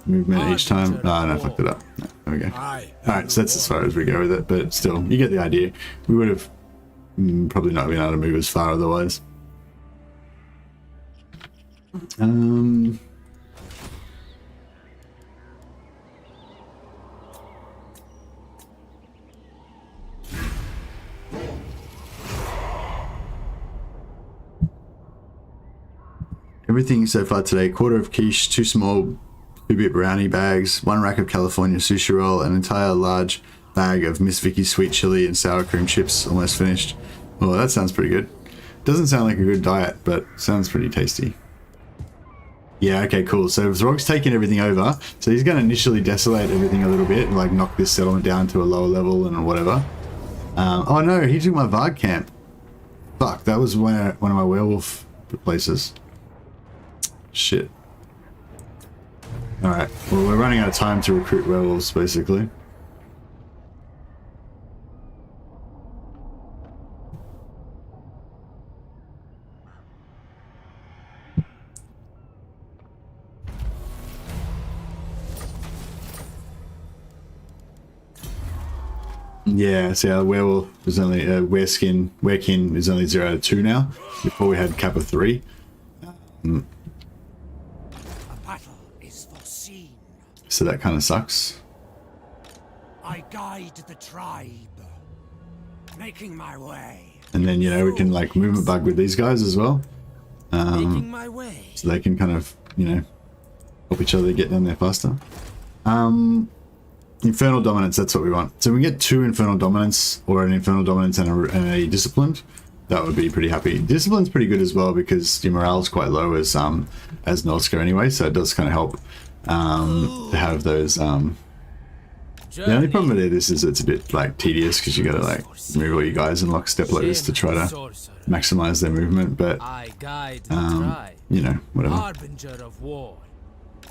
movement each time. Oh, no, I fucked it up. No, there we go. Alright, so that's as far as we go with it, but still, you get the idea. We would have probably not been able to move as far otherwise. Everything so far today: quarter of quiche, 2 small 2-bit brownie bags, 1 rack of California sushi roll, an entire large bag of Miss Vicky's sweet chili and sour cream chips, almost finished. Oh, that sounds pretty good. Doesn't sound like a good diet, but sounds pretty tasty. Yeah, okay, cool. So Zrog's taking everything over, so he's going to initially desolate everything a little bit and like knock this settlement down to a lower level and whatever. Oh no, he took my Varg camp. Fuck, that was one of my werewolf places. Shit. Alright, well, we're running out of time to recruit werewolves, basically. Yeah, see, our werewolf is only werekin is only 0 out of 2 now. Before we had cap of 3. So that kind of sucks. I guide the tribe, making my way. And then, you know, we can like movement bug with these guys as well. Making my way. So they can kind of, you know, help each other get down there faster. Infernal Dominance, that's what we want. So we get 2 Infernal Dominance, or an Infernal Dominance and a Disciplined. That would be pretty happy. Discipline's pretty good as well because your morale is quite low as Norsca anyway, so it does kind of help to have those The only problem with it is it's a bit like tedious because you gotta like move all you guys in lockstep like this to try to maximize their movement, but you know, whatever. Harbinger of war.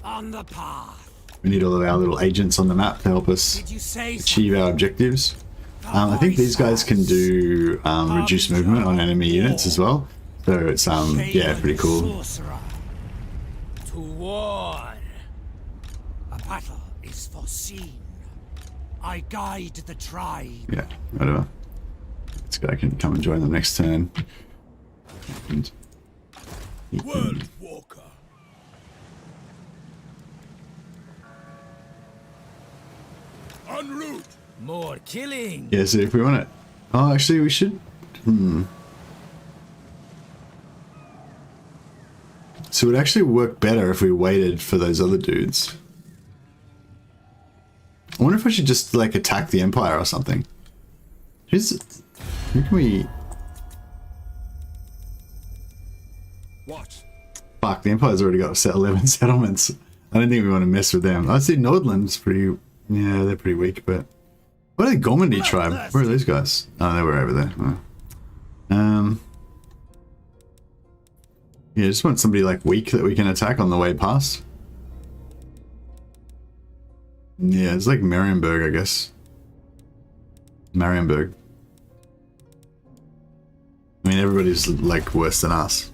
On the path. We need all of our little agents on the map to help us achieve our objectives. I think these guys can do reduced movement on enemy units as well, so it's yeah, pretty cool. To war. A battle is foreseen. I guide the tribe. Yeah, whatever. This guy can come and join them next turn. And World Walker. En route. More killing. yeah, so if we want it, oh, actually, we should. So it would actually work better if we waited for those other dudes. I wonder if I should just like attack the Empire or something. Who can we? What? Fuck, the Empire's already got 11 settlements. I don't think we want to mess with them. I see Nordland's pretty. Yeah, they're pretty weak, but what are the Gormandy tribe? Where are those guys? Oh, they were over there. Oh. Yeah, just want somebody like weak that we can attack on the way past. Yeah, it's like Marienburg, I guess. Marienburg. I mean, everybody's like worse than us.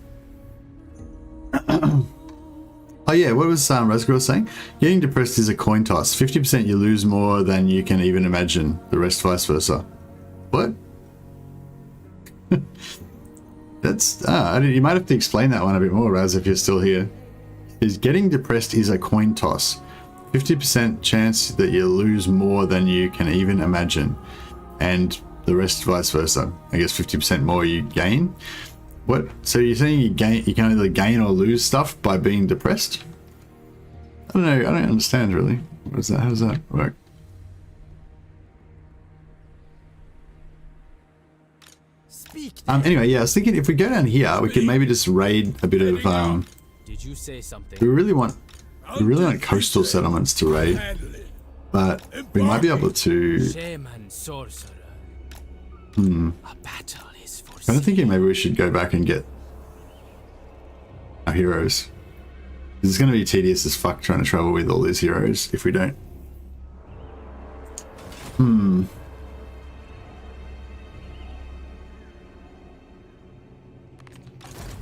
Oh yeah, what was Razgor saying? Getting depressed is a coin toss. 50% you lose more than you can even imagine. The rest vice versa. What? That's you might have to explain that one a bit more, Raz, if you're still here. Is getting depressed is a coin toss. 50% chance that you lose more than you can even imagine, and the rest vice versa. I guess 50% more you gain. What? So you're saying you can either gain or lose stuff by being depressed? I don't know. I don't understand really. What is that? How does that work? Anyway, yeah, I was thinking if we go down here, we could maybe just raid a bit of. Did you say something? We really want coastal settlements to raid, but we might be able to. Shaman sorcerer. A battle is for. I'm thinking maybe we should go back and get our heroes. It's going to be tedious as fuck trying to travel with all these heroes if we don't.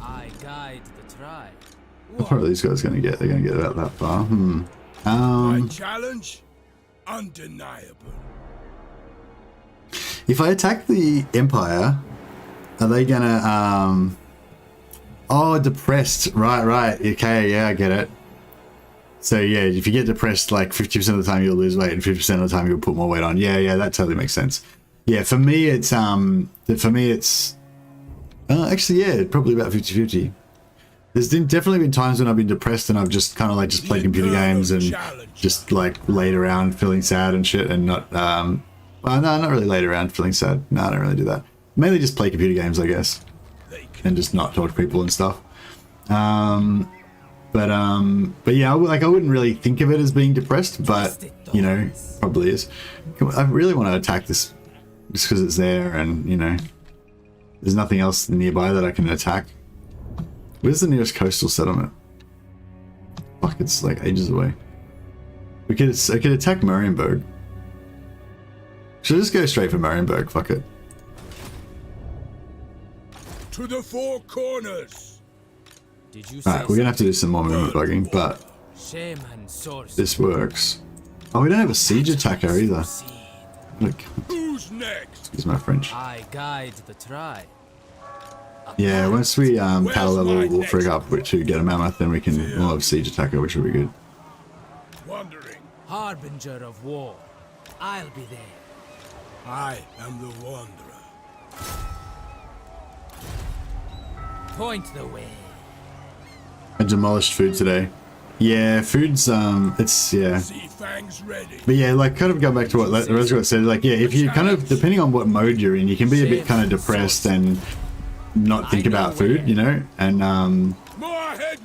I guide the tribe. What are these guys going to get? They're going to get about that far. My challenge? Undeniable. If I attack the Empire, are they going to... Oh, depressed. Right. Okay, yeah, I get it. So yeah, if you get depressed, like 50% of the time you'll lose weight and 50% of the time you'll put more weight on. Yeah, that totally makes sense. Yeah, for me it's actually, yeah, probably about 50-50. There's definitely been times when I've been depressed and I've just kind of like just played computer games and just like laid around feeling sad and shit and not well, no, not really laid around feeling sad. No, I don't really do that. Mainly just play computer games, I guess, and just not talk to people and stuff. But yeah, I wouldn't really think of it as being depressed, but you know, probably is. I really want to attack this just because it's there, and you know, there's nothing else nearby that I can attack. Where's the nearest coastal settlement? Fuck, it's like ages away. I could attack Marienburg. Should I just go straight for Marienburg? Fuck it. To the four corners. Did you say Alright, we're gonna have to do some more movement bugging, but Shaman sorcerer. this works. Oh, we don't have a siege attacker either. Look, Who's next? excuse my French. I guide the tribe. Yeah, once we power level Wulfrik up to get a mammoth, then we'll have a siege attacker, which will be good. Wandering. Harbinger of war. I'll be there. I am the wanderer. Point the way. I demolished food today. Yeah, food's it's yeah. Sea fangs ready. But yeah, like kind of go back to what Rezgot said. Like yeah, if you kind of depending on what mode you're in, you can be a bit kind of depressed and not think about food, you know, and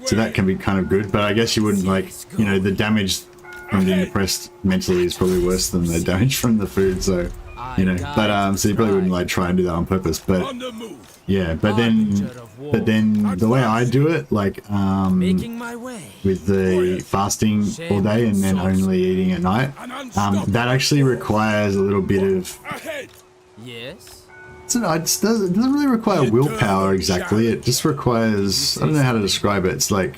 so that can be kind of good. But I guess you wouldn't like, you know, the damage from being depressed mentally is probably worse than the damage from the food. So, you know, but so you probably wouldn't like try and do that on purpose. But yeah, but then the way I do it, like with the fasting all day and then only eating at night, that actually requires a little bit of. Yes. So it doesn't really require willpower exactly. It just requires, I don't know how to describe it. It's like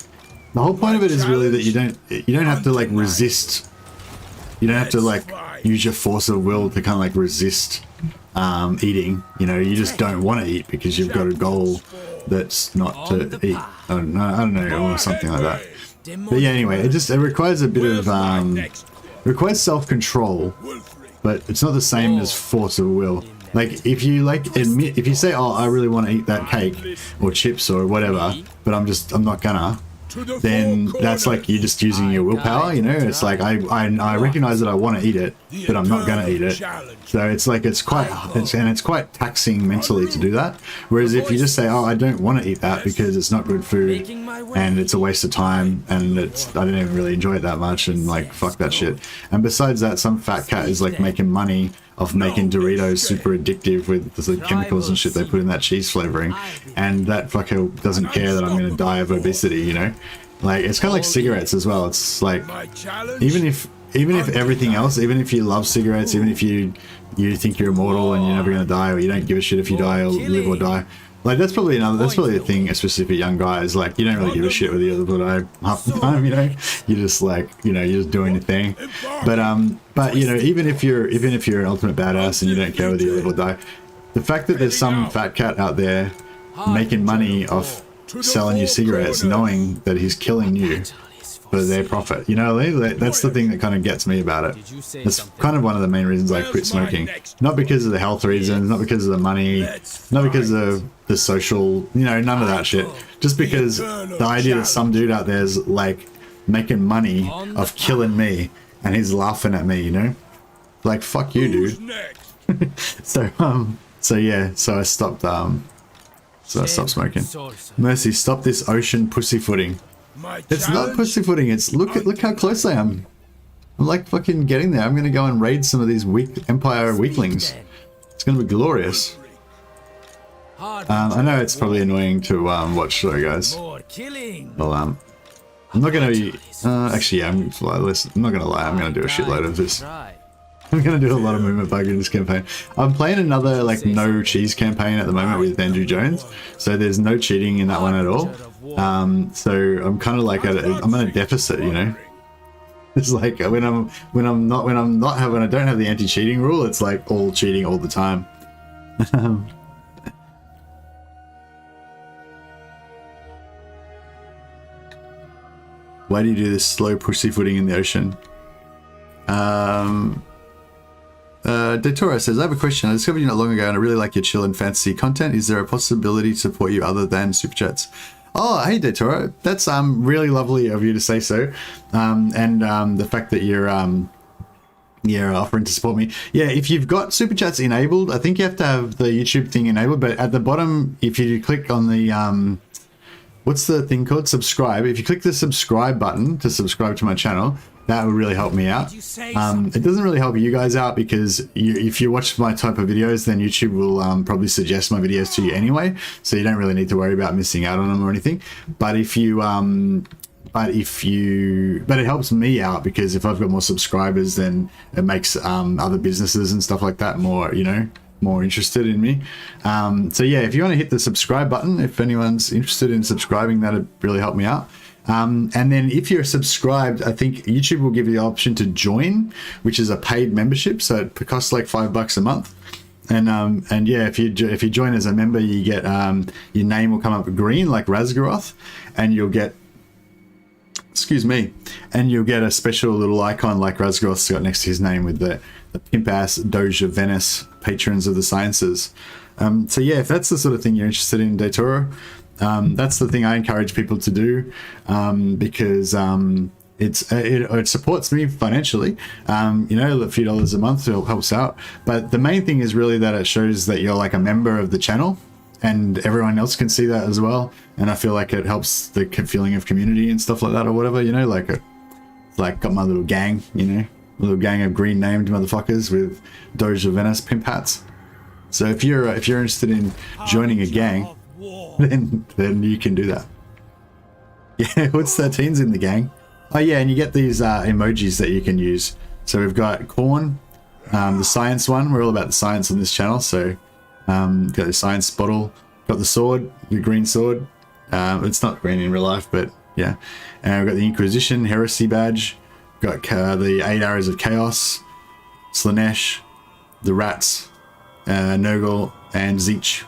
the whole point of it is really that you don't have to like resist. You don't have to like use your force of will to kind of like resist eating. You know, you just don't want to eat because you've got a goal that's not to eat. I don't know, or something like that. But yeah, anyway, it requires a bit of requires self-control, but it's not the same as force of will. Like if you if you say, oh, I really want to eat that cake or chips or whatever, but I'm not gonna, then that's like you're just using your willpower, you know. It's like I recognize that I want to eat it, but I'm not gonna eat it. So it's like it's quite taxing mentally to do that. Whereas if you just say, oh, I don't want to eat that because it's not good food and it's a waste of time and I don't even really enjoy it that much and like fuck that shit. And besides that, some fat cat is like making money of making Doritos super addictive with the chemicals and shit they put in that cheese flavoring, and that fucker doesn't care that I'm gonna die of obesity, you know? Like it's kind of like cigarettes as well. It's like even if everything else, even if you love cigarettes, even if you think you're immortal and you're never gonna die, or you don't give a shit if you die or live or die, like that's probably a thing, especially for young guys. Like you don't really give a shit whether you live or die half the time, you know. You just like, you know, you're just doing your thing. But you know, even if you're an ultimate badass and you don't care whether you live or die, the fact that there's some fat cat out there making money off selling you cigarettes, knowing that he's killing you for their profit, you know, that's the thing that kind of gets me about it. It's kind of one of the main reasons I quit smoking. Not because of the health reasons, not because of the money, not because of the social, you know, none of that shit. Just because the idea that some dude out there is like making money off killing me and he's laughing at me, you know, like fuck you, dude. So yeah, so I stopped smoking. Mercy, stop this ocean pussyfooting. It's not pussyfooting, it's look how close I am. I'm like fucking getting there. I'm gonna go and raid some of these Empire weaklings. It's gonna be glorious. I know it's probably annoying to watch, sorry guys. Well, I'm not gonna be actually, yeah, I'm not gonna lie, I'm gonna do a shitload of this. I'm gonna do a lot of movement bug in this campaign. I'm playing another like no cheese campaign at the moment with Andrew Jones, so there's no cheating in that one at all. So I'm kind of like I'm at a deficit, you know. It's like when I don't have the anti-cheating rule, it's like all cheating all the time. Why do you do this slow pussyfooting in the ocean? Detora says, I have a question. I discovered you not long ago and I really like your chill and fantasy content. Is there a possibility to support you other than super chats? Oh, hey Detora, that's really lovely of you to say so. And the fact that you're offering to support me. Yeah, if you've got super chats enabled, I think you have to have the YouTube thing enabled, but at the bottom, if you click on the what's the thing called? Subscribe. If you click the subscribe button to subscribe to my channel, that would really help me out. It doesn't really help you guys out because if you watch my type of videos, then YouTube will probably suggest my videos to you anyway, so you don't really need to worry about missing out on them or anything. But if you but it helps me out because if I've got more subscribers, then it makes other businesses and stuff like that more, you know, more interested in me. So yeah, if you want to hit the subscribe button, if anyone's interested in subscribing, that'd really help me out. And then if you're subscribed, I think YouTube will give you the option to join, which is a paid membership, so it costs like $5 a month. And yeah, if you join as a member, you get your name will come up green like Razgaroth, and you'll get, excuse me, and you'll get a special little icon like Razgaroth's got next to his name with the pimp ass Doge of Venice, patrons of the sciences. So yeah, if that's the sort of thing you're interested in, Daitoro, that's the thing I encourage people to do, because it supports me financially. You know, a few dollars a month helps out, but the main thing is really that it shows that you're like a member of the channel, and everyone else can see that as well. And I feel like it helps the feeling of community and stuff like that, or whatever, you know, like it's like got my little gang, you know, a little gang of green named motherfuckers with Doge of Venice pimp hats. So if you're interested in joining a gang, then you can do that. Yeah, what's 13's in the gang? Oh yeah, and you get these emojis that you can use. So we've got corn, the science one. We're all about the science on this channel. So got the science bottle, got the sword, the green sword. It's not green in real life, but yeah. And we've got the Inquisition heresy badge. Got the 8 arrows of chaos, Slanesh, the rats, Nurgle, and Zeech.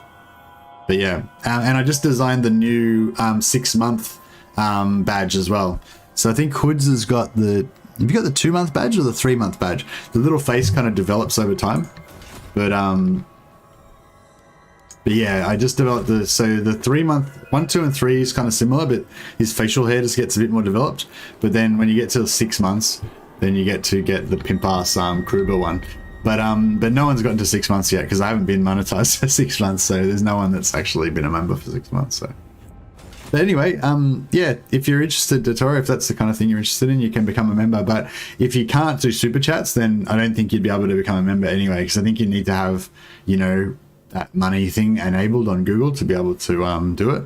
But yeah, and I just designed the new 6-month badge as well. So I think Hoods has got the, have you got the 2-month badge or the 3-month badge? The little face kind of develops over time, but yeah, I just developed the, so the 3-month, 1, 2, and 3 is kind of similar, but his facial hair just gets a bit more developed. But then when you get to 6 months, then you get to get the pimp ass Kruber one. But no one's gotten to 6 months yet because I haven't been monetized for 6 months, so there's no one that's actually been a member for 6 months. So, but anyway, yeah, if you're interested, Dottore, if that's the kind of thing you're interested in, you can become a member. But if you can't do super chats, then I don't think you'd be able to become a member anyway, because I think you need to have, you know, that money thing enabled on Google to be able to do it.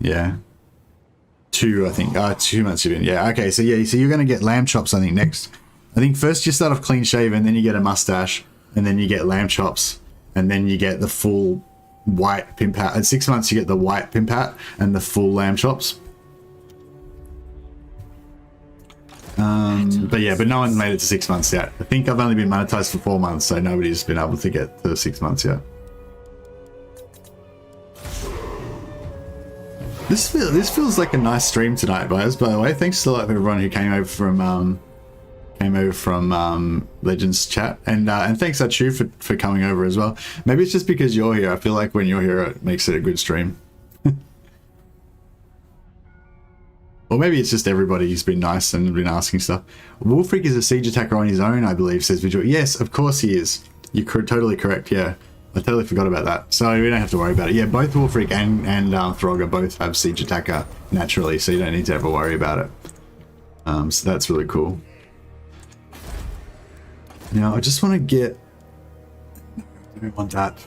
Yeah. 2, I think. 2 months you've been. Yeah. Okay. So yeah. So you're going to get lamb chops, I think, next. I think first you start off clean shaven, then you get a mustache, and then you get lamb chops, and then you get the full white pimp hat. At 6 months you get the white pimp hat and the full lamb chops. But yeah, but no one's made it to 6 months yet. I think I've only been monetized for 4 months, so nobody's been able to get to 6 months yet. This feels like a nice stream tonight, guys. By the way, thanks a lot for everyone who came over from Legends chat, and thanks Achu for coming over as well. Maybe it's just because you're here. I feel like when you're here, it makes it a good stream. Or maybe it's just everybody who's been nice and been asking stuff. Wulfrik is a siege attacker on his own, I believe, says Visual. Yes, of course he is. You're totally correct, yeah. I totally forgot about that. So we don't have to worry about it. Yeah, both Wulfrik and Throgger both have siege attacker naturally, so you don't need to ever worry about it. So that's really cool. Now, I just want to get... I don't want that.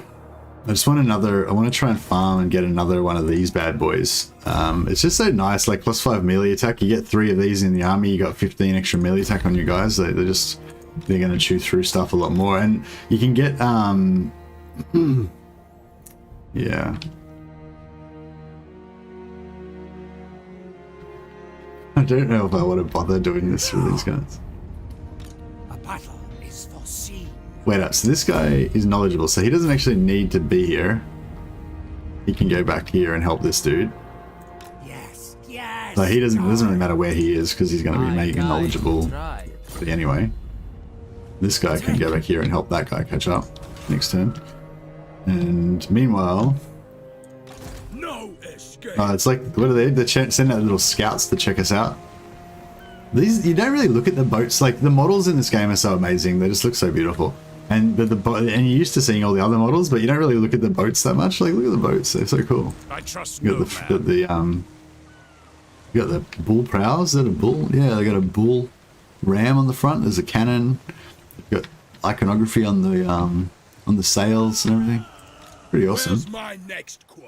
I just want another... I want to try and farm and get another one of these bad boys. It's just so nice, like +5 melee attack. You get 3 of these in the army, you got 15 extra melee attack on you guys. They're going to chew through stuff a lot more. And you can get... yeah. I don't know if I want to bother doing this with these guys. A battle is foreseen. Wait up, so this guy is knowledgeable, so he doesn't actually need to be here. He can go back here and help this dude. Yes, yes. Like, it doesn't really matter where he is because he's going to be making knowledgeable. But anyway, this guy can go back here and help that guy catch up next turn. And meanwhile, No escape. it's like, what are they send out little scouts to check us out. These, you don't really look at the boats. Like, the models in this game are so amazing, they just look so beautiful. And and you're used to seeing all the other models, but you don't really look at the boats that much. Like, look at the boats, they're so cool. I trust You got you got the bull prows. Is that a bull? Yeah, they got a bull ram on the front. There's a cannon. You've got iconography on the sails and everything. Pretty awesome. Where's my next quarry?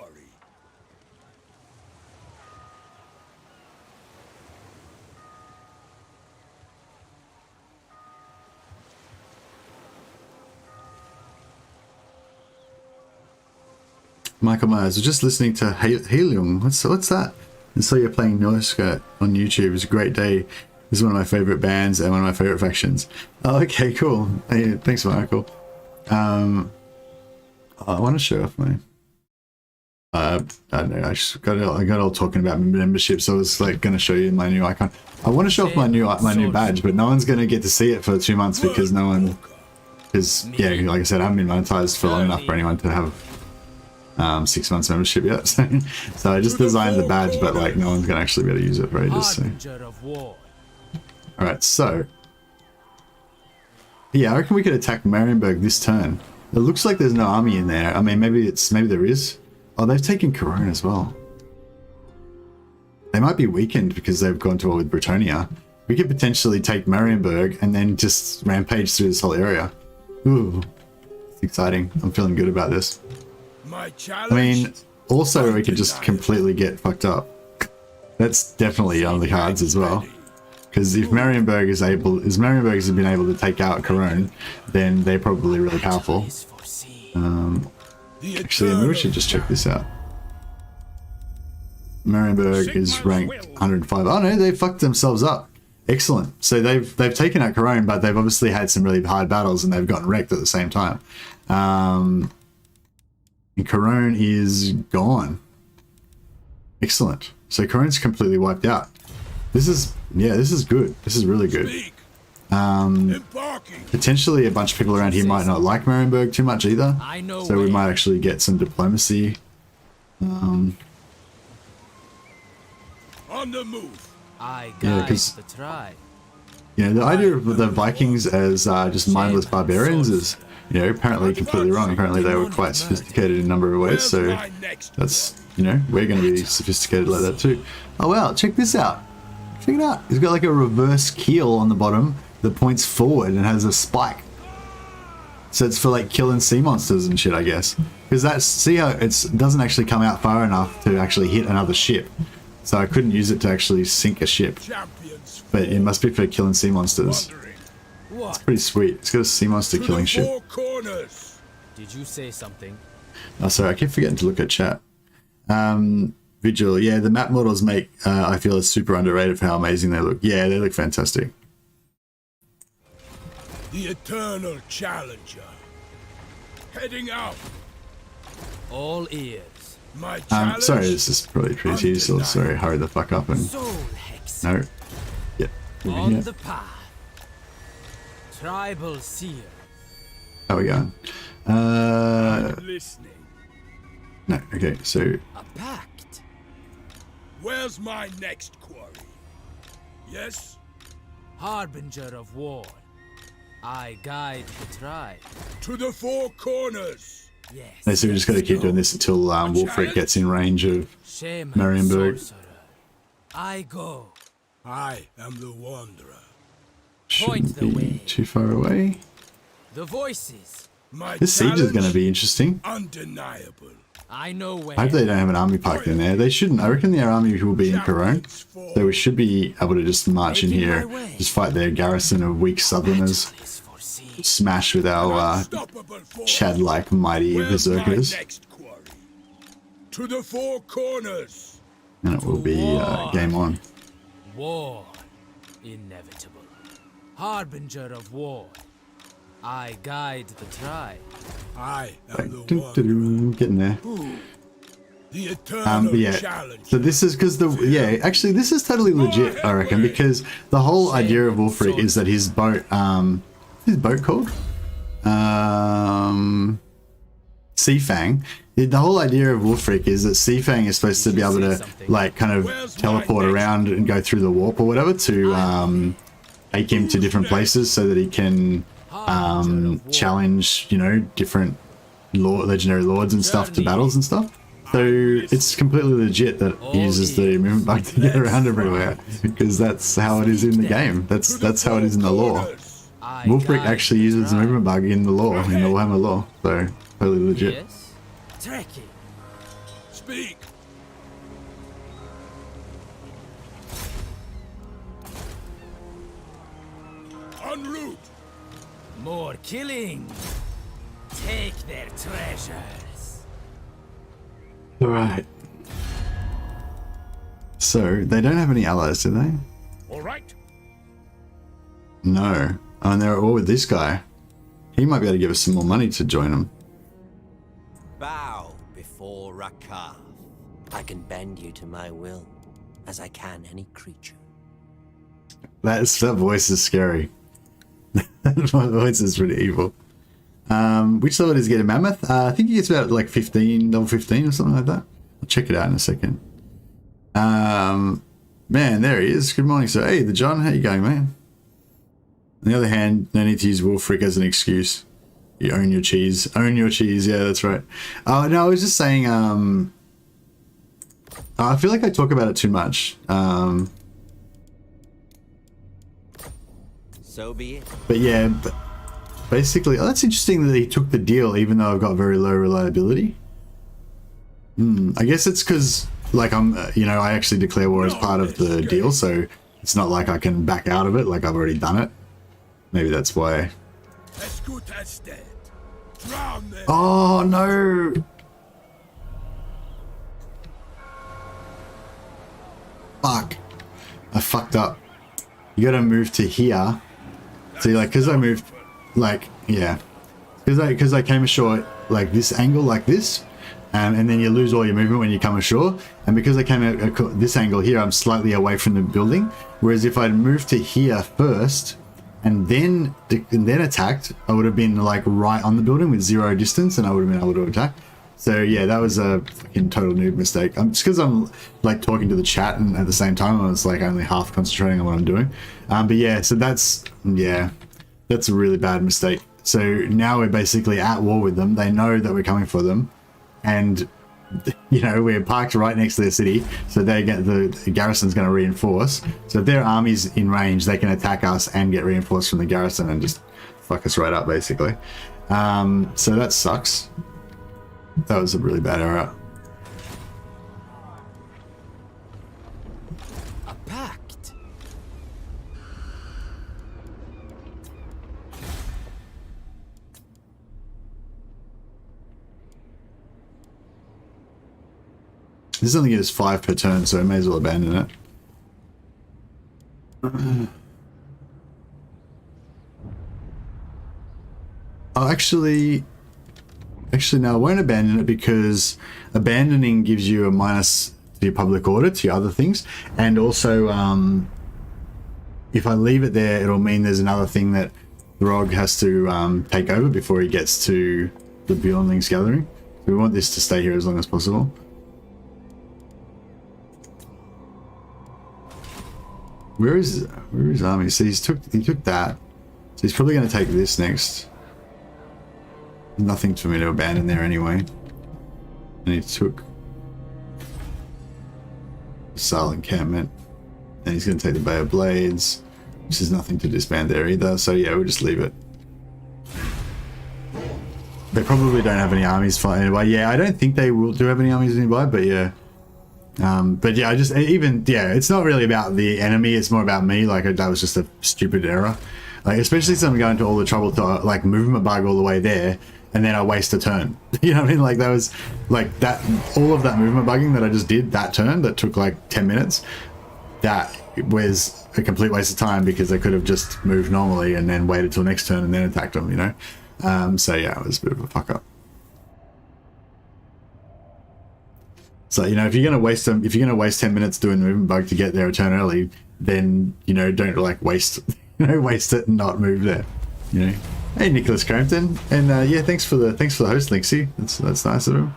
Michael Myers, was just listening to Helium. What's that? And so you're playing Norsca on YouTube. It's a great day. This is one of my favorite bands and one of my favorite factions. Oh, okay, cool. Hey, thanks, Michael. I want to show off my... I don't know. I got all talking about membership, so I was like going to show you my new icon. I want to show off my new badge, but no one's going to get to see it for 2 months because no one... Because, yeah, like I said, I haven't been monetized for long enough for anyone to have 6 months membership yet. So I just designed the badge, but like no one's going to actually be able to use it for ages. So. Alright, so... Yeah, I reckon we could attack Marienburg this turn. It looks like there's no army in there. I mean, maybe there is. Oh, they've taken Cologne as well. They might be weakened because they've gone to war with Britannia. We could potentially take Marienburg and then just rampage through this whole area. Ooh, it's exciting. I'm feeling good about this. My I challenge. mean, also we could just completely get fucked up. That's definitely on the cards as well. Because if Marienburg has been able to take out Cologne, then they're probably really powerful. Actually, maybe we should just check this out. Marienburg is ranked 105. Oh no, they fucked themselves up. Excellent. So they've taken out Cologne, but they've obviously had some really hard battles and they've gotten wrecked at the same time. And Cologne is gone. Excellent. So Cologne's completely wiped out. This is good. This is really good. Potentially a bunch of people around here might not like Marienburg too much either. So we might actually get some diplomacy. On the move. Because the idea of the Vikings as just mindless barbarians is apparently completely wrong. Apparently they were quite sophisticated in a number of ways. So that's we're going to be sophisticated like that too. Oh wow, check this out. Check it out. He's got like a reverse keel on the bottom that points forward and has a spike. So it's for like killing sea monsters and shit, I guess. Because see how it doesn't actually come out far enough to actually hit another ship. So I couldn't use it to actually sink a ship. But it must be for killing sea monsters. It's pretty sweet. It's got a sea monster killing ship. Did you say something? Oh, sorry, I keep forgetting to look at chat. Vigil, yeah, the map models make, I feel, it's super underrated for how amazing they look. Yeah, they look fantastic. The eternal challenger. Heading out. All ears. My challenge. Sorry, this is probably pretty useful. Sorry, hurry the fuck up and... No. Yeah. On the path. Tribal seer. How we going? Listening. No, okay, so... A pact. Where's my next quarry? Yes? Harbinger of war. I guide the tribe. To the four corners. Yes. So we just got to keep doing this until Wulfrik gets in range of Shaman Marienburg. sorcerer. I go. I am the wanderer. Point the Shouldn't be way. too far away. The voices. My This siege is going to challenge, be interesting. undeniable. I know where. I hope they don't have an army parked in there. They shouldn't. I reckon their army will be in Cologne. So we should be able to just march in here, just fight their garrison of weak southerners, Is foreseen. smash with our Unstoppable force. Chad-like mighty Where's my berserkers, next quarry? To the four corners. and it will be game on. War. Inevitable. Harbinger of war. I guide the tribe. I am the Doo, wanderer. doo, doo, getting there. The eternal But yeah, challenge. so this is because actually this is totally legit, I reckon, because the whole idea of Wulfrik is that his boat, what's his boat called? Seafang. The whole idea of Wulfrik is that Seafang is supposed to be able to like kind of teleport around and go through the warp or whatever to take him to different places so that he can challenge, different legendary lords and stuff to battles and stuff. So it's completely legit that he uses the movement bug to get around everywhere, because that's how it is in the game. That's how it is in the lore. Wulfrik actually uses the movement bug in the lore, in the Warhammer lore, so totally legit. Yes. Trekkie. Speak. En route. More killing. Take their treasures. Alright. So, they don't have any allies, do they? All right. No. Oh, and they're all with this guy. He might be able to give us some more money to join them. Bow before Rakav. I can bend you to my will, as I can any creature. That voice is scary. That voice is pretty evil. Which level does he get a mammoth? I think he gets about like 15, level 15 or something like that. I'll check it out in a second. Man, there he is. Good morning, sir. Hey, the John, how you going, man? On the other hand, no need to use Wulfrik as an excuse. You own your cheese. Own your cheese. Yeah, that's right. Oh, no, I was just saying, I feel like I talk about it too much. So be it. But yeah, basically, oh, that's interesting that he took the deal even though I've got very low reliability. I guess it's because, like, I'm, you know, I actually declare war as part of the deal, so it's not like I can back out of it, like I've already done it. Maybe that's why. As good as dead. Drown them. Oh, no! Fuck. I fucked up. You gotta move to here. See, like, because I moved, like, yeah. Because I came ashore, like, this angle, like this. And then you lose all your movement when you come ashore. And because I came at this angle here, I'm slightly away from the building. Whereas if I'd moved to here first and then attacked, I would have been like right on the building with 0 distance, and I would have been able to attack. So yeah, that was a fucking total noob mistake. Just because I'm like talking to the chat, and at the same time I was like only half concentrating on what I'm doing. But yeah, so that's a really bad mistake. So now we're basically at war with them. They know that we're coming for them. And, you know, we're parked right next to their city, so they get the garrison's going to reinforce. So if their army's in range, they can attack us and get reinforced from the garrison and just fuck us right up, basically. So that sucks. That was a really bad error. A pact. This only gives 5 per turn, so I may as well abandon it. Oh, actually no, I won't abandon it, because abandoning gives you a minus to your public order, to your other things, and also if I leave it there, it'll mean there's another thing that Throg has to take over before he gets to the Bjornlings gathering. We want this to stay here as long as possible. Where is his army? So he took that. So he's probably going to take this next. Nothing for me to abandon there anyway. And he took the Sal encampment. And he's going to take the Bay of Blades, which is nothing to disband there either. So yeah, we'll just leave it. They probably don't have any armies fighting anyway. Yeah, I don't think they will do have any armies nearby, but yeah. But yeah, it's not really about the enemy, it's more about me. Like, that was just a stupid error. Like, especially since I'm going to all the trouble to like movement bug all the way there, and then I waste a turn. You know what I mean? Like, that was like that, all of that movement bugging that I just did that turn that took like 10 minutes, that was a complete waste of time, because I could have just moved normally and then waited till next turn and then attacked them, you know? So yeah, it was a bit of a fuck up. So, you know, if you're going to waste 10 minutes doing the movement bug to get there a turn early, then, you know, don't like waste it and not move there, you know. Hey, Nicholas Crampton, and yeah, thanks for the host, Linksy. That's nice of him.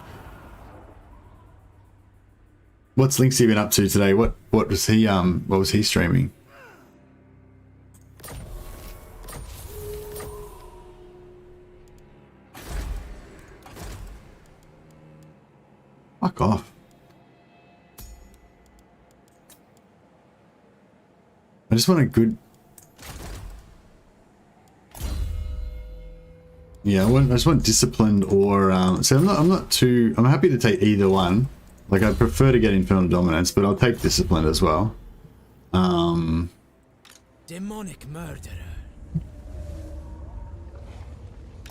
What's Linksy been up to today? What was he streaming? Fuck off. I just want a good... Yeah, I just want disciplined or... so I'm happy to take either one. Like, I prefer to get Infernal Dominance, but I'll take disciplined as well. Demonic murderer.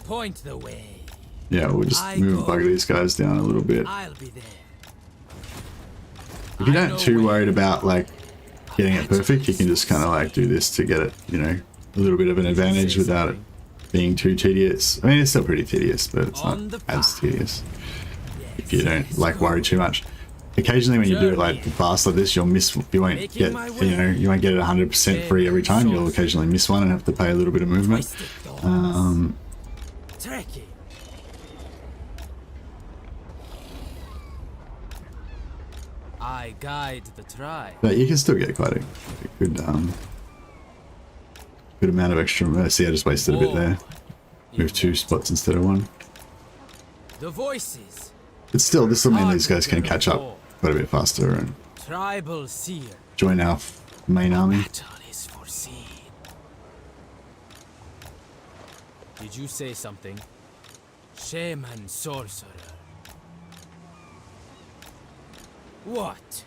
Point the way. Yeah, we'll just bug these guys down a little bit. I'll be there. If you don't too worried about, like, getting it perfect, you can just kind of like do this to get it, you know, a little bit of an advantage without it being too tedious. I mean, it's still pretty tedious, but it's not as tedious if you don't like worry too much. Occasionally when you do it like fast like this, you won't get, you won't get it 100% free every time. You'll occasionally miss one and have to pay a little bit of movement. I guide the tribe. But you can still get quite a good good amount of extra. See, I just wasted a bit there. Move 2 spots instead of 1. The voices. But still, this will mean these guys can catch up quite a bit faster and Tribal seer. join our main army. Battle is foreseen. Did you say something? Shaman sorcerer. What?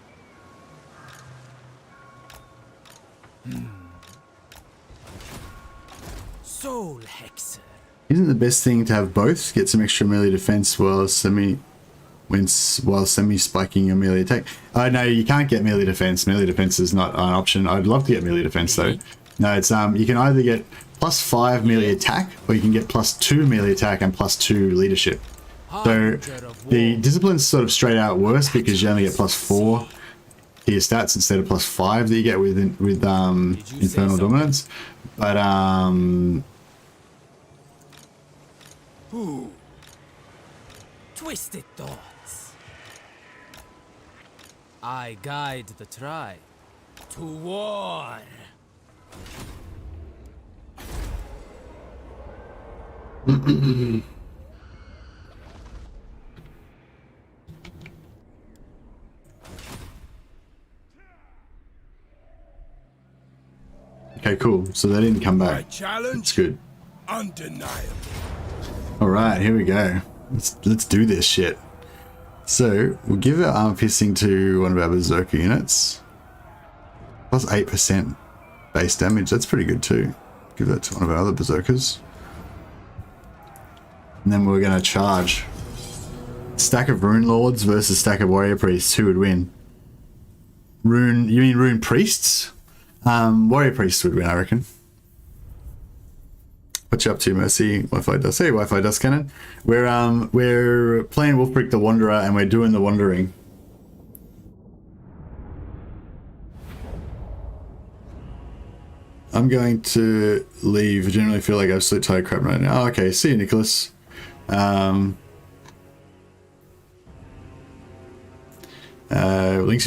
Soul hexer. Isn't the best thing to have both? Get some extra melee defense while semi spiking your melee attack. Oh no, you can't get melee defense. Melee defense is not an option. I'd love to get melee defense though. No, it's you can either get +5 melee attack, or you can get +2 melee attack and +2 leadership. So the discipline's sort of straight out worse because you only get +4 to your stats instead of +5 that you get with Infernal Dominance. But Ooh. Twisted thoughts. I guide the tribe to war. okay, cool. So they didn't come My back. challenge? It's good. Undeniable. All right, here we go. Let's do this shit. So we'll give our armor piercing to one of our berserker units. Plus 8% base damage. That's pretty good too. Give that to one of our other berserkers. And then we're gonna charge. Stack of rune lords versus stack of warrior priests. Who would win? Rune? You mean rune priests? Warrior priests would win, I reckon. What you up to, Mercy? Wi-Fi dust. Hey, Wi-Fi dust cannon. We're playing Wulfrik the Wanderer, and we're doing the wandering. I'm going to leave. I generally feel like I've slit tired crap right now. Oh, okay, see you, Nicholas. Linksy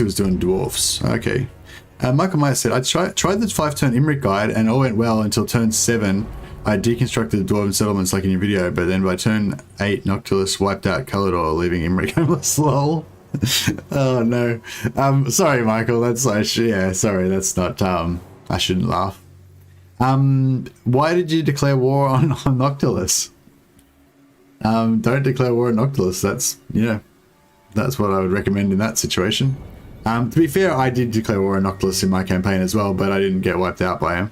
was doing dwarfs. Okay. Michael Myers said, I tried the 5-turn Imric guide and all went well until turn 7. I deconstructed the dwarven settlements like in your video, but then by turn 8, Noctilus wiped out Calador, leaving Imric homeless. Lol. Oh no. Sorry, Michael. That's yeah. Sorry, that's not. I shouldn't laugh. Why did you declare war on Noctilus? Don't declare war on Noctilus. That's that's what I would recommend in that situation. To be fair, I did declare war on Noctilus in my campaign as well, but I didn't get wiped out by him.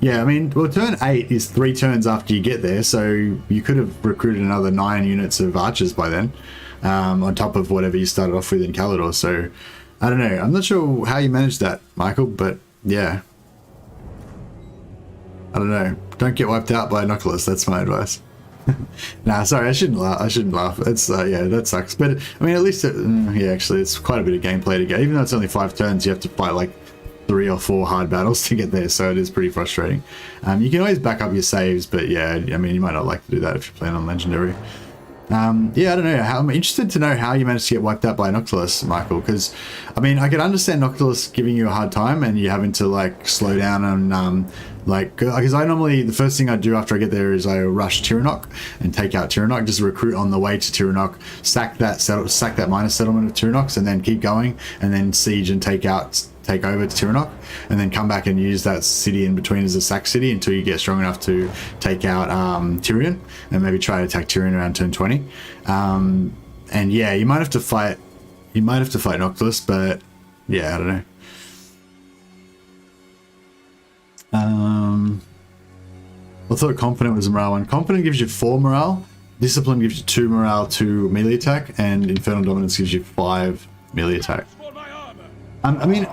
Yeah, I mean, well, turn 8 is 3 turns after you get there, so you could have recruited another 9 units of archers by then, on top of whatever you started off with in Calador. So, I don't know. I'm not sure how you managed that, Michael, but yeah. I don't know. Don't get wiped out by Noctilus. That's my advice. Nah, sorry, I shouldn't laugh. It's yeah, that sucks. But I mean, at least yeah, actually, it's quite a bit of gameplay to get. Even though it's only 5 turns, you have to fight like 3 or 4 hard battles to get there, so it is pretty frustrating. You can always back up your saves, but yeah, I mean, you might not like to do that if you're playing on Legendary. Yeah, I don't know. I'm interested to know how you managed to get wiped out by Noctilus, Michael, because I mean, I could understand Noctilus giving you a hard time and you having to like slow down and like, because I normally, the first thing I do after I get there is I rush Tiranoc and take out Tiranoc, just recruit on the way to Tiranoc, sack that minor settlement of Tiranoc, and then keep going, and then siege and take over to Tiranoc, and then come back and use that city in between as a sack city until you get strong enough to take out Tyrion, and maybe try to attack Tyrion around turn 20. And yeah, you might have to fight Noctilus, but yeah, I don't know. I thought Confident was a morale one. Confident gives you 4 morale, Discipline gives you 2 morale, 2 melee attack, and Infernal Dominance gives you 5 melee attack. I mean,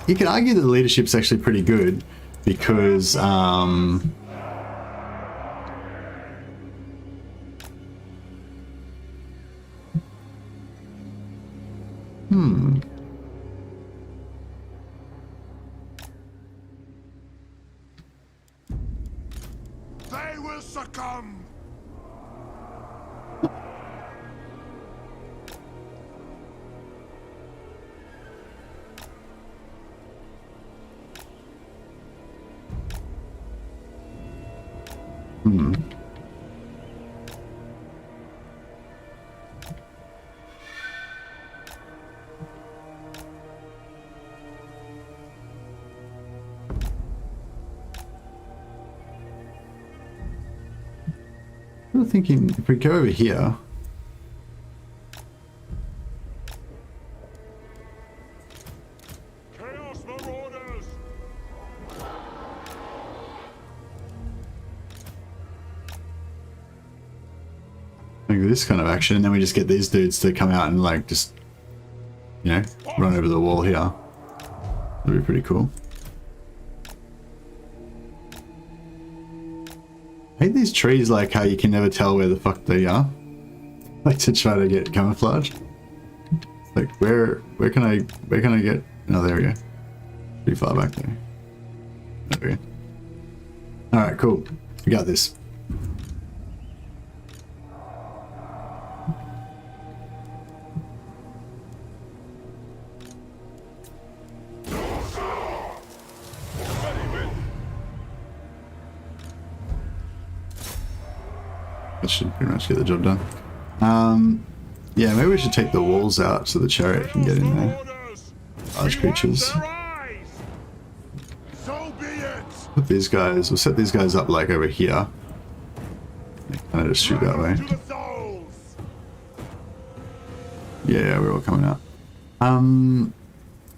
you could argue that the leadership's actually pretty good because They will succumb. I'm thinking if we go over here. Chaos Marauders! Like this kind of action, and then we just get these dudes to come out and like just, you know, run over the wall here. That'd be pretty cool. I hate these trees, like how you can never tell where the fuck they are. Like to try to get camouflage. Like where can I get? Oh, there we go. Pretty far back there. There we go. All right, cool. We got this. That should pretty much get the job done. Yeah, maybe we should take the walls out so the chariot can get in there. Large creatures. So be it! Put these guys, we'll set these guys up like over here. They kind of just shoot that way. To the souls! Yeah, we're all coming out.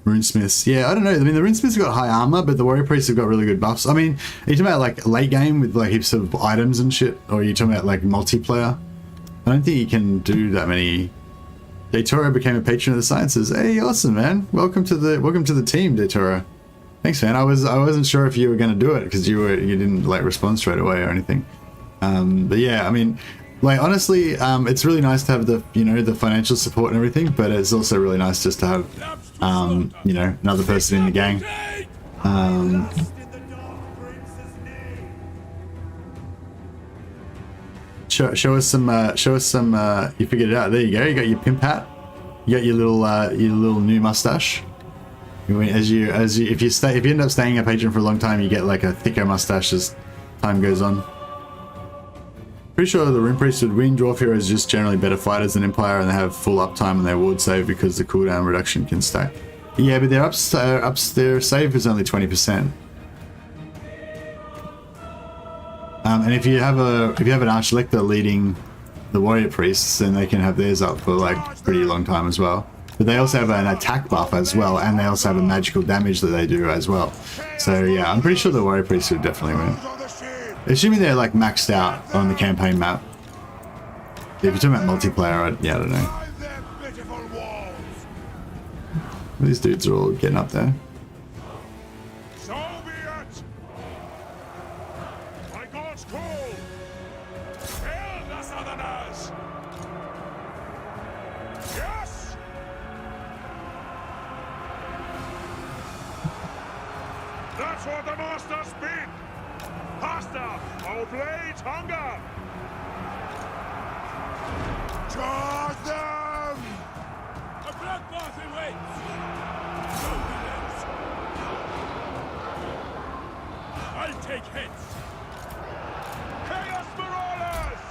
Runesmiths. Yeah, I don't know. I mean, the Runesmiths have got high armor, but the Warrior Priests have got really good buffs. I mean, are you talking about like late game with like heaps of items and shit? Or are you talking about like multiplayer? I don't think you can do that many. Daytoro became a patron of the sciences. Hey, awesome, man. Welcome to the team, Daytoro. Thanks, man. I wasn't sure if you were going to do it because you didn't like respond straight away or anything. But yeah, I mean, like honestly, it's really nice to have the the financial support and everything, but it's also really nice just to have another person in the gang. Show us some. You figured it out. There you go. You got your pimp hat. You got your little new mustache. If you end up staying a patron for a long time, you get like a thicker mustache as time goes on. Pretty sure the Rune Priests would win. Dwarf heroes are just generally better fighters than Empire, and they have full uptime on their ward save because the cooldown reduction can stack. Yeah, but their their save is only 20%. And if you have an Archlector leading the Warrior Priests, then they can have theirs up for like a pretty long time as well. But they also have an attack buff as well, and they also have a magical damage that they do as well. So yeah, I'm pretty sure the Warrior Priests would definitely win. Assuming they're like maxed out on the campaign map. If you're talking about multiplayer, I don't know. These dudes are all getting up there. So be it! By God's call! Hail the Southerners! Yes! That's what the Master speak! Pasta, our blades hunger! Charge them! A bloodbath awaits! So be it! I'll take hits! Chaos Marauders!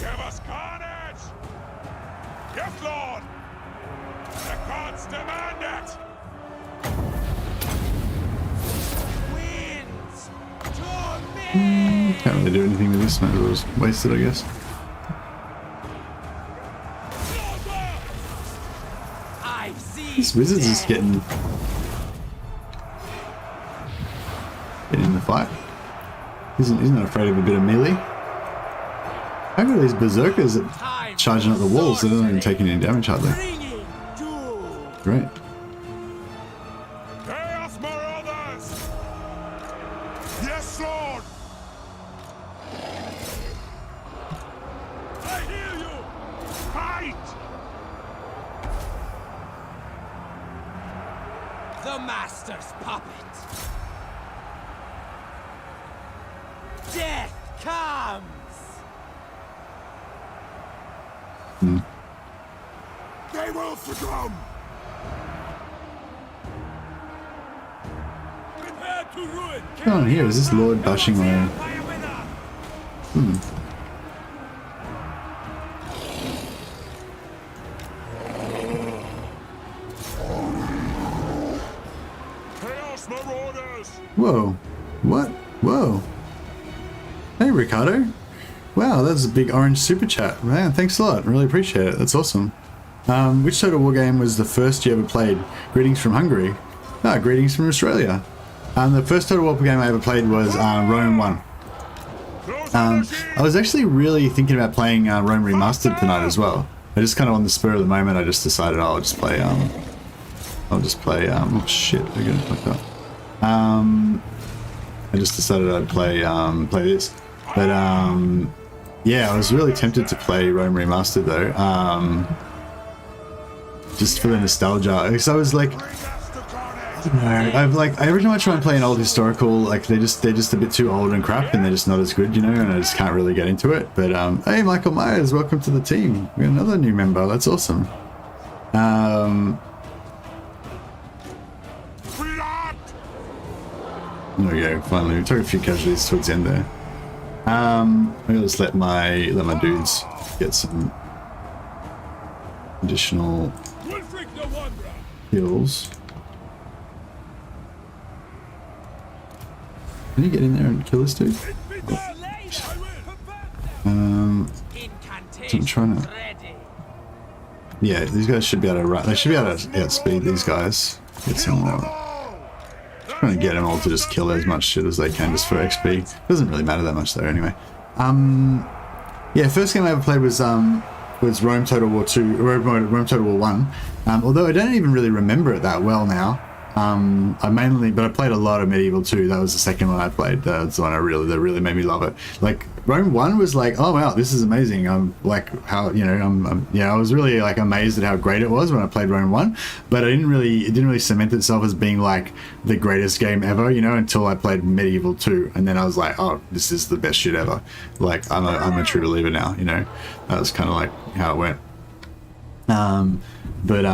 Give us carnage! Yes, Lord! The gods demand it! Can't really do anything with this, might as well just waste it, I guess. This wizard's just getting in the fight. He's not afraid of a bit of melee. How good are these berserkers at charging up the walls? They're not even taking any damage hardly. Great. Chaos Marauders! Yes, Lord! I hear you! Fight! The Master's puppet. Death comes. They will succumb! Prepare to ruin! What's going on here? Is this Lord bashing my... Chaos Marauders! Whoa. What? Whoa. Hey, Ricardo. Wow, that's a big orange super chat. Man, thanks a lot. Really appreciate it. That's awesome. Which Total War game was the first you ever played? Greetings from Hungary. Ah, greetings from Australia. The first Total War game I ever played was Rome 1. I was actually really thinking about playing Rome Remastered tonight as well. I just kind of on the spur of the moment, I just decided I'll just play, oh shit, I got it fucked up. I just decided I'd play this. But, yeah, I was really tempted to play Rome Remastered though. Just for the nostalgia. Because I was like, every time I try and play an old historical, like they're just a bit too old and crap, and they're just not as good, you know, and I just can't really get into it. But hey, Michael Myers, welcome to the team. We got another new member. That's awesome. There we go. Finally, we took a few casualties towards the end there. Maybe just let my dudes get some additional heals. Can you get in there and kill this dude? I'm trying to. Yeah, these guys should be able to run. They should be able to outspeed these guys. Get some more. Trying to get them all to just kill as much shit as they can just for XP. Doesn't really matter that much though, anyway. Yeah, first game I ever played was Rome Total War 2, Rome Total War 1. Although I don't even really remember it that well now. But I played a lot of Medieval 2. That was the second one I played. That's the one that really made me love it. Like Rome 1 was like, oh wow, this is amazing. I'm like, how, you know, I was really like amazed at how great it was when I played Rome 1, but it didn't really cement itself as being like the greatest game ever, you know, until I played Medieval 2, and then I was like, oh, this is the best shit ever. Like I'm a true believer now, you know. That was kind of like how it went. But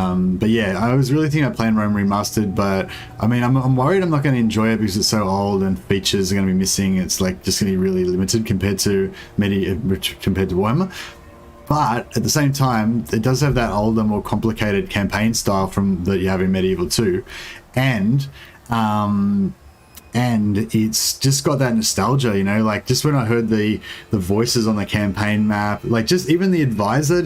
yeah, I was really thinking about playing Rome Remastered, but I mean, I'm worried I'm not going to enjoy it because it's so old and features are going to be missing. It's like just going to be really limited compared to Warhammer. But at the same time, it does have that older, more complicated campaign style from that you have in Medieval 2, and it's just got that nostalgia, you know, like just when I heard the voices on the campaign map, like just even the advisor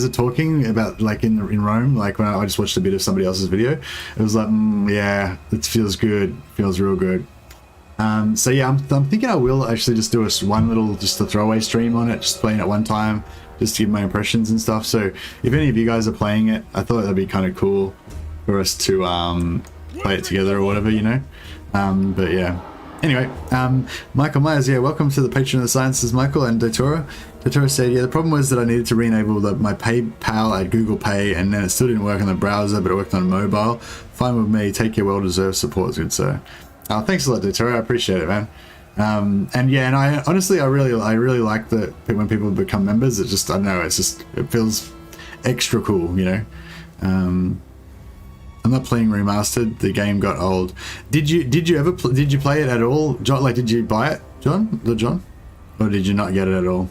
talking about like in Rome, like when I just watched a bit of somebody else's video, it was like, yeah, it feels good, feels real good. So yeah, I'm thinking I will actually just do just a throwaway stream on it, just playing it one time, just to give my impressions and stuff. So if any of you guys are playing it, I thought that'd be kind of cool for us to play it together or whatever, you know. But yeah, anyway, Michael Myers, yeah, welcome to the Patron of the Sciences, Michael. And Dotora said, yeah, the problem was that I needed to re-enable my PayPal at Google Pay, and then it still didn't work on the browser, but it worked on mobile. Fine with me. Take your well-deserved support, good sir. Thanks a lot, Dotora. I appreciate it, man. And yeah, and I honestly, I really like that when people become members. It just, I don't know, it feels extra cool, you know. I'm not playing Remastered. The game got old. Did you play it at all, John? Like, did you buy it, John? Or did you not get it at all?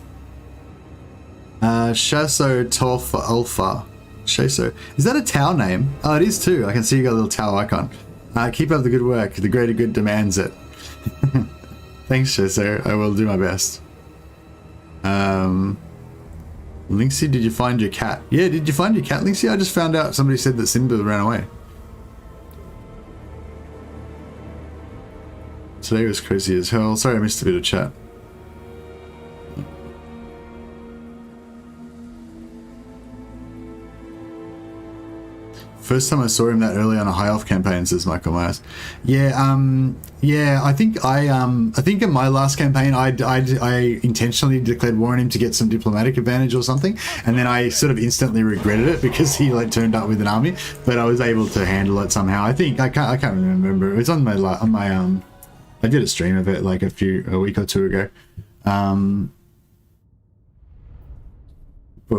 Shaso Tolfa Alpha. Shaso. Is that a Tau name? Oh, it is too. I can see you got a little Tau icon. Keep up the good work. The greater good demands it. Thanks, Shaso. I will do my best. Linksy, did you find your cat? Yeah, did you find your cat, Linksy? I just found out somebody said that Simba ran away. Today was crazy as hell. Sorry I missed a bit of chat. First time I saw him that early on a high elf campaign, says Michael Myers. Yeah, yeah. I think in my last campaign, I intentionally declared war on him to get some diplomatic advantage or something, and then I sort of instantly regretted it because he like turned up with an army. But I was able to handle it somehow. I think I can't remember. It was on my I did a stream of it like a week or two ago. But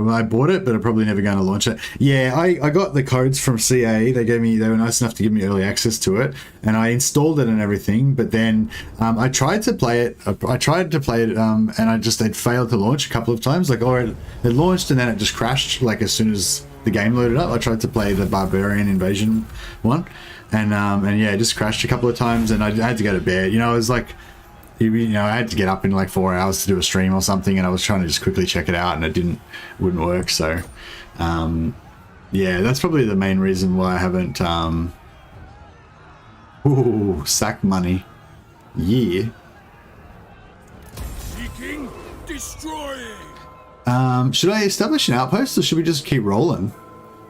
I bought it, but I'm probably never going to launch it. Yeah, I got the codes from CA. They were nice enough to give me early access to it, and I installed it and everything. But then I tried to play it. And it failed to launch a couple of times. Like, or it launched and then it just crashed. Like as soon as the game loaded up, I tried to play the Barbarian Invasion one, and yeah, it just crashed a couple of times, and I had to go to bed. You know, it was like. you know, I had to get up in like 4 hours to do a stream or something, and I was trying to just quickly check it out, and it wouldn't work. So, yeah, that's probably the main reason why I haven't. Ooh, sack money. Yeah. Seeking, destroying. Should I establish an outpost, or should we just keep rolling?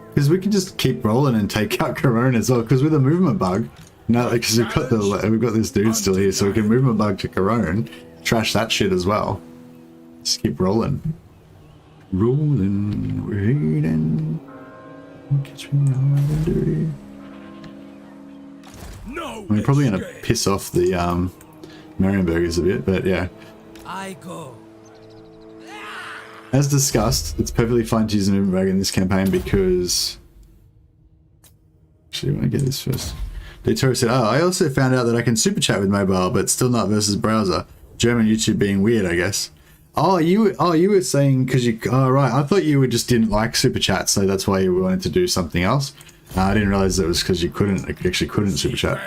Because we can just keep rolling and take out Corona as well. Because with a movement bug, no, because we've got this dude still here, so we can movement bug to Corona, trash that shit as well. Just keep rolling. Rolling, we're hating. Catch me hard and dirty. No. We're probably gonna piss off the Marienburgers a bit, but yeah. I go. As discussed, it's perfectly fine to use a movement bug in this campaign because... Actually, I want to get this first. Daytoro said, oh, I also found out that I can super chat with mobile, but still not versus browser. German YouTube being weird, I guess. Oh, you were saying because you... Oh, right. I thought you just didn't like super chat, so that's why you wanted to do something else. I didn't realize that it was because you actually couldn't super chat.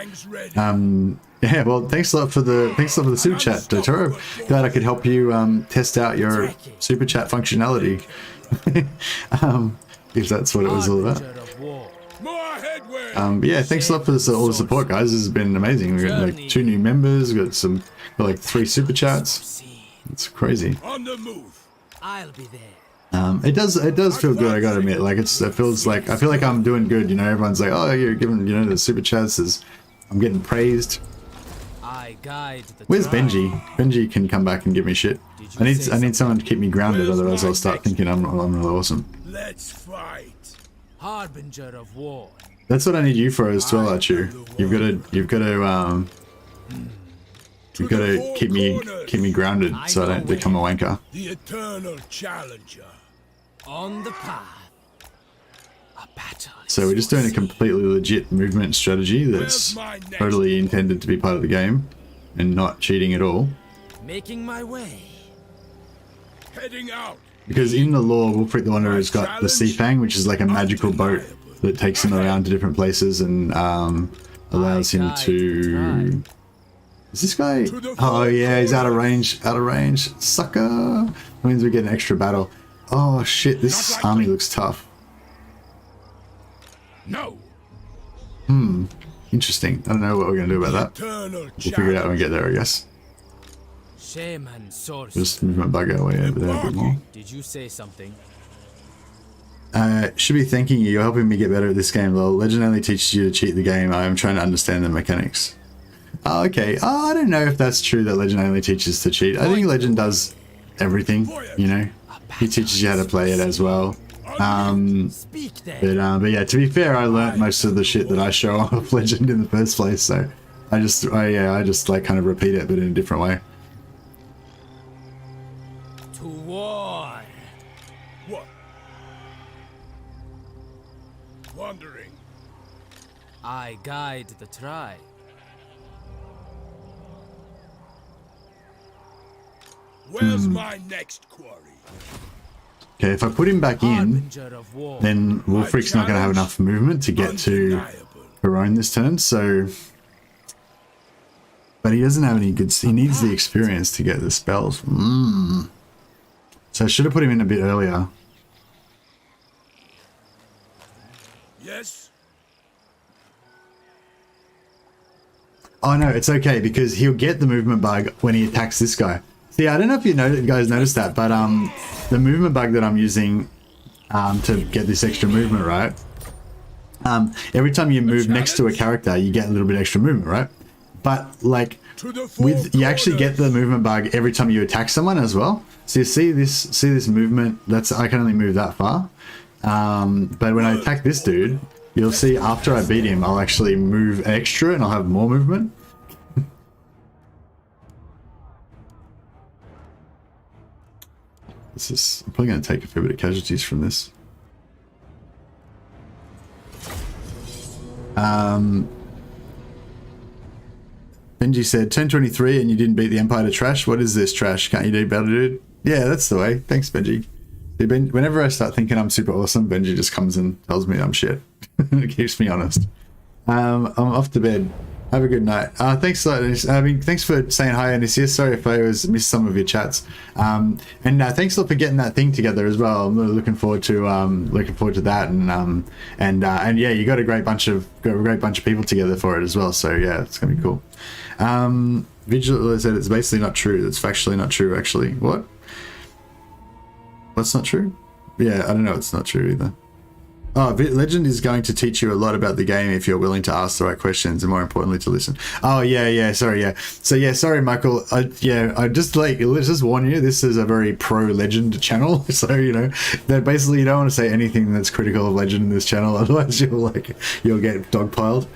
Yeah, well, thanks a lot for the super chat, Dotoro. Glad I could help you test out your super chat functionality. If that's what it was all about. But yeah, thanks a lot for all the support, guys. This has been amazing. We got like 2 new members. We got like 3 super chats. It's crazy. On the move. I'll be there. It does feel good, I gotta admit. Like I feel like I'm doing good, you know. Everyone's like, oh, you're giving, you know, the super chats, I'm getting praised. Where's Benji? Benji can come back and give me shit. I need someone to keep me grounded, otherwise I'll start thinking I'm really awesome. Let's fight. Harbinger of war. That's what I need you for as well, Archu. You've got to keep me grounded so I don't become a wanker. The eternal challenger. On the path. A battle. So we're just doing a completely legit movement strategy that's totally intended to be part of the game and not cheating at all. Making my way. Heading out. Because in the lore, Wulfrik the Wanderer has got the Sea Fang, which is like a magical boat that takes him around to different places and allows him to... Is this guy? Oh yeah, he's out of range. Out of range. Sucker! That means we get an extra battle. Oh shit, this army looks tough. No. Interesting. I don't know what we're going to do about that. We'll figure it out when we get there, I guess. Just movement bug our way over there a bit more. Did you say something? Should be thanking you. You're helping me get better at this game. Well, Legend only teaches you to cheat the game. I am trying to understand the mechanics. Oh, okay. Oh, I don't know if that's true that Legend only teaches to cheat. I think Legend does everything, you know. He teaches you how to play it as well. But yeah, to be fair, I learnt most of the shit that I show off Legend in the first place, so I just like kind of repeat it, but in a different way. To war. What? Wandering. I guide the tribe. Where's my next quarry? Okay, if I put him back in, then Wulfrik's not going to have enough movement to get to Corona this turn, so... But he doesn't have any good... He needs the experience to get the spells. So I should have put him in a bit earlier. Yes. Oh no, it's okay, because he'll get the movement bug when he attacks this guy. See, I don't know if you guys noticed that, but the movement bug that I'm using to get this extra movement, right? Every time you move next to a character, you get a little bit extra movement, right? But like, you actually get the movement bug every time you attack someone as well. So you see this movement. I can only move that far. But when I attack this dude, you'll see after I beat him, I'll actually move extra and I'll have more movement. I'm probably going to take a fair bit of casualties from this. Benji said, turn 23 and you didn't beat the Empire to trash. What is this trash? Can't you do better, dude? Yeah, that's the way. Thanks, Benji. Whenever I start thinking I'm super awesome, Benji just comes and tells me I'm shit. It keeps me honest. I'm off to bed. Have a good night. Thanks a lot. I mean, thanks for saying hi, Anicia. Sorry if I missed some of your chats. And thanks a lot for getting that thing together as well. I'm really looking forward to that. And yeah, you got a great bunch of people together for it as well. So yeah, it's gonna be cool. Vigil said it's basically not true. It's factually not true, actually. What? What's not true? Yeah, I don't know. It's not true either. Oh, Legend is going to teach you a lot about the game if you're willing to ask the right questions and more importantly to listen. Oh yeah, sorry, yeah. So yeah, sorry, Michael. I just let's just warn you, this is a very pro Legend channel. So you know that basically you don't want to say anything that's critical of Legend in this channel, otherwise you'll get dogpiled.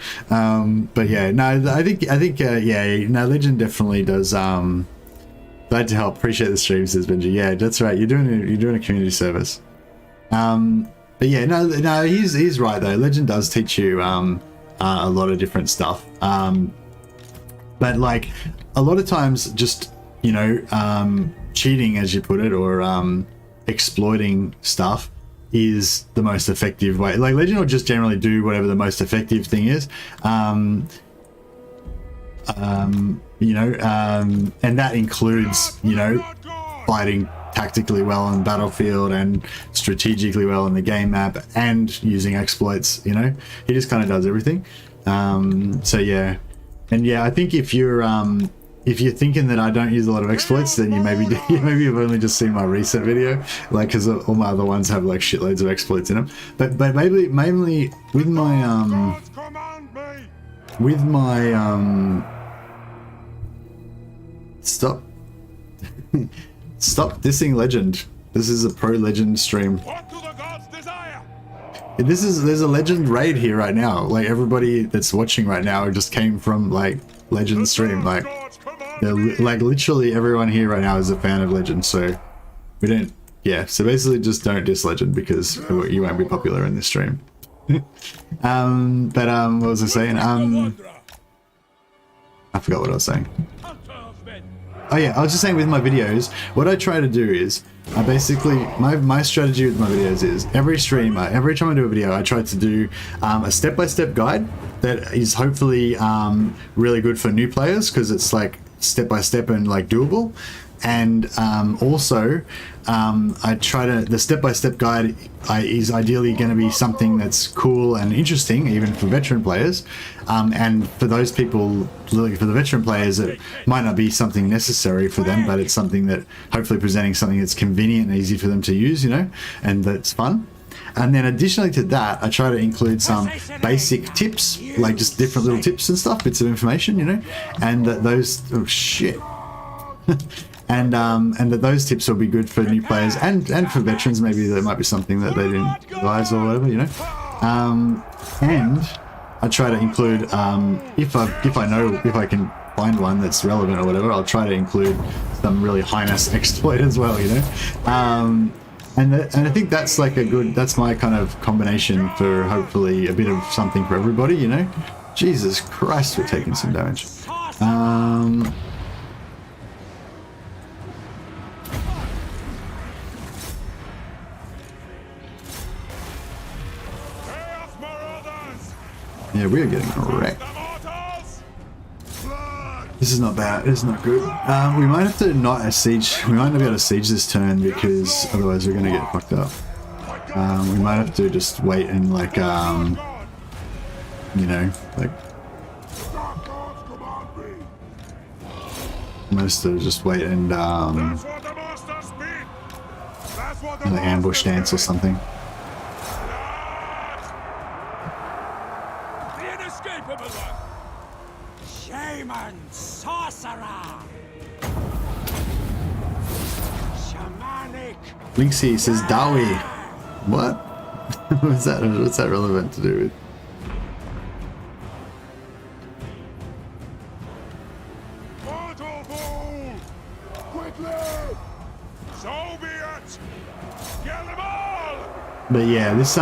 But yeah, no, I think yeah, no, Legend definitely does. Glad to help. Appreciate the stream, says Benji. Yeah, that's right. You're doing a community service. But yeah, no, he's right though. Legend does teach you a lot of different stuff. But like a lot of times, just cheating, as you put it, or exploiting stuff is the most effective way. Like Legend will just generally do whatever the most effective thing is. And that includes fighting tactically well on the battlefield and strategically well in the game map and using exploits. He just kind of does everything. So yeah, and yeah, I think if you're thinking that I don't use a lot of exploits, then you maybe have only just seen my recent video, like, because all my other ones have like shitloads of exploits in them. But mainly with my Stop dissing Legend. This is a pro Legend stream. What do the gods desire? There's a Legend raid here right now. Like everybody that's watching right now just came from like Legend stream. Like literally everyone here right now is a fan of Legend. So we don't. Yeah. So basically, just don't diss Legend because you won't be popular in this stream. What was I saying? I forgot what I was saying. Oh yeah, I was just saying with my videos, what I try to do is, I basically, my strategy with my videos is, every stream, every time I do a video, I try to do a step-by-step guide that is hopefully really good for new players, because it's like step-by-step and like doable. And also, I try to, the step-by-step guide is ideally going to be something that's cool and interesting, even for veteran players. And for those people, for the veteran players, it might not be something necessary for them, but it's something that hopefully presenting something that's convenient and easy for them to use, and that's fun. And then additionally to that, I try to include some basic tips, like just different little tips and stuff, bits of information, and that those, oh shit. And that those tips will be good for new players and for veterans. Maybe there might be something that they didn't realize or whatever, and I try to include if I can find one that's relevant or whatever, I'll try to include some really highness exploit as well, and I think that's like that's my kind of combination for hopefully a bit of something for everybody, Jesus Christ, we're taking some damage. Yeah, we are getting wrecked. This is not bad. It's not good. We might have to not siege. We might not be able to siege this turn because otherwise we're going to get fucked up. We might have to just wait and like, most of just wait and an ambush dance or something. Linksy says Dawi. What? What's that relevant to do with? But yeah, this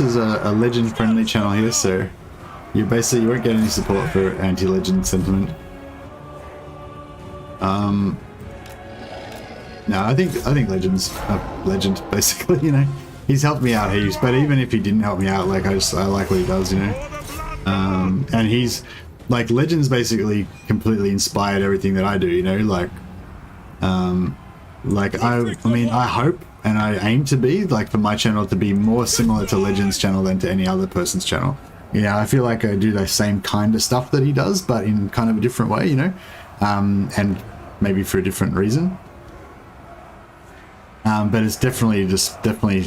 is a Legend friendly channel here, so you won't get any support for anti-Legend sentiment. No, I think Legend's a legend, basically, He's helped me out heaps, but even if he didn't help me out, like, I like what he does, And he's like, Legends basically completely inspired everything that I do, you know, like I mean, I hope and I aim to be, like, for my channel to be more similar to Legends channel than to any other person's channel. You know, I feel like I do the same kind of stuff that he does, but in kind of a different way, you know, and maybe for a different reason. But it's definitely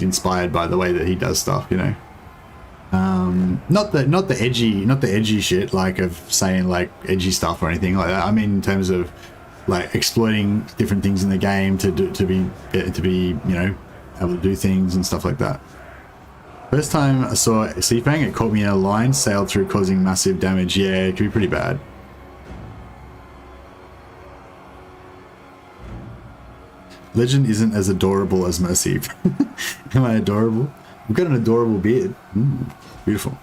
inspired by the way that he does stuff, you know. Not the edgy shit, like, of saying like edgy stuff or anything like that. I mean, in terms of like exploiting different things in the game to be, you know, able to do things and stuff like that. First time I saw Seafang, it caught me in a line, sailed through, causing massive damage. Yeah, it could be pretty bad. Legend isn't as adorable as Mercy. Am I adorable? I've got an adorable beard. Beautiful.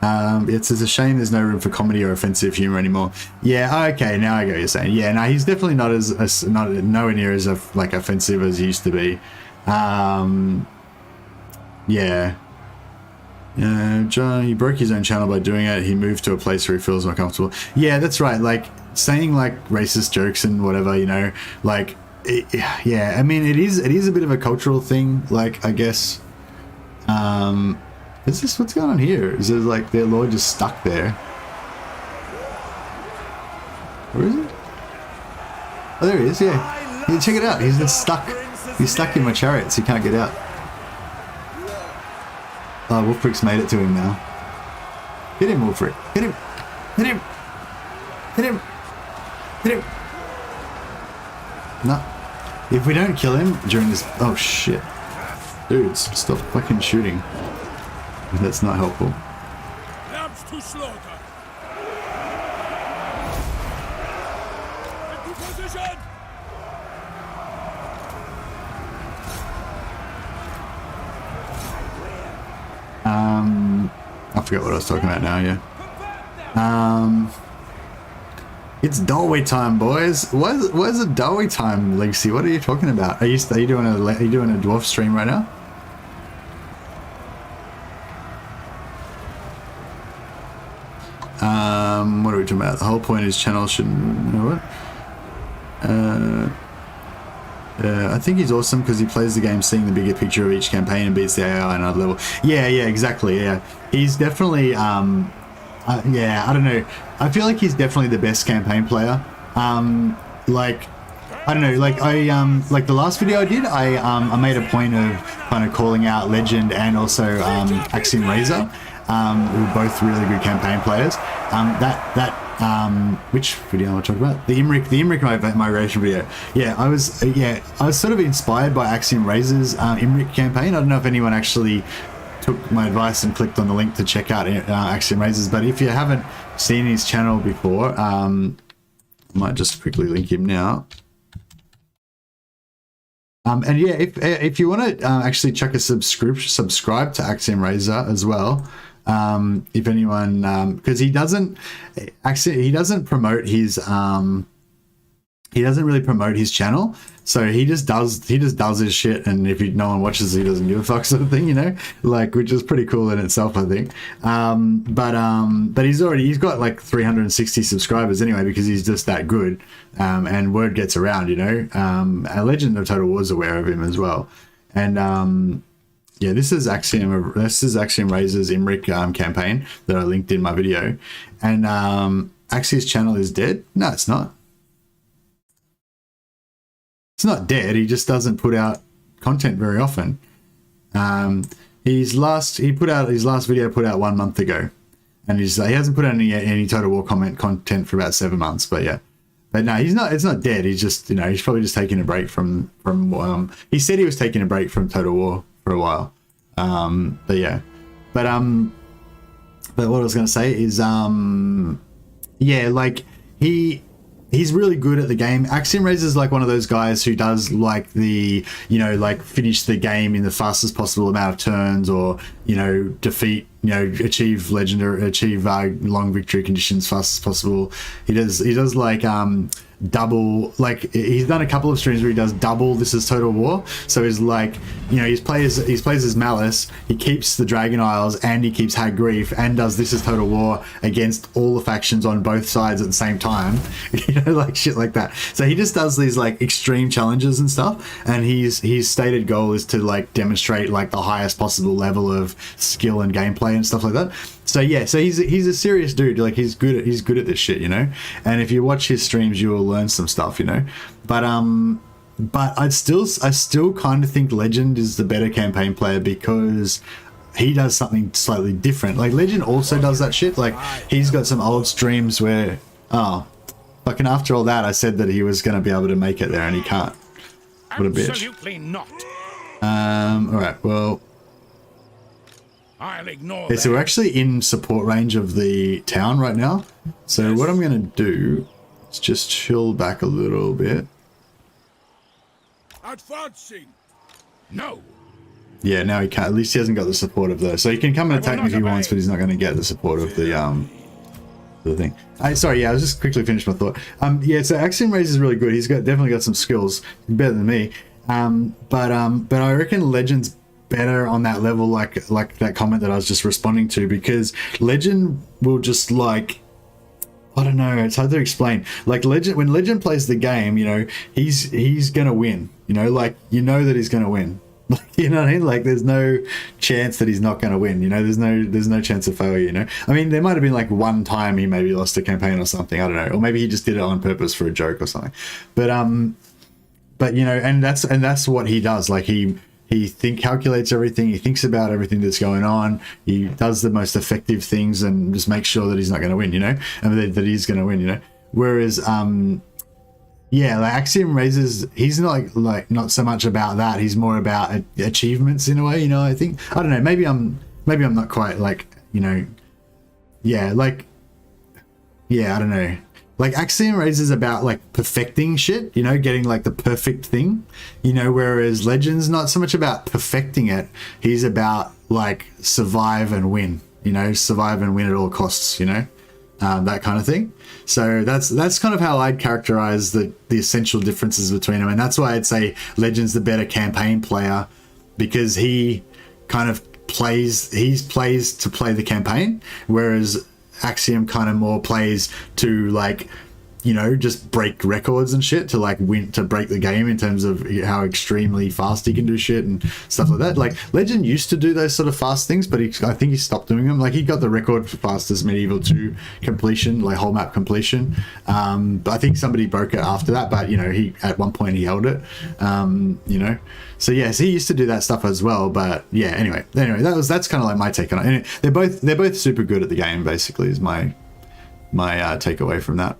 It's a shame there's no room for comedy or offensive humor anymore. Yeah, okay, now I get what you're saying. Yeah, no, he's definitely not as nowhere near as like offensive as he used to be. Yeah. John, he broke his own channel by doing it. He moved to a place where he feels more comfortable. Yeah, that's right. Like, saying like racist jokes and whatever, you know, like, yeah, I mean, it is a bit of a cultural thing, like, I guess. Is this what's going on here? Is it like their lord just stuck there? Where is it? Oh, there he is, yeah. Yeah, check it out. He's just stuck. He's stuck in my chariot, so he can't get out. Oh, Wulfrik's made it to him now. Hit him, Wulfrik. Hit him. Hit him. Hit him. Hit him. No. If we don't kill him during this... Oh, shit. Dudes, stop fucking shooting. That's not helpful. Lambs to slaughter. Into position. I forgot what I was talking about now, yeah. It's doorway time, boys. Where's it doorway time, Legacy? What are you talking about? Are you doing a dwarf stream right now? What are we talking about? The whole point is channel shouldn't, you know what? I think he's awesome because he plays the game seeing the bigger picture of each campaign and beats the AI on another level. Yeah, exactly, yeah. He's definitely, yeah, I don't know. I feel like he's definitely the best campaign player. Like, I don't know, like like the last video I did, I made a point of kind of calling out Legend and also Axiom Razor, who were both really good campaign players. Which video am I talking about? The Imrik migration video. Yeah, I was sort of inspired by Axiom Razor's Imrik campaign. I don't know if anyone actually took my advice and clicked on the link to check out Axiom Razor's, but if you haven't seen his channel before, I might just quickly link him now. And yeah, if you want to actually chuck a subscribe to Axiom Razor as well. If anyone, because he doesn't promote his he doesn't really promote his channel, so he just does his shit, and if no one watches, he doesn't give a fuck, sort of thing, you know, like, which is pretty cool in itself, I think. But he's got like 360 subscribers anyway, because he's just that good, and word gets around, you know. A Legend of Total War is aware of him as well, and yeah, this is Axiom Razor's Imrik campaign that I linked in my video, and Axiom's channel is dead. No, it's not. It's not dead. He just doesn't put out content very often. He put out his last video 1 month ago, and he hasn't put out any Total War content for about 7 months. But yeah, but no, he's not. It's not dead. He's just, you know, he's probably just taking a break from. He said he was taking a break from Total War for a while. But yeah, but what I was going to say is, yeah, like he's really good at the game. Axiom Razor is like one of those guys who does like the, you know, like finish the game in the fastest possible amount of turns, or, you know, defeat, you know, achieve long victory conditions fast as possible. He does like double, like he's done a couple of streams where he does double This Is Total War. So he's like you know, he plays as Malice, he keeps the Dragon Isles, and he keeps Hag Grief, and does This Is Total War against all the factions on both sides at the same time. You know, like shit like that. So he just does these like extreme challenges and stuff, and his stated goal is to like demonstrate like the highest possible level of skill and gameplay and stuff like that. So yeah, so he's a serious dude. Like he's good at this shit, you know. And if you watch his streams, you will learn some stuff, you know. But I still kind of think Legend is the better campaign player because he does something slightly different. Like Legend also does that shit. Like he's got some old streams where fucking after all that, I said that he was going to be able to make it there, and he can't. What a bitch. Absolutely not. All right, well. I'll ignore Okay, so we're actually in support range of the town right now. So what I'm going to do is just chill back a little bit. Advancing. No. Yeah, now he can't. At least he hasn't got the support of those. So he can come and attack me if he wants, but he's not going to get the support of the thing. Sorry, yeah, I was just quickly finished my thought. Yeah, so Axiom Raise is really good. He's definitely got some skills, better than me. But I reckon Legend's better on that level, like that comment that I was just responding to, because Legend will just like, I don't know, it's hard to explain. Like Legend, when Legend plays the game, you know, he's gonna win. You know, like you know that he's gonna win. You know what I mean? Like there's no chance that he's not gonna win. You know, there's no chance of failure. You know, I mean, there might have been like one time he maybe lost a campaign or something. I don't know, or maybe he just did it on purpose for a joke or something. But you know, and that's what he does. Like he calculates everything. He thinks about everything that's going on. He does the most effective things and just makes sure that he's not going to win, you know, and that he's going to win, you know. Whereas, yeah, like Axiom Raises, he's not like not so much about that. He's more about achievements in a way, you know. I think, I don't know. Maybe I'm not quite like, you know. Yeah, like, yeah, I don't know. Like Axiom Raise is about like perfecting shit, you know, getting like the perfect thing, you know, whereas Legend's not so much about perfecting it. He's about like survive and win, you know, survive and win at all costs, you know, that kind of thing. So that's kind of how I'd characterize the essential differences between them. And that's why I'd say Legend's the better campaign player, because he kind of plays to play the campaign, whereas Axiom kind of more plays to like, you know, just break records and shit, to like win, to break the game in terms of how extremely fast he can do shit and stuff like that. Like Legend used to do those sort of fast things, but I think he stopped doing them. Like he got the record for fastest Medieval 2 completion, like whole map completion. But I think somebody broke it after that, but you know, he at one point he held it. You know, so yes, he used to do that stuff as well. But yeah, anyway, that's kind of like my take on it. And they're both super good at the game, basically, is my takeaway from that.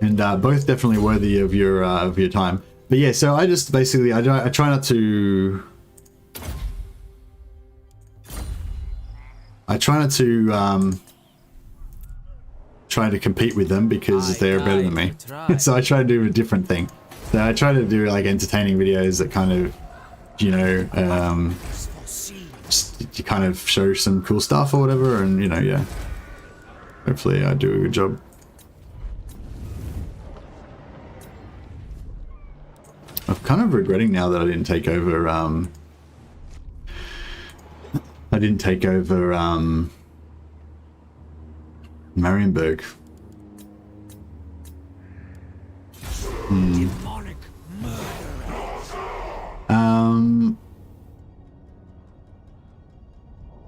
And both definitely worthy of your time. But yeah, so I just basically I try not to try to compete with them because they're better than me. So I try to do a different thing. So I try to do like entertaining videos that kind of, you know, just kind of show some cool stuff or whatever, and you know, yeah. Hopefully I do a good job. I'm kind of regretting now that I didn't take over Marienburg.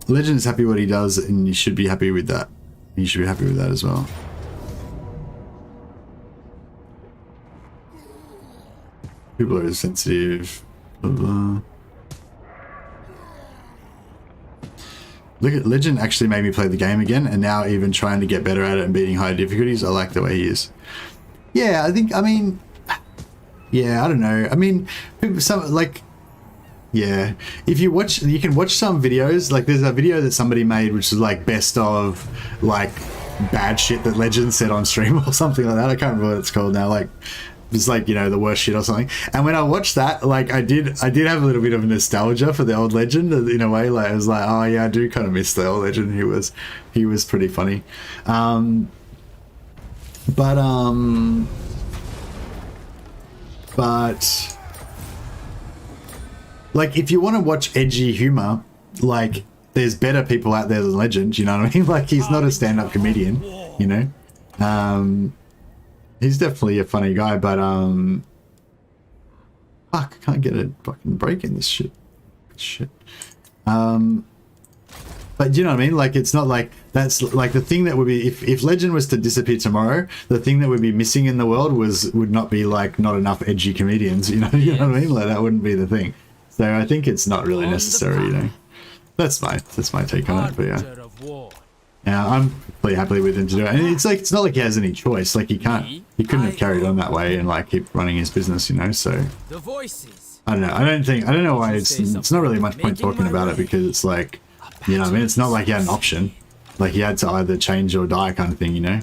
Legend's happy what he does, and you should be happy with that. You should be happy with that as well. People are sensitive. Blah, blah. Look at Legend actually made me play the game again, and now even trying to get better at it and beating higher difficulties. I like the way he is. Yeah, I mean, yeah, I don't know. I mean, some like, yeah. If you watch, you can watch some videos. Like, there's a video that somebody made, which is like best of like bad shit that Legend said on stream or something like that. I can't remember what it's called now. Like, it's like, you know, the worst shit or something. And when I watched that, like I did have a little bit of nostalgia for the old Legend in a way. Like I was like, oh yeah, I do kind of miss the old Legend. He was pretty funny. but like if you want to watch edgy humor, like there's better people out there than Legend, you know what I mean? Like he's not a stand-up comedian, you know. He's definitely a funny guy, but fuck, I can't get a fucking break in this shit. But you know what I mean? Like it's not like that's like the thing that would be if Legend was to disappear tomorrow, the thing that would be missing in the world would not be like not enough edgy comedians, you know what I mean? Like that wouldn't be the thing. So I think it's not really necessary, you know. That's my take on it, but yeah, I'm pretty happy with him to do it. And it's like it's not like he has any choice. Like he couldn't have carried on that way and like keep running his business, you know. So The voices. I don't know. I don't know why it's not really much point talking about it because it's like, you know what I mean? It's not like he had an option. Like he had to either change or die kind of thing, you know?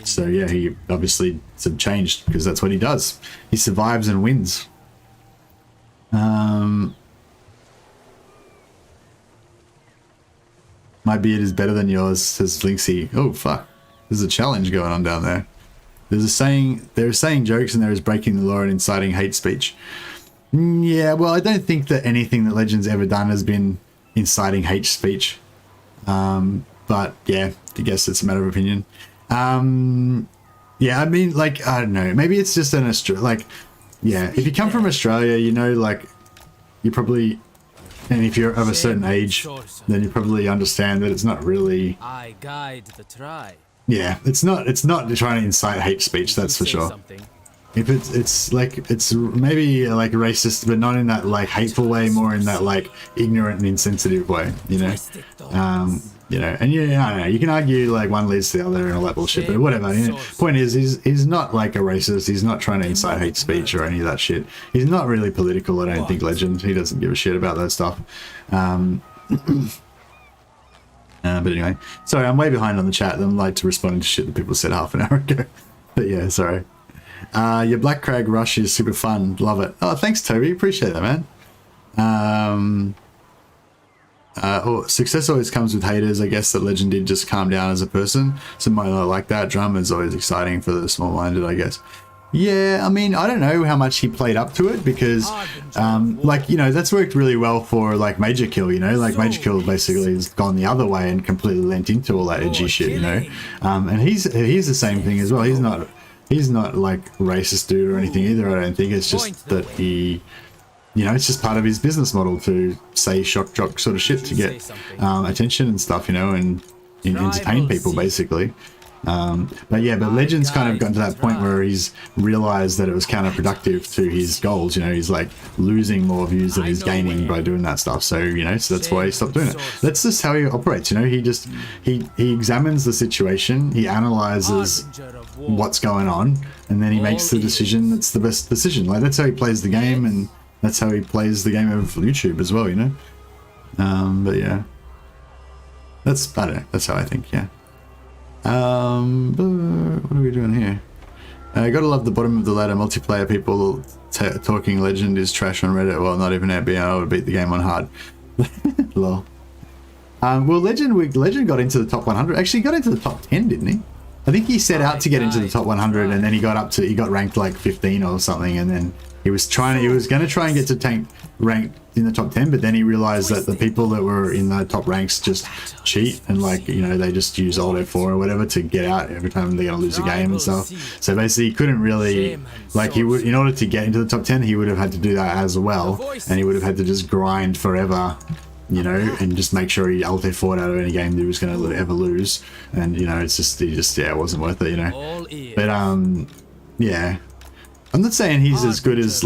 So yeah, he obviously changed because that's what he does. He survives and wins. My beard is better than yours, says Linksy. Oh fuck. There's a challenge going on down there. They're saying jokes and there is breaking the law and inciting hate speech. Yeah, well, I don't think that anything that Legend's ever done has been inciting hate speech. But yeah, I guess it's a matter of opinion. Yeah, I mean, like, I don't know. Maybe it's just like, yeah, if you come from Australia, you know, like, you probably, and if you're of a certain age, then you probably understand that it's not really. I guide the tribe. Yeah, it's not trying to incite hate speech, that's for sure. If it's like it's maybe like racist, but not in that like hateful way, more in that like ignorant and insensitive way, you know. You know, and yeah, I don't know, you can argue like one leads to the other and all that bullshit, but whatever. You know, point is, he's not like a racist. He's not trying to incite hate speech or any of that shit. He's not really political. I don't think Legend. He doesn't give a shit about that stuff. But anyway, sorry, I'm way behind on the chat. I'm like to responding to shit that people said half an hour ago. But yeah, sorry. Your Black Crag rush is super fun. Love it. Oh, thanks, Toby. Appreciate that, man. Success always comes with haters. I guess that Legend did just calm down as a person. So might not like that. Drama is always exciting for the small-minded, I guess. Yeah, I mean, I don't know how much he played up to it because, like, you know, that's worked really well for, like, Major Kill, you know? Like, Major Kill basically has gone the other way and completely lent into all that edgy shit, you know? And he's the same thing as well. He's not, like, racist dude or anything either, I don't think. It's just that he, you know, it's just part of his business model to say shock jock sort of shit to get attention and stuff, you know, and entertain people, basically. But yeah, but Legend's kind of gotten to that point where he's realized that it was counterproductive to his goals, you know. He's like losing more views than he's gaining by doing that stuff, so you know, so that's why he stopped doing it. That's just how he operates, you know. He examines the situation, he analyzes what's going on, and then he makes the decision that's the best decision. Like, that's how he plays the game, and that's how he plays the game of YouTube as well, you know. But yeah, I don't know, that's how I think. Yeah. What are we doing here? Gotta love the bottom of the ladder multiplayer. People talking Legend is trash on Reddit. Well, not even being able to beat the game on hard. Lol. Well, Legend got into the top 100. Actually, he got into the top 10, didn't he? I think he set out to get into the top 100, and then he got ranked like 15 or something, and then he was going to try and get to tank ranked in the top 10, but then he realized that the people that were in the top ranks just cheat and, like, you know, they just use Alt F4 or whatever to get out every time they're going to lose a game and stuff. So basically he couldn't really, like, he would, in order to get into the top 10, he would have had to do that as well, and he would have had to just grind forever, you know, and just make sure he Alt F4'd out of any game that he was going to ever lose. And, you know, it's just, yeah, it wasn't worth it, you know. But yeah, I'm not saying he's as good as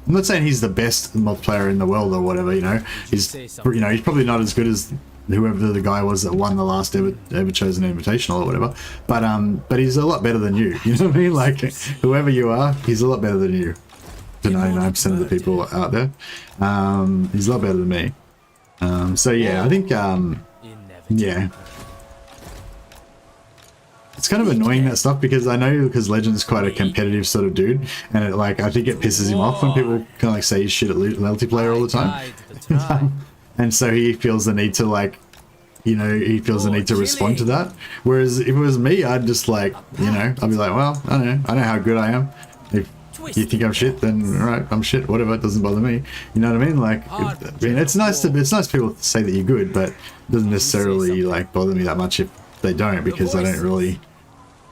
I'm not saying he's the best multiplayer in the world or whatever, you know. He's probably not as good as whoever the guy was that won the last ever chosen invitational or whatever. But he's a lot better than you. You know what I mean? Like, whoever you are, he's a lot better than you. To 99% of the people out there, he's a lot better than me. So yeah, I think yeah. It's kind of annoying, that stuff, because I know because Legend's quite a competitive sort of dude, and it, like, I think it pisses him off when people kind of like say he's shit at multiplayer all the time. And so he feels the need to, like, you know, he feels the need to respond to that. Whereas if it was me, I'd just like, you know, I'd be like, well, I don't know how good I am. If you think I'm shit, then all right, I'm shit. Whatever, it doesn't bother me. You know what I mean? Like, it's nice people to say that you're good, but it doesn't necessarily like bother me that much if they don't, because I don't really.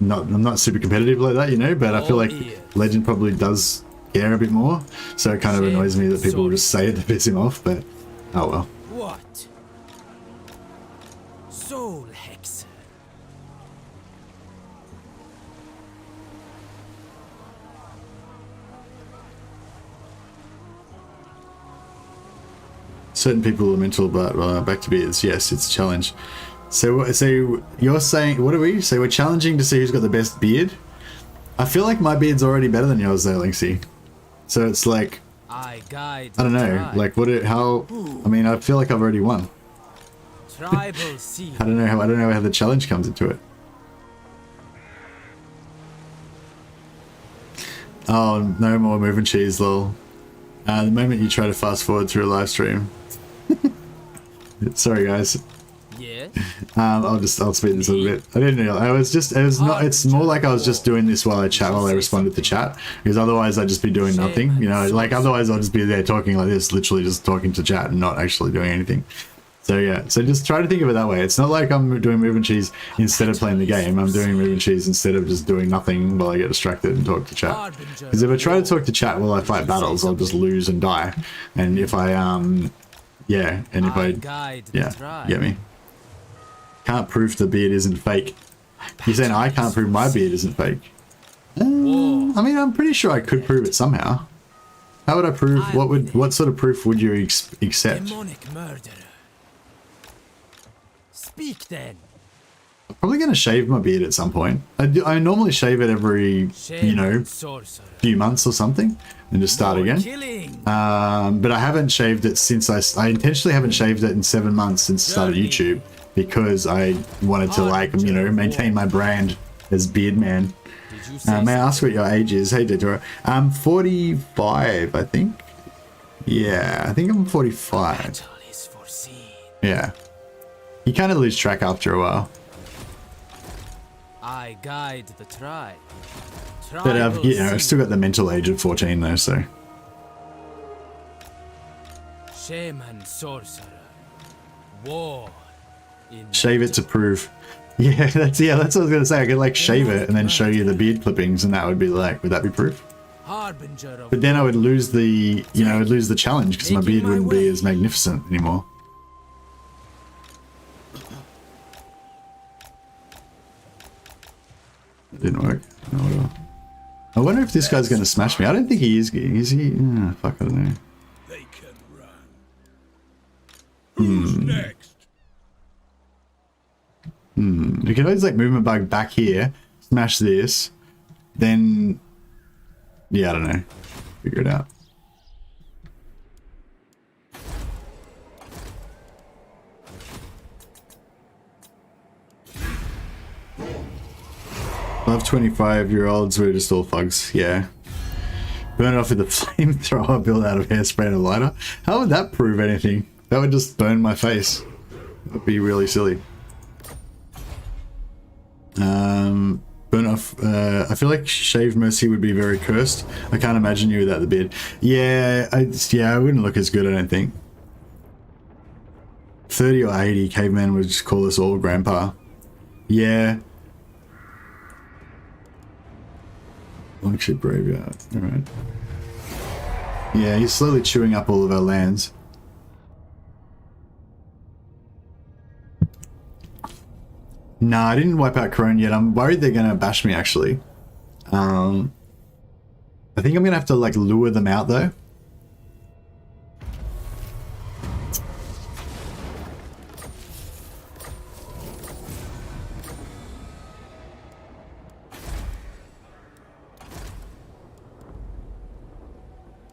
I'm not super competitive like that, you know, but I feel like Legend probably does care a bit more, so it kind of annoys me that people just say it to piss him off, but oh well. What? Soul Hexer. Certain people are mental, but back to beards. Yes, it's a challenge. So you're saying, what are we? So we're challenging to see who's got the best beard? I feel like my beard's already better than yours though, Linksy. So it's like, I don't know, like how, I mean, I feel like I've already won. I don't know how the challenge comes into it. Oh, no more moving cheese, lol. The moment you try to fast forward through a live stream. Sorry guys. Yeah. I'll speed this a little bit. I didn't know. It's more like I was just doing this while I responded to chat, because otherwise I'd just be doing nothing, you know, like otherwise I'll just be there talking like this, literally just talking to chat and not actually doing anything. So yeah, so just try to think of it that way. It's not like I'm doing move and cheese instead of playing the game. I'm doing move and cheese instead of just doing nothing while I get distracted and talk to chat. Because if I try to talk to chat while I fight battles, I'll just lose and die. And if I yeah, get me. Can't prove the beard isn't fake. You're saying I can't prove my beard isn't fake? I mean, I'm pretty sure I could prove it somehow. How would I prove? What sort of proof would you accept? Demonic murderer. Speak then. I'm probably gonna shave my beard at some point. I normally shave it every, you know, few months or something, and just start again. But I haven't shaved it since I intentionally haven't shaved it in 7 months since I started YouTube, because I wanted to, like, you know, maintain my brand as Beard Man. May I ask what your age is? Hey, Detora. I'm 45, I think. Yeah, I think I'm 45. Yeah. You kind of lose track after a while. I guide the tribe. But I've still got the mental age of 14 though, so. Shaman sorcerer. War. Shave it to prove. Yeah, that's what I was gonna say. I could like shave it and then show you the beard clippings, and that would be like, would that be proof? But then I would lose the, you know, I'd lose the challenge because my beard wouldn't be as magnificent anymore. It didn't work. No, whatever. I wonder if this guy's gonna smash me. I don't think he is. Is he? Fuck, I don't know. They can run. Who's next? You can always like move my bug back here, smash this, then yeah, I don't know. Figure it out. Love 25-year-olds, we're just all thugs, yeah. Burn off with a flamethrower built out of hairspray and a lighter. How would that prove anything? That would just burn my face. That would be really silly. Burn off. I feel like Shave Mercy would be very cursed. I can't imagine you without the beard. Yeah, I wouldn't look as good, I don't think. 30 or 80, caveman would just call us all grandpa. Yeah. Flagship graveyard. Alright. Yeah, he's slowly chewing up all of our lands. Nah, I didn't wipe out Crone yet. I'm worried they're gonna bash me, actually. I think I'm gonna have to, like, lure them out, though.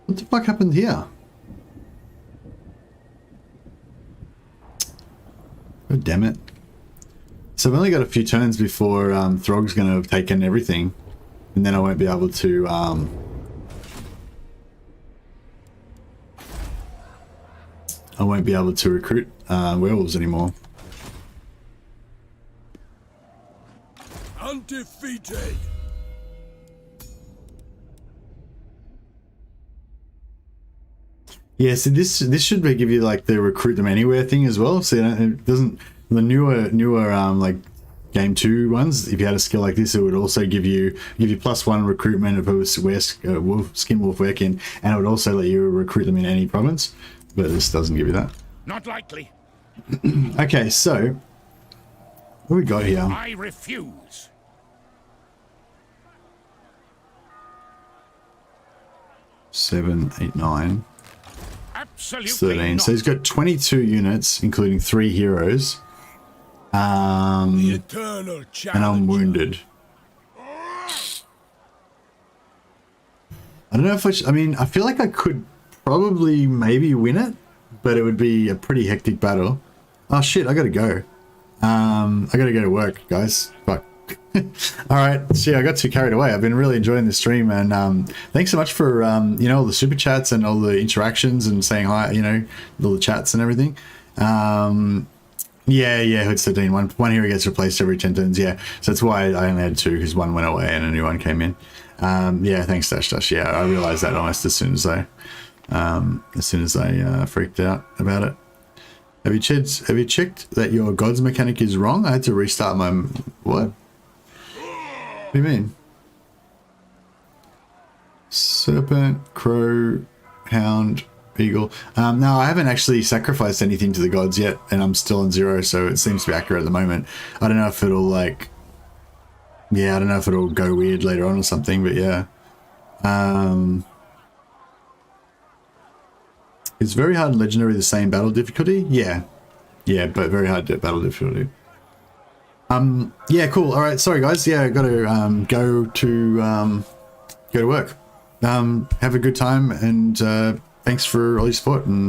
What the fuck happened here? Oh, damn it. So I've only got a few turns before Throg's going to have taken everything, and then I won't be able to recruit werewolves anymore. Undefeated. Yeah, so this should give you like the recruit them anywhere thing as well. So it doesn't, the newer like game 2 ones, if you had a skill like this, it would also give you +1 recruitment if it was skin wolf working, and it would also let you recruit them in any province. But this doesn't give you that. Not likely. Okay, so what we got here? I refuse. Seven, 8, 9. Absolutely 13. not. So he's got 22 units, including 3 heroes. The eternal challenge. And I'm wounded. I don't know if I mean, I feel like I could probably maybe win it, but it would be a pretty hectic battle. Oh shit, I gotta go. I gotta go to work, guys. Fuck. Alright, so yeah, I got too carried away. I've been really enjoying the stream, and thanks so much for you know, all the super chats and all the interactions and saying hi, you know, all the chats and everything. Yeah, it's 13. One hero gets replaced every 10 turns, yeah. So that's why I only had 2, because 1 went away and a new one came in. Yeah, thanks Dash. Yeah, I realized that almost as soon as I freaked out about it. Have you checked that your gods mechanic is wrong? I had to restart my... What? What do you mean? Serpent, crow, hound, eagle. No, I haven't actually sacrificed anything to the gods yet, and I'm still on 0, so it seems to be accurate at the moment. I don't know if it'll like... Yeah, I don't know if it'll go weird later on or something, but yeah. Is very hard and legendary the same battle difficulty? Yeah, but very hard battle difficulty. Yeah, cool. All right, sorry guys. Yeah, I got to go to work. Have a good time, and thanks for all your support. And